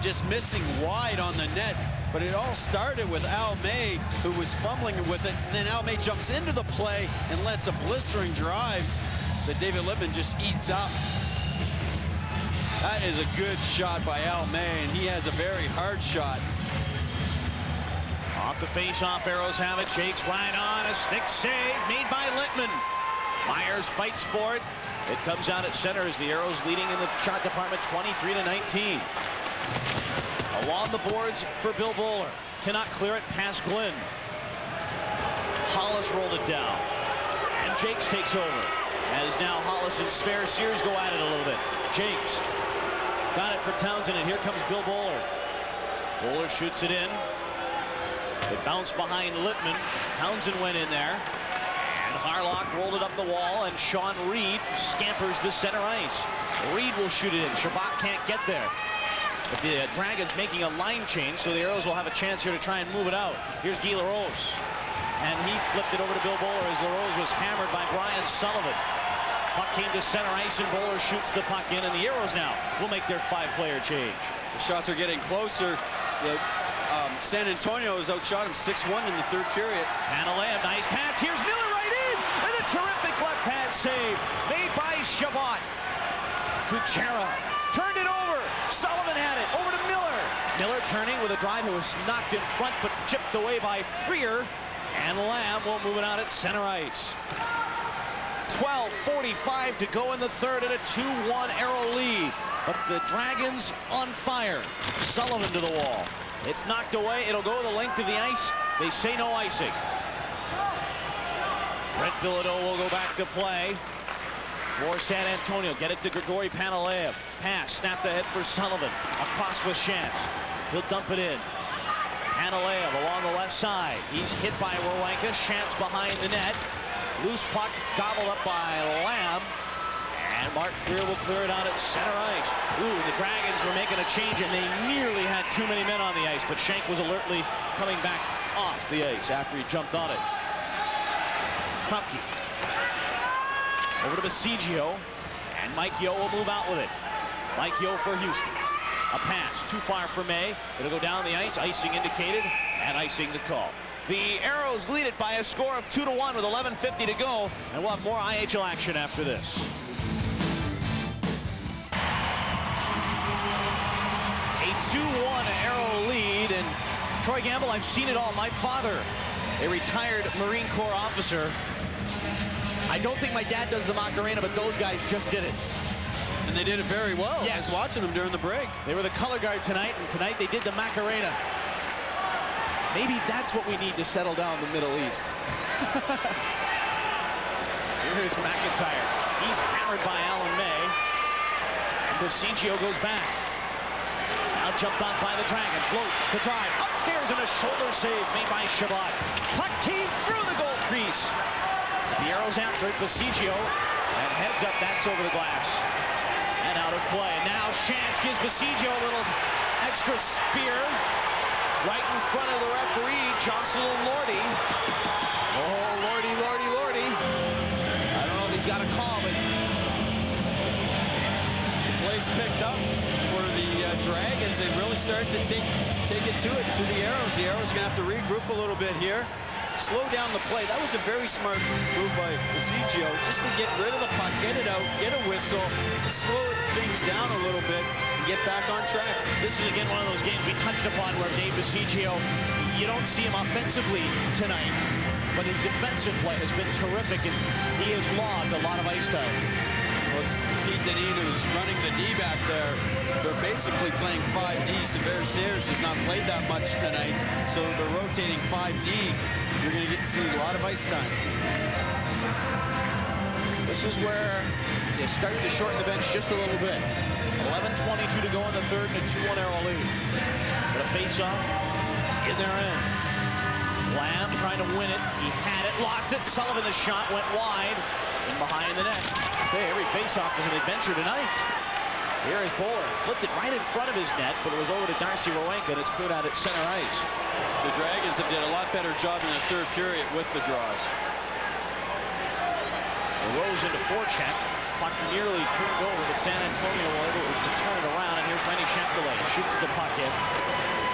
just missing wide on the net. But it all started with Al May, who was fumbling with it, and then Al May jumps into the play and lets a blistering drive that David Littman just eats up. That is a good shot by Al May, and he has a very hard shot. Off the face-off, Aeros have it. Jake's right on. A stick save made by Littman. Myers fights for it. It comes out at center as the Aeros leading in the shot department 23-19. Along the boards for Bill Bowler. Cannot clear it past Glynn. Hollis rolled it down. And Jakes takes over. As now Hollis and Sverre Sears go at it a little bit. Jakes got it for Townshend, and here comes Bill Bowler. Bowler shoots it in. It bounced behind Littman. Townshend went in there. And Harlock rolled it up the wall, and Sean Reed scampers to center ice. Reed will shoot it in. Chabot can't get there. But the Dragons making a line change, so the Aeros will have a chance here to try and move it out. Here's Guy Larose. And he flipped it over to Bill Bowler as Larose was hammered by Brian Sullivan. Puck came to center ice, and Bowler shoots the puck in, and the Aeros now will make their 5-player change. The shots are getting closer. San Antonio has outshot him 6-1 in the 3rd period. Panalea, nice pass. Here's Miller right in. And a terrific left pad save made by Chabot. Kucera turned it over. Sullivan had it. Over to Miller. Miller turning with a drive. It was knocked in front but chipped away by Freer. And Lamb will move it out at center ice. 12:45 to go in the 3rd at a 2-1 Aero lead. But the Dragons on fire. Sullivan to the wall. It's knocked away. It'll go the length of the ice. They say no icing. Brent Bilodeau will go back to play for San Antonio. Get it to Grigori Panalea. Pass, snapped ahead for Sullivan. Across with Shantz. He'll dump it in. Panalea along the left side. He's hit by Werenka. Shantz behind the net. Loose puck gobbled up by Lamb. And Mark Freer will clear it out at center ice. Ooh, the Dragons were making a change, and they nearly had too many men on the ice, but Shank was alertly coming back off the ice after he jumped on it. Kruppke. Over to Baseggio, and Mike Yeo will move out with it. Mike Yeo for Houston. A pass, too far for May. It'll go down the ice, icing indicated, and icing the call. The Aeros lead it by a score of 2-1 with 11:50 to go, and we'll have more IHL action after this. A 2-1 Aero lead, and Troy Gamble, I've seen it all. My father, a retired Marine Corps officer. I don't think my dad does the Macarena, but those guys just did it. And they did it very well. Yes. I was watching them during the break. They were the color guard tonight, and tonight they did the Macarena. Maybe that's what we need to settle down the Middle East. Here's MacIntyre. He's hammered by Alan May. And Baseggio goes back. Now jumped on by the Dragons. Loach, the drive, upstairs, and a shoulder save made by Chabot. Puck came through the goal crease. The Aeros after it, Baseggio, and heads up, that's over the glass. And out of play. Now Shank gives Baseggio a little extra spear. Right in front of the referee, Jocelyn Lordy. Oh, Lordy, Lordy, Lordy. I don't know if he's got a call, but The play's picked up for the Dragons. They really started to take it to the Aeros. The Aeros are going to have to regroup a little bit here. Slow down the play. That was a very smart move by Baseggio, just to get rid of the puck, get it out, get a whistle, slow things down a little bit, and get back on track. this is again one of those games we touched upon where Dave Baseggio, you don't see him offensively tonight, but his defensive play has been terrific, and he has logged a lot of ice time. Well, Pete Deneen, who's running the D back there, they're basically playing 5D. Sverre Sears has not played that much tonight, so they're rotating 5D. You're going to get to see a lot of ice time. This is where you start to shorten the bench just a little bit. 11:22 to go in the third, and a 2-1 Aero lead. But a face-off in their end. Lamb trying to win it. He had it, lost it. Sullivan, the shot went wide and behind the net. Okay, every face-off is an adventure tonight. Here is Bowler, flipped it right in front of his net, but it was over to Darcy Werenka, and it's cleared out at center ice. The Dragons have did a lot better job in the third period with the draws. Larose into forecheck. Puck nearly turned over, but San Antonio will able to turn it around, and here's Rennie Chapdelaine. Shoots the puck in.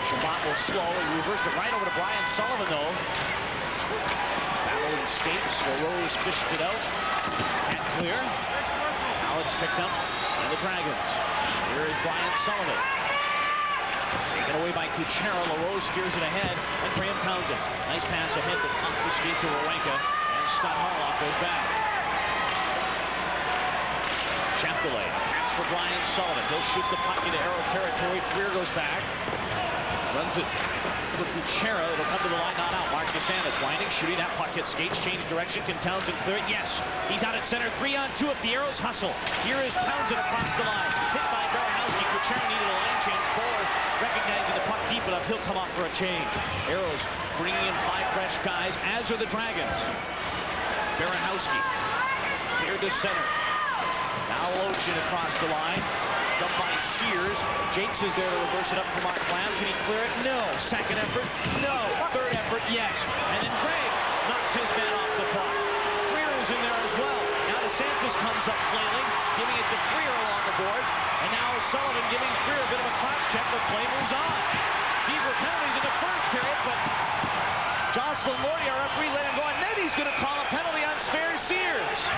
Chabot will slow. He reversed it right over to Brian Sullivan, though. Battle in skates. Larose fished it out. Can't clear. Now it's picked up by the Dragons. Here is Brian Sullivan. Taken away by Kucera. Larose steers it ahead. And Graeme Townshend. Nice pass ahead, but off the skates of Werenka. And Scott Harlock goes back. Chapdelaine. Pass for Brian Sullivan. He'll shoot the puck into Aero territory. Freer goes back. Runs it for Kucera. It'll come to the line, not out. Mark DeSantis winding, shooting that puck. Hit skates, change direction. Can Townshend clear it? Yes. He's out at center. 3-on-2 if the Aeros hustle. Here is Townshend across the line. Hit by Berehowsky. Kucera needed a line change. Gord recognizing the puck deep enough. He'll come off for a change. Aeros bringing in 5 fresh guys, as are the Dragons. Berehowsky cleared to center. Now Loach in across the line. Jump by Sears. Jakes is there to reverse it up for Mark Lamb. Can he clear it? No. Second effort? No. Third effort? Yes. And then Grieg knocks his man off the puck. Freer is in there as well. Now DeSantis comes up flailing, giving it to Freer along the boards. And now Sullivan giving Freer a bit of a cross check, but play moves on. These were penalties in the first period, but Jocelyn Lordy, our referee, let him go. And then he's going to call a penalty on Sverre Sears.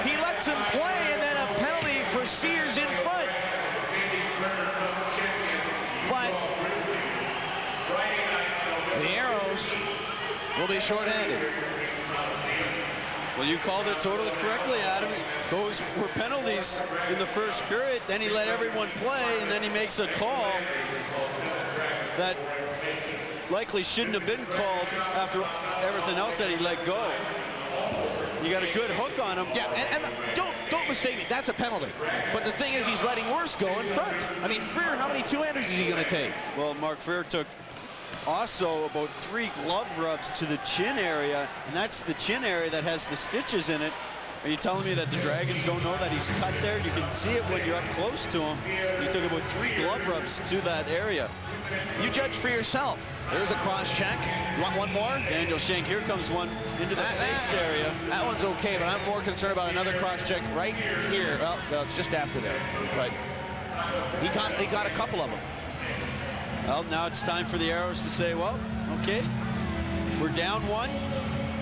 He lets him play, and then a penalty for Sears in front. But the Aeros will be shorthanded. Well, you called it totally correctly, Adam. Those were penalties in the first period. Then he let everyone play, and then he makes a call that likely shouldn't have been called after everything else that he let go. You got a good hook on him. Yeah, and don't mistake me. That's a penalty. But the thing is, he's letting worse go in front. I mean, Freer, how many two-handers is he going to take? Well, Mark Freer took also about 3 glove rubs to the chin area, and that's the chin area that has the stitches in it. Are you telling me that the Dragons don't know that he's cut there? You can see it when you're up close to him. He took about 3 glove rubs to that area. You judge for yourself. There's a cross check. You want one more? Daniel Shank, here comes one into the face area. That one's okay, but I'm more concerned about another cross check right here. Well, no, it's just after there. But he got a couple of them. Well, now it's time for the Aeros to say, well, okay, we're down 1.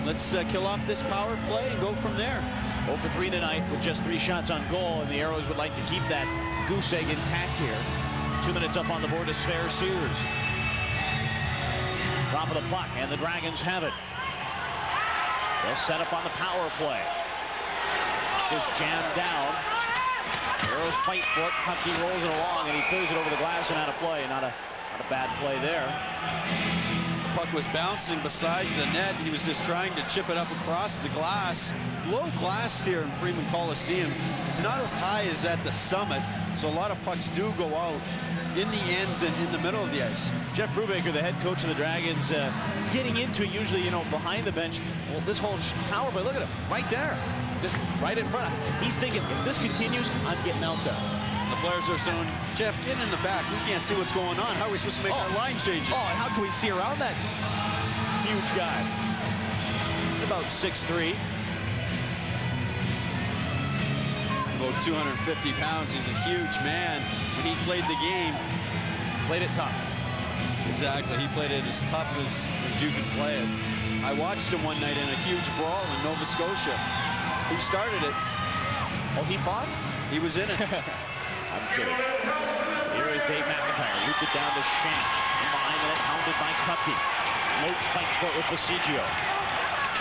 Let's kill off this power play and go from there. 0 for 3 tonight with just 3 shots on goal, and the Aeros would like to keep that goose egg intact here. 2 minutes up on the board to Sverre Sears. Top of the puck, and the Dragons have it. They'll set up on the power play. Just jammed down. Aeros fight for it. Kruppke rolls it along, and he clears it over the glass and out of play. Not a bad play there. The puck was bouncing beside the net. He was just trying to chip it up across the glass. Low glass here in Freeman Coliseum. It's not as high as at the summit, so a lot of pucks do go out in the ends and in the middle of the ice. Jeff Brubaker, the head coach of the Dragons, getting into it usually, you know, behind the bench. Well, this whole power play, look at him, right there, just right in front. He's thinking, if this continues, I'm getting out there. The players are saying, Jeff, get in the back. We can't see what's going on. How are we supposed to make our line changes? Oh, and how can we see around that huge guy? About 6'3". About 250 pounds. He's a huge man. When he played the game, played it tough. Exactly. He played it as tough as you can play it. I watched him one night in a huge brawl in Nova Scotia. Who started it? Oh, he fought? He was in it. I'm kidding. Here is Dave MacIntyre. Looped it down to Shank. In behind the net, pounded by Kruppke. Loach fights for it with Baseggio.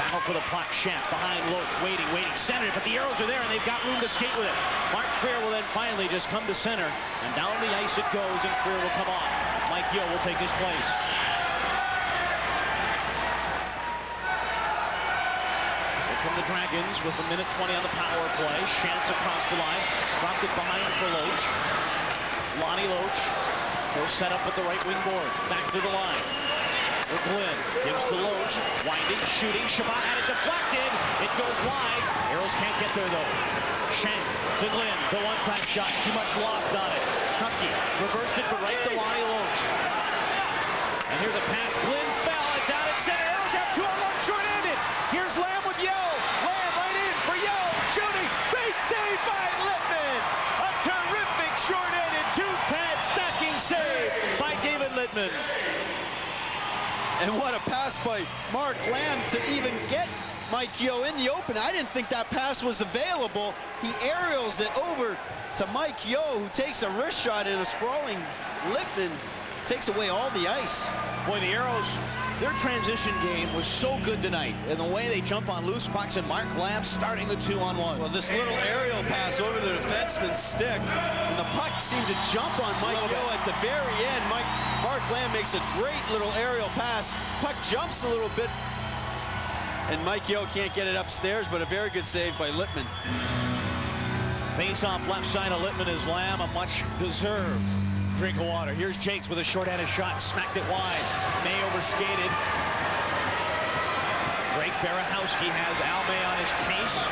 Battle for the puck. Shank behind Loach. Waiting. Centered, but the Aeros are there, and they've got room to skate with it. Mark Freer will then finally just come to center, and down the ice it goes, and Freer will come off. Mike Yeo will take his place. Here come the Dragons with 1:20 on the power play. Shank's across the line. Dropped it behind for Loach. Lonnie Loach. He'll set up at the right wing boards. Back to the line. For Glynn, gives to Loach, winding, shooting, Chabot had it deflected, it goes wide, Aeros can't get there though. Shank to Glynn, the one-time shot, too much loft on it. Kruppke reversed it, but right to Lonnie Loach. And here's a pass, Glynn fell, it's out at center, Aeros have 2-on-1 short-handed. Here's Lamb with Yeo, Lamb right in for Yeo, shooting, great save by Littman. A terrific short-handed two-pad stacking save by David Littman. And what a pass by Mark Lamb to even get Mike Yeo in the open. I didn't think that pass was available. He aerials it over to Mike Yeo, who takes a wrist shot, and a sprawling Littman takes away all the ice. Boy, the Aeros, their transition game was so good tonight. And the way they jump on loose pucks, and Mark Lamb starting the 2-on-1. Well, this little aerial pass over the defenseman's stick, and the puck seemed to jump on Mike Yeo at the very end. Mark Lamb makes a great little aerial pass. Puck jumps a little bit, and Mike Yeo can't get it upstairs, but a very good save by Littman. Face-off left side of Littman is Lamb, a much-deserved drink of water. Here's Jakes with a short-handed shot, smacked it wide. May overskated. Drake Berehowsky has Almay on his case.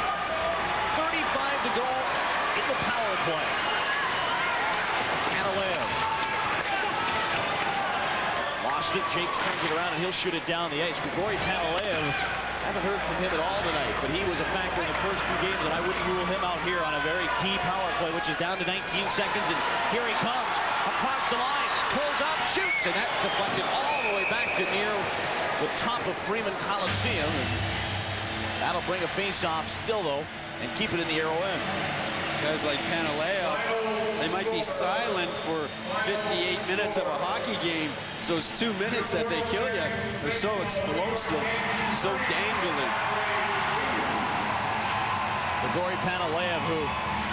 35 to go in the power play. Panalev. Lost it, Jakes turns it around, and he'll shoot it down the ice. Grigori Panalev, haven't heard from him at all tonight, but he was a factor in the first 2 games, and I wouldn't rule him out here on a very key power play, which is down to 19 seconds, and here he comes. Across the line, pulls up, shoots, and that deflected all the way back to near the top of Freeman Coliseum. And that'll bring a face-off still, though, and keep it in the Aero end. Guys like Panalev, they might be silent for 58 minutes of a hockey game. So it's 2 minutes that they kill you. They're so explosive, so dangling. Grigori Panalev, who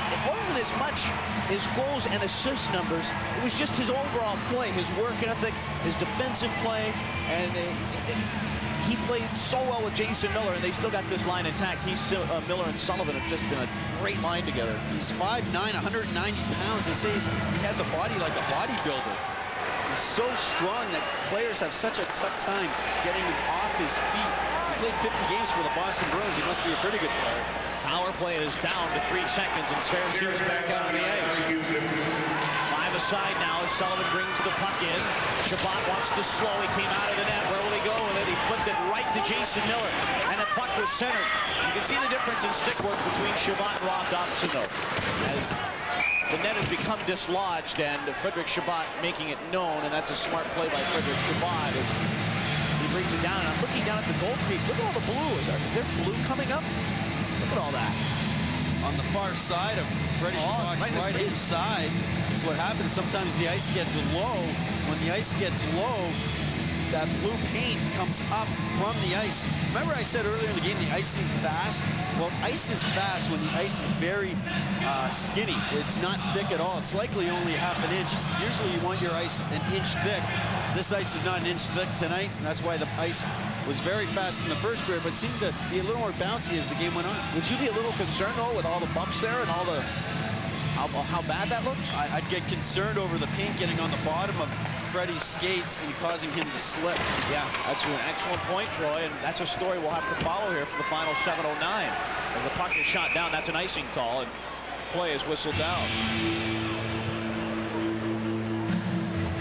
it wasn't as much his goals and assist numbers, it was just his overall play, his work ethic, his defensive play, and he played so well with Jason Miller, and they still got this line intact. Miller and Sullivan have just been a great line together. He's 5'9", 190 pounds. They say he has a body like a bodybuilder. He's so strong that players have such a tough time getting him off his feet. He played 50 games for the Boston Bruins. He must be a pretty good player. Power play is down to 3 seconds, and Sears back out on the ice. 5 aside now as Sullivan brings the puck in. Chabot wants to slow. He came out of the net. Where will he go with it? He flipped it right to Jason Miller, and the puck was centered. You can see the difference in stick work between Chabot and Rob Dobson, though, as the net has become dislodged, and Frederic Chabot making it known, and that's a smart play by Frederic Chabot as he brings it down. And I'm looking down at the goal crease. Look at all the blue. Is there blue coming up? Look at all that. On the far side of Freddie Chabot's right-hand side, that's what happens. Sometimes the ice gets low. When the ice gets low, that blue paint comes up from the ice. Remember I said earlier in the game the ice seemed fast? Well, ice is fast when the ice is very skinny. It's not thick at all. It's likely only half an inch. Usually you want your ice an inch thick. This ice is not an inch thick tonight, and that's why the ice was very fast in the first period, but seemed to be a little more bouncy as the game went on. Would you be a little concerned, though, with all the bumps there and all the how bad that looks? I'd get concerned over the paint getting on the bottom of Freddie's skates and causing him to slip. Yeah, that's an excellent point, Troy, and that's a story we'll have to follow here for the final 7:09. As the puck is shot down, that's an icing call, and play is whistled down.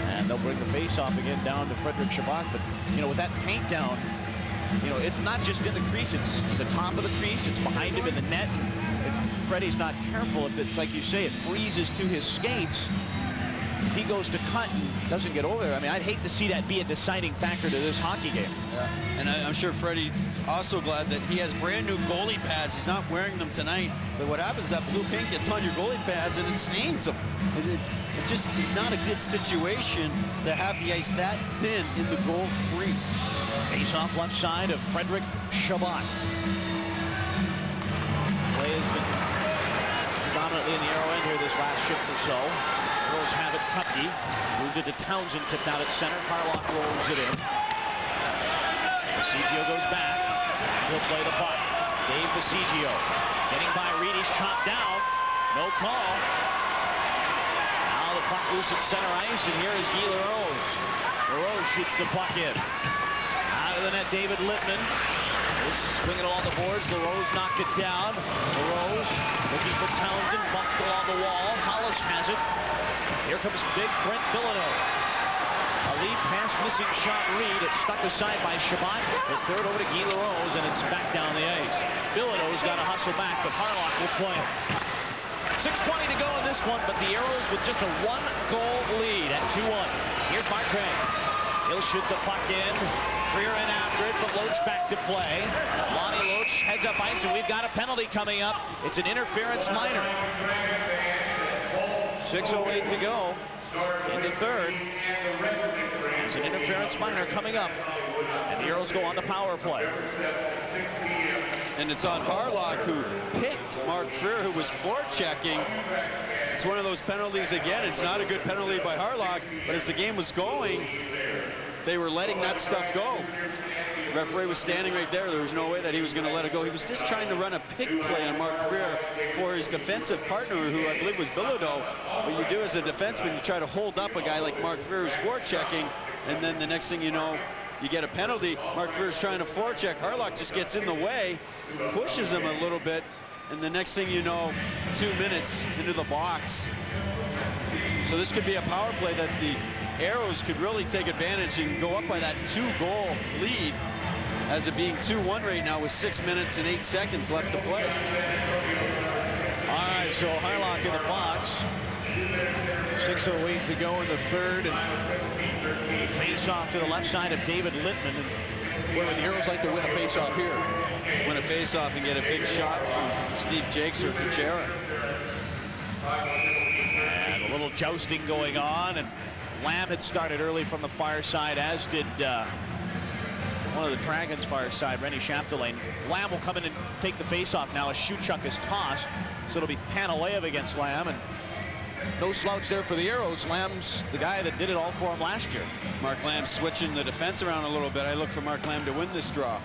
And they'll bring the face-off again down to Frederic Chabot, but, you know, with that paint down, you know, it's not just in the crease, it's to the top of the crease, it's behind him in the net. If Freddie's not careful, if it's like you say, it freezes to his skates, if he goes to cut and doesn't get over there, I mean, I'd hate to see that be a deciding factor to this hockey game. Yeah. And I'm sure Freddie also glad that he has brand new goalie pads. He's not wearing them tonight, but what happens is that blue paint gets on your goalie pads and it stains them. It just is not a good situation to have the ice that thin in the goal crease. Face off left side of Frederic Chabot. Play has been predominantly in the arrow end here this last shift or so. Aeros have it. Kruppke moved it to Townshend, tipped out at center. Harlock rolls it in. Baseggio goes back. He'll play the puck. Dave Baseggio getting by Reed. He's chopped down. No call. Now the puck loose at center ice, and here is Guy Larose. Larose shoots the puck in. Out of the net, David Littman. Swinging along the boards. Larose knocked it down. Larose looking for Townshend. Bumped along the wall. Hollis has it. Here comes big Brent Bilodeau. A lead pass, missing shot Reed. It's stuck aside by Chabot. The third over to Guy Larose, and it's back down the ice. Bilodeau's got to hustle back, but Harlock will play it. 6:20 to go in this one, but the Aeros with just a one-goal lead at 2-1. Here's Mark Graeme. He'll shoot the puck in. Freer in after it, but Loach back to play. Lonnie Loach heads up ice, and we've got a penalty coming up. It's an interference minor. 6:08 to go in the third. There's an interference minor coming up, and the Aeros go on the power play. And it's on Harlock, who picked Mark Freer, who was forechecking. It's one of those penalties again. It's not a good penalty by Harlock, but as the game was going, they were letting that stuff go. The referee was standing right there. There was no way that he was going to let it go. He was just trying to run a pick play on Mark Freer for his defensive partner, who I believe was Bilodeau. What you do as a defenseman, you try to hold up a guy like Mark Freer who's forechecking, and then the next thing you know, you get a penalty. Mark Freer's trying to forecheck. Harlock just gets in the way, pushes him a little bit, and the next thing you know, 2 minutes into the box. So this could be a power play that the Aeros could really take advantage and go up by that 2-goal lead, as it being 2-1 right now with 6 minutes and 8 seconds left to play. All right, so Harlock in the box. 6:08 to go in the third, and face off to the left side of David Littman. And where would the Aeros like to win a face off here? Win a face off and get a big shot from Steve Jakes or Kucera. And a little jousting going on, and Lamb had started early from the far side, as did one of the Dragons' far side, Rennie Chapdelaine. Lamb will come in and take the face-off now as Shuchuk is tossed. So it'll be Panalev against Lamb, and no slouch there for the Aeros. Lamb's the guy that did it all for him last year. Mark Lamb switching the defense around a little bit. I look for Mark Lamb to win this draw.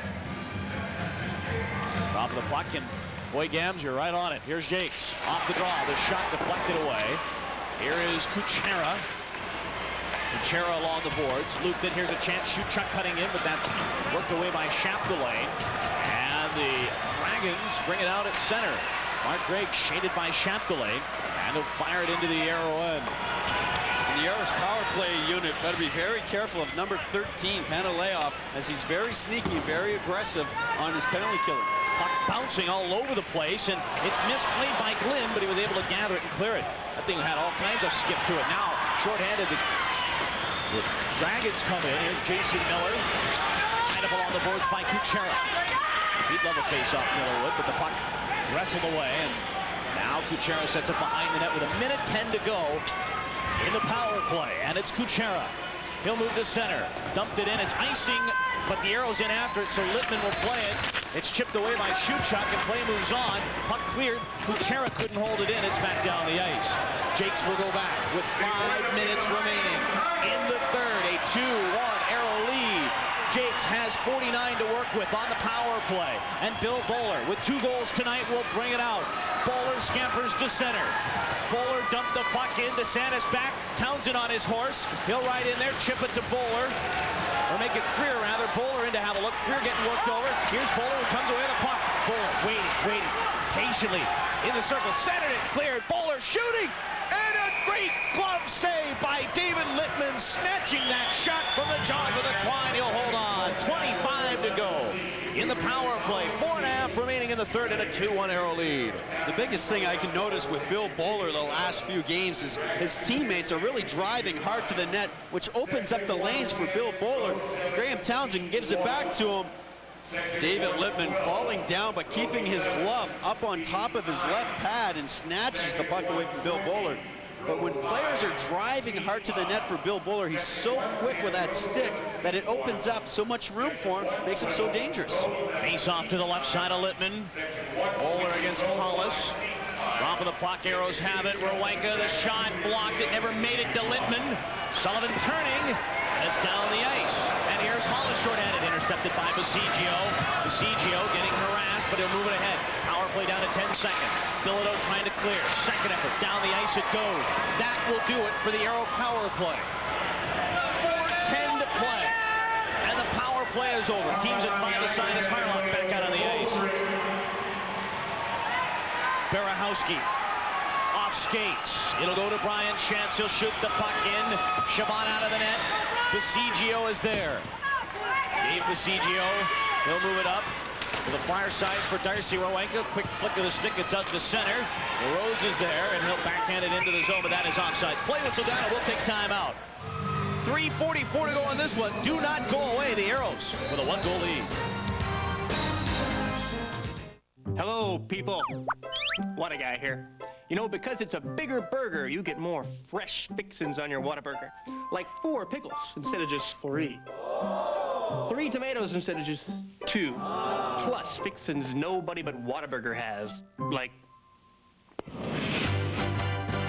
Top of the puck, and boy, Gams, you're right on it. Here's Jakes off the draw. The shot deflected away. Here is Kucera. Kucera along the boards. Looped in. Here's a chance. Shuchuk cutting in, but that's worked away by Chapdelaine. And the Dragons bring it out at center. Mark Grieg shaded by Chapdelaine, and he'll fire it into the arrow end. And the Aeros power play unit better be very careful of number 13, Panalev, as he's very sneaky, very aggressive on his penalty killing. Puck bouncing all over the place, and it's misplayed by Glynn, but he was able to gather it and clear it. That thing had all kinds of skip to it. Now, shorthanded, the Dragons come in. Here's Jason Miller. Tied up along the boards by Kucera. He'd love a face-off, Miller would, but the puck wrestled away. And now Kucera sets it behind the net with 1:10 to go in the power play. And it's Kucera. He'll move to center. Dumped it in. It's icing, but the Aeros in after it, so Littman will play it. It's chipped away by Shuchuk, and play moves on. Puck cleared. Kucera couldn't hold it in. It's back down the ice. Jakes will go back with 5 minutes remaining in the third. A 2-1 Aero lead. Jakes has 49 to work with on the power play. And Bill Bowler, with 2 goals tonight, will bring it out. Bowler scampers to center. Bowler dumped the puck in. DeSantis back. Townshend on his horse. He'll ride in there, chip it to Bowler. Or make it Freer, rather. Bowler in to have a look. Freer getting worked over. Here's Bowler who comes away with the puck. Bowler waiting patiently in the circle. Centered it, cleared. Bowler shooting. And a great glove save by David Littman, snatching that shot from the jaws of the twine. He'll hold on. 25 to go in the power play. 4.5 remaining in the third, and a 2-1 Aero lead. The biggest thing I can notice with Bill Bowler the last few games is his teammates are really driving hard to the net, which opens up the lanes for Bill Bowler. Graeme Townshend gives it back to him. David Littman falling down, but keeping his glove up on top of his left pad and snatches the puck away from Bill Bowler. But when players are driving hard to the net for Bill Bowler, he's so quick with that stick that it opens up so much room for him, makes him so dangerous. Face off to the left side of Littman. Bowler against Hollis. Dropping the puck, Aeros have it. Werenka, the shot blocked. It never made it to Littman. Sullivan turning. It's down the ice. And here's Hollis shorthanded, intercepted by Baseggio. Baseggio getting harassed, but he'll move it ahead. Power play down to 10 seconds. Bilodeau trying to clear. Second effort. Down the ice it goes. That will do it for the Aero power play. 4:10 to play. And the power play is over. Teams at 5 aside as Harlock back out on the ice. Berehowsky off skates. It'll go to Brian Chance. He'll shoot the puck in. Chabot out of the net. Baseggio is there. Dave Baseggio. He'll move it up to the far side for Darcy. Werenka. Quick flick of the stick. It's out to center. Larose is there, and he'll backhand it into the zone, but that is offside. Play whistle down, and we'll take time out. 3:44 to go on this one. Do not go away. The Aeros with a 1-goal lead. Hello, people. What a guy here. You know, because it's a bigger burger, you get more fresh fixins on your Whataburger. Like 4 pickles instead of just 3. 3 tomatoes instead of just 2. Plus fixins nobody but Whataburger has. Like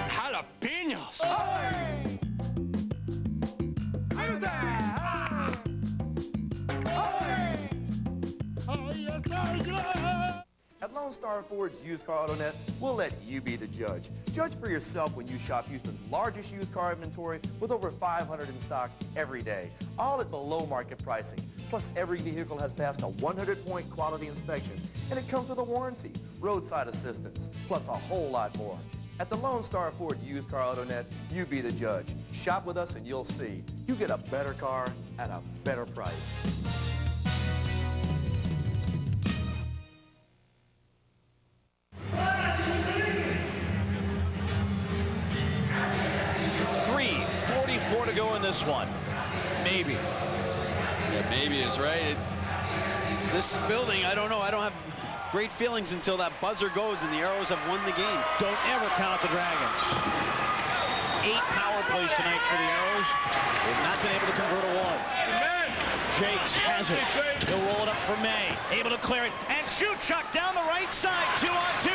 jalapenos. At Lone Star Ford's Used Car Auto Net, we'll let you be the judge. Judge for yourself when you shop Houston's largest used car inventory with over 500 in stock every day, all at below market pricing. Plus, every vehicle has passed a 100-point quality inspection, and it comes with a warranty, roadside assistance, plus a whole lot more. At the Lone Star Ford Used Car Auto Net, you be the judge. Shop with us and you'll see. You get a better car at a better price. To go in this one. Maybe. Yeah, maybe is right. This building, I don't know. I don't have great feelings until that buzzer goes and the Aeros have won the game. Don't ever count the Dragons. 8 power plays tonight for the Aeros. They've not been able to convert a 1. Jakes has it. He'll roll it up for May. Able to clear it. And Shuchuk down the right side. 2-on-2.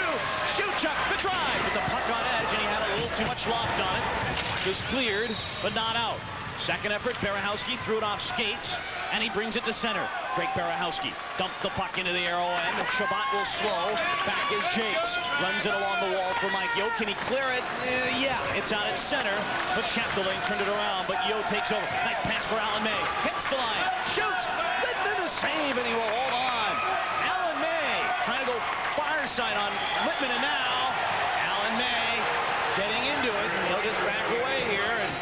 Shuchuk the drive with the puck on edge, and he had a little too much loft on it. Just cleared, but not out. Second effort, Berehowsky threw it off skates, and he brings it to center. Drake Berehowsky dumped the puck into the Aero end. Chabot will slow. Back is Jakes. Runs it along the wall for Mike Yo. Can he clear it? Yeah, it's out at center. But Chapdelaine turned it around, but Yo takes over. Nice pass for Alan May. Hits the line. Shoots. Littman a save, and he will hold on. Alan May trying to go far side on Littman, and now Alan May getting into it. He'll just back away here. And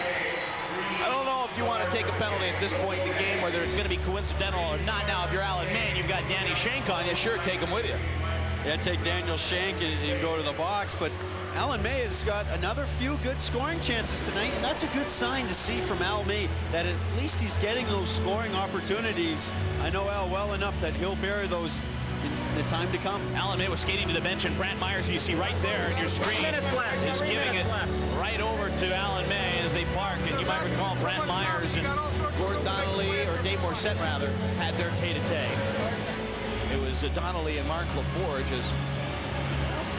I don't know if you want to take a penalty at this point in the game, whether it's going to be coincidental or not. Now, if you're Alan May and you've got Danny Shank on you, sure, take him with you. Yeah, take Daniel Shank and go to the box, but Alan May has got another few good scoring chances tonight, and that's a good sign to see from Al May, that at least he's getting those scoring opportunities. I know Al well enough that he'll bury those in the time to come. Alan May was skating to the bench, and Brant Myers, you see right there in your screen, is giving it right over to Alan May as they park. And you might recall Brant Myers and Gord Donnelly, or Dave Morissette rather, had their tete-a-tete. It was Donnelly and Mark LaForge as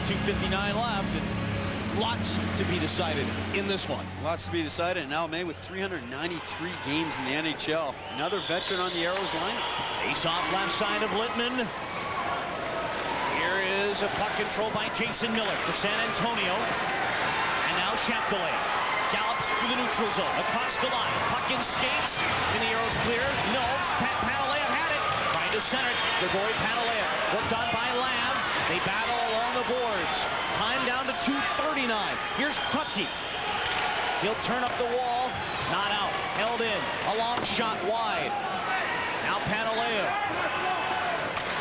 2:59 left, and lots to be decided in this one. Lots to be decided, and Al May with 393 games in the NHL. Another veteran on the Aeros lineup. Face off left side of Littman. Here is a puck control by Jason Miller for San Antonio. And now Chapdelaine gallops through the neutral zone, across the line. Puck in skates, and the Aeros clear. No, Pantaleo had it. Trying to center it. Grigori Pantaleo worked on by Lamb. They battle along the boards. Time down to 2:39. Here's Kruppke. He'll turn up the wall. Not out. Held in. A long shot wide. Now Pantaleo.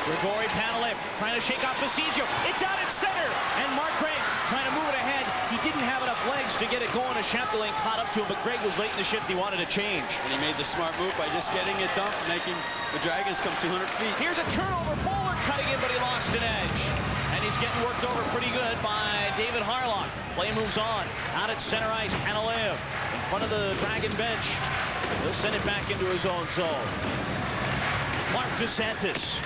Grigori Pantaleo trying to shake off Baseggio. It's out at center. And Mark Grieg trying to move it ahead. He didn't have enough legs to get it going as Chapdelaine caught up to him, but Grieg was late in the shift. He wanted to change. And he made the smart move by just getting it dumped, making the Dragons come 200 feet. Here's a turnover. Bowler cutting in, but he lost an edge. And he's getting worked over pretty good by David Harlock. Play moves on. Out at center ice, Pantaleo in front of the Dragon bench. He'll send it back into his own zone. Mark DeSantis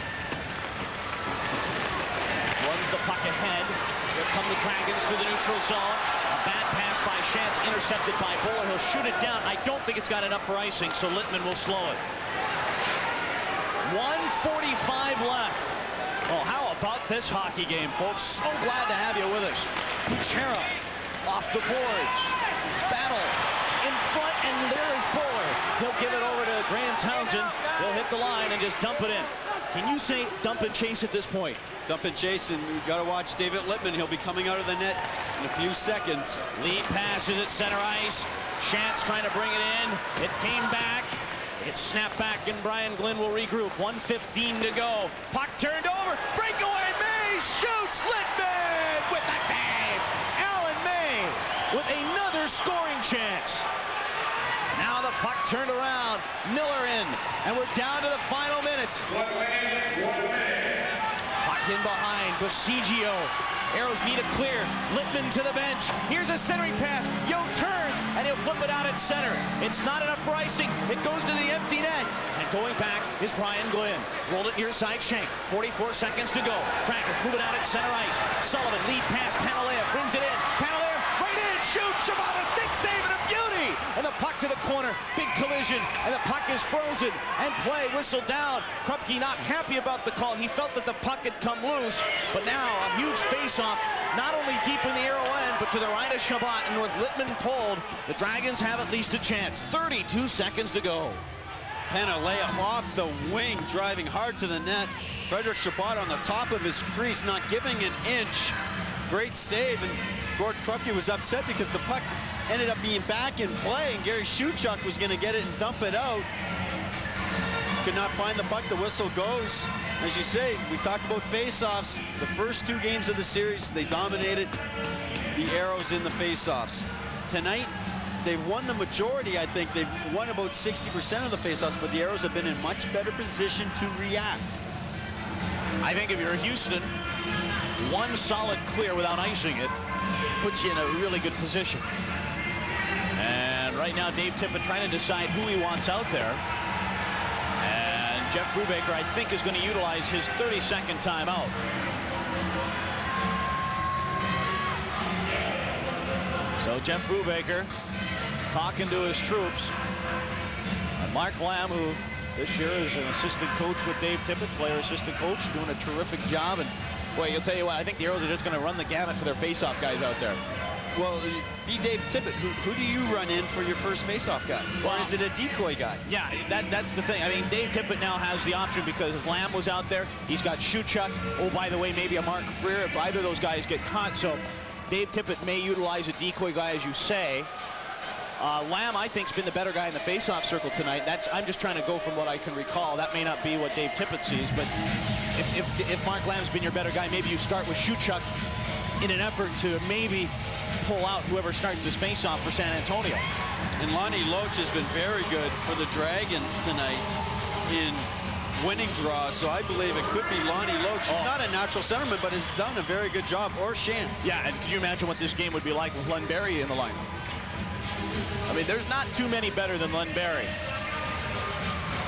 runs the puck ahead. Here come the Dragons through the neutral zone. A bad pass by Shantz, intercepted by Bowler. He'll shoot it down. I don't think it's got enough for icing, so Littman will slow it. 1:45 left. Oh, how about this hockey game, folks? So glad to have you with us. Kucera off the boards. Battle in front, and there is Bowler. He'll give it over to Graeme Townshend. He'll hit the line and just dump it in. Can you say dump and chase at this point? Dump and chase, and we've got to watch David Littman. He'll be coming out of the net in a few seconds. Lead passes at center ice. Shantz trying to bring it in. It came back. It's snapped back, and Brian Glynn will regroup. 1:15 to go. Puck turned over. Breakaway. May shoots. Littman with the save. Alan May with another scoring chance. Now the puck turned around. Miller in, and we're down to the final minute. Puck in behind. Baseggio. Aeros need a clear. Littman to the bench. Here's a centering pass. Yo turns, and he'll flip it out at center. It's not enough for icing. It goes to the empty net. And going back is Brian Glynn. Rolled it near side Shank. 44 seconds to go. Dragons moving out at center ice. Sullivan lead pass. Pantaleo brings it in. Pantaleo right in. Shoots. Chabot a stick save and a beauty. And the puck to the corner. Big collision. And the puck is frozen. And play whistled down. Kruppke not happy about the call. He felt that the puck had come loose. But now a huge face-off. Not only deep in the arrow end, but to the right of Chabot. And with Littman pulled, the Dragons have at least a chance. 32 seconds to go. Pantaleo off the wing, driving hard to the net. Frederic Chabot on the top of his crease, not giving an inch. Great save, and Gord Kruppke was upset because the puck ended up being back in play, and Gary Shuchuk was going to get it and dump it out. Could not find the puck. The whistle goes. As you say, we talked about face-offs. The first two games of the series, they dominated the Aeros in the face-offs. Tonight, they've won the majority, I think. They've won about 60% of the face-offs, but the Aeros have been in much better position to react. I think if you're Houston, one solid clear without icing it puts you in a really good position. And right now, Dave Tippett trying to decide who he wants out there. And Jeff Brubaker, I think, is going to utilize his 32nd timeout. So Jeff Brubaker talking to his troops. And Mark Lamb, who this year is an assistant coach with Dave Tippett, player assistant coach, doing a terrific job. And boy, you'll tell you what, I think the Aeros are just going to run the gamut for their face-off guys out there. Well, be Dave Tippett. Who do you run in for your first face-off guy? Or is it a decoy guy? Yeah, that's the thing. I mean, Dave Tippett now has the option because Lamb was out there. He's got Shuchuk. Oh, by the way, maybe a Mark Freer if either of those guys get caught. So Dave Tippett may utilize a decoy guy, as you say. Lamb, I think, has been the better guy in the face-off circle tonight. I'm just trying to go from what I can recall. That may not be what Dave Tippett sees, but if Mark Lamb's been your better guy, maybe you start with Shuchuk in an effort to maybe pull out whoever starts this face-off for San Antonio. And Lonnie Loach has been very good for the Dragons tonight in winning draws, so I believe it could be Lonnie Loach. He's not a natural centerman, but has done a very good job, or Shantz. Yeah, and can you imagine what this game would be like with Len Barry in the line? I mean, there's not too many better than Len Barry.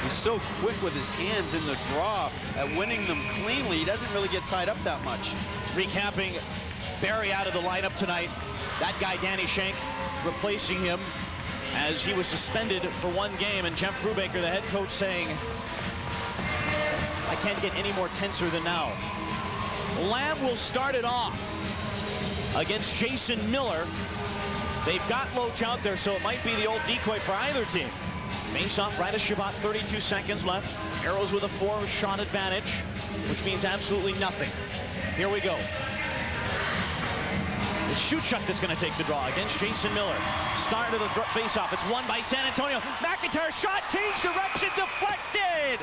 He's so quick with his hands in the draw at winning them cleanly. He doesn't really get tied up that much. Recapping Barry out of the lineup tonight. That guy, Danny Shank, replacing him as he was suspended for one game. And Jeff Brubaker, the head coach, saying, I can't get any more tenser than now. Lamb will start it off against Jason Miller. They've got Loach out there, so it might be the old decoy for either team. Face-off right of Chabot, 32 seconds left. Aeros with a 4-shot advantage, which means absolutely nothing. Here we go. It's Shuchuk that's going to take the draw against Jason Miller. Start of the face-off. It's won by San Antonio. MacIntyre shot, change direction, deflected!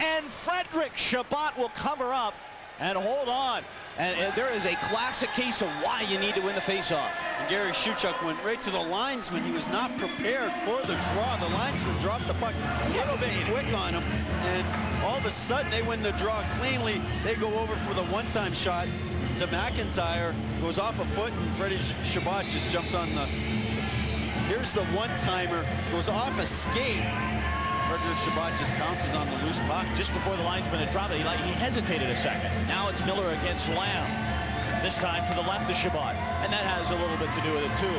And Frederic Chabot will cover up and hold on. And there is a classic case of why you need to win the face-off. And Gary Shuchuk went right to the linesman. He was not prepared for the draw. The linesman dropped the puck a little bit quick on him. And all of a sudden, they win the draw cleanly. They go over for the one-time shot to MacIntyre. Goes off a foot, and Freddie Chabot just jumps on the... Here's the one-timer. Goes off a skate. Frederic Chabot just pounces on the loose puck. Just before the linesman had dropped it, he hesitated a second. Now it's Miller against Lamb. This time to the left of Chabot. And that has a little bit to do with it, too.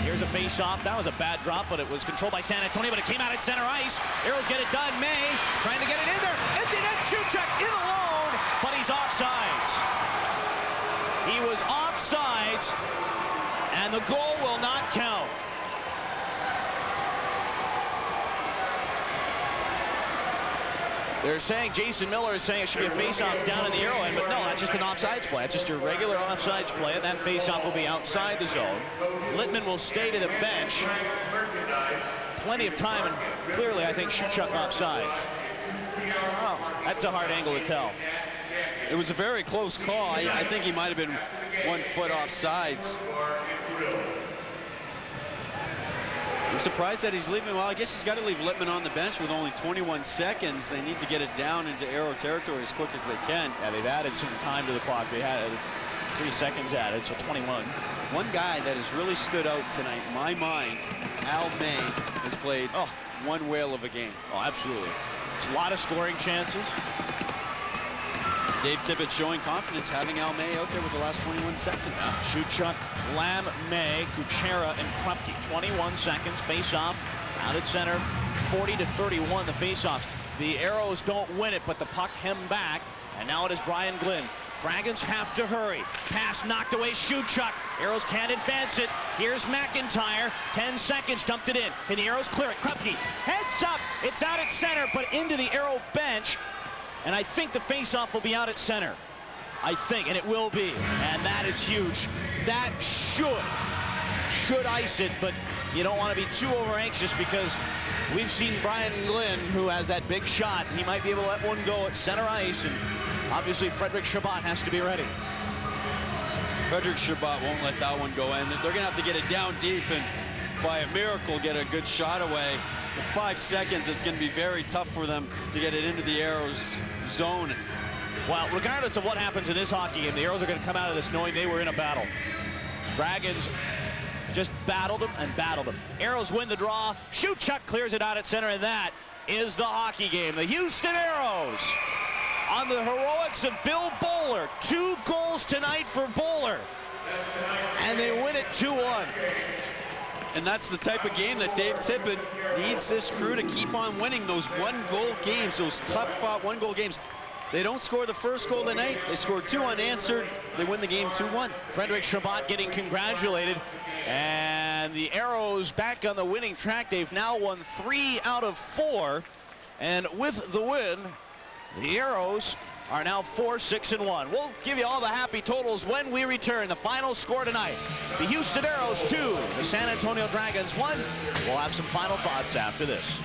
Here's a face-off. That was a bad drop, but it was controlled by San Antonio, but it came out at center ice. Aeros get it done. May trying to get it in there. Empty net. Shuchuk in alone, but he's offsides. He was offsides, and the goal will not count. They're saying, Jason Miller is saying it should be a face-off down in the Aero end, but no, that's just an offsides play. That's just your regular offsides play, and that face-off will be outside the zone. Littman will stay to the bench. Plenty of time, and clearly, I think Shuchuk offsides. Oh, that's a hard angle to tell. It was a very close call. I think he might have been 1 foot offsides. I'm surprised that he's leaving. Well, I guess he's got to leave Littman on the bench with only 21 seconds. They need to get it down into Aero territory as quick as they can. Yeah, they've added some time to the clock. They had 3 seconds added, so 21. One guy that has really stood out tonight, in my mind, Al May, has played one whale of a game. Oh, absolutely. It's a lot of scoring chances. Dave Tippett showing confidence, having Al May out there with the last 21 seconds. Shuchuk, Lamb, May, Kucera, and Kruppke. 21 seconds, face-off, out at center, 40-31, the face-offs. The Aeros don't win it, but the puck hemmed back, and now it is Brian Glynn. Dragons have to hurry. Pass knocked away, Shuchuk. Aeros can't advance it. Here's MacIntyre, 10 seconds, dumped it in. Can the Aeros clear it? Kruppke, heads up, it's out at center, but into the Aero bench. And I think the face-off will be out at center. I think, and it will be. And that is huge. That should ice it, but you don't want to be too over-anxious because we've seen Brian Glynn, who has that big shot. He might be able to let one go at center ice, and obviously Frederic Chabot has to be ready. Frederic Chabot won't let that one go in. They're going to have to get it down deep and by a miracle get a good shot away. With 5 seconds, it's going to be very tough for them to get it into the Aeros zone. Well, regardless of what happens in this hockey game, the Aeros are going to come out of this knowing they were in a battle. Dragons just battled them and battled them. Aeros win the draw. Shuchuk clears it out at center, and that is the hockey game. The Houston Aeros on the heroics of Bill Bowler. 2 goals tonight for Bowler, and they win it 2-1. And that's the type of game that Dave Tippett needs this crew to keep on winning, those 1-goal games, those tough-fought 1-goal games. They don't score the first goal tonight. They score 2 unanswered. They win the game 2-1. Frederic Chabot getting congratulated. And the Aeros back on the winning track. They've now won 3 out of 4. And with the win, the Aeros are now 4-6-1. We'll give you all the happy totals when we return. The final score tonight, the Houston Aeros 2, the San Antonio Dragons 1. We'll have some final thoughts after this.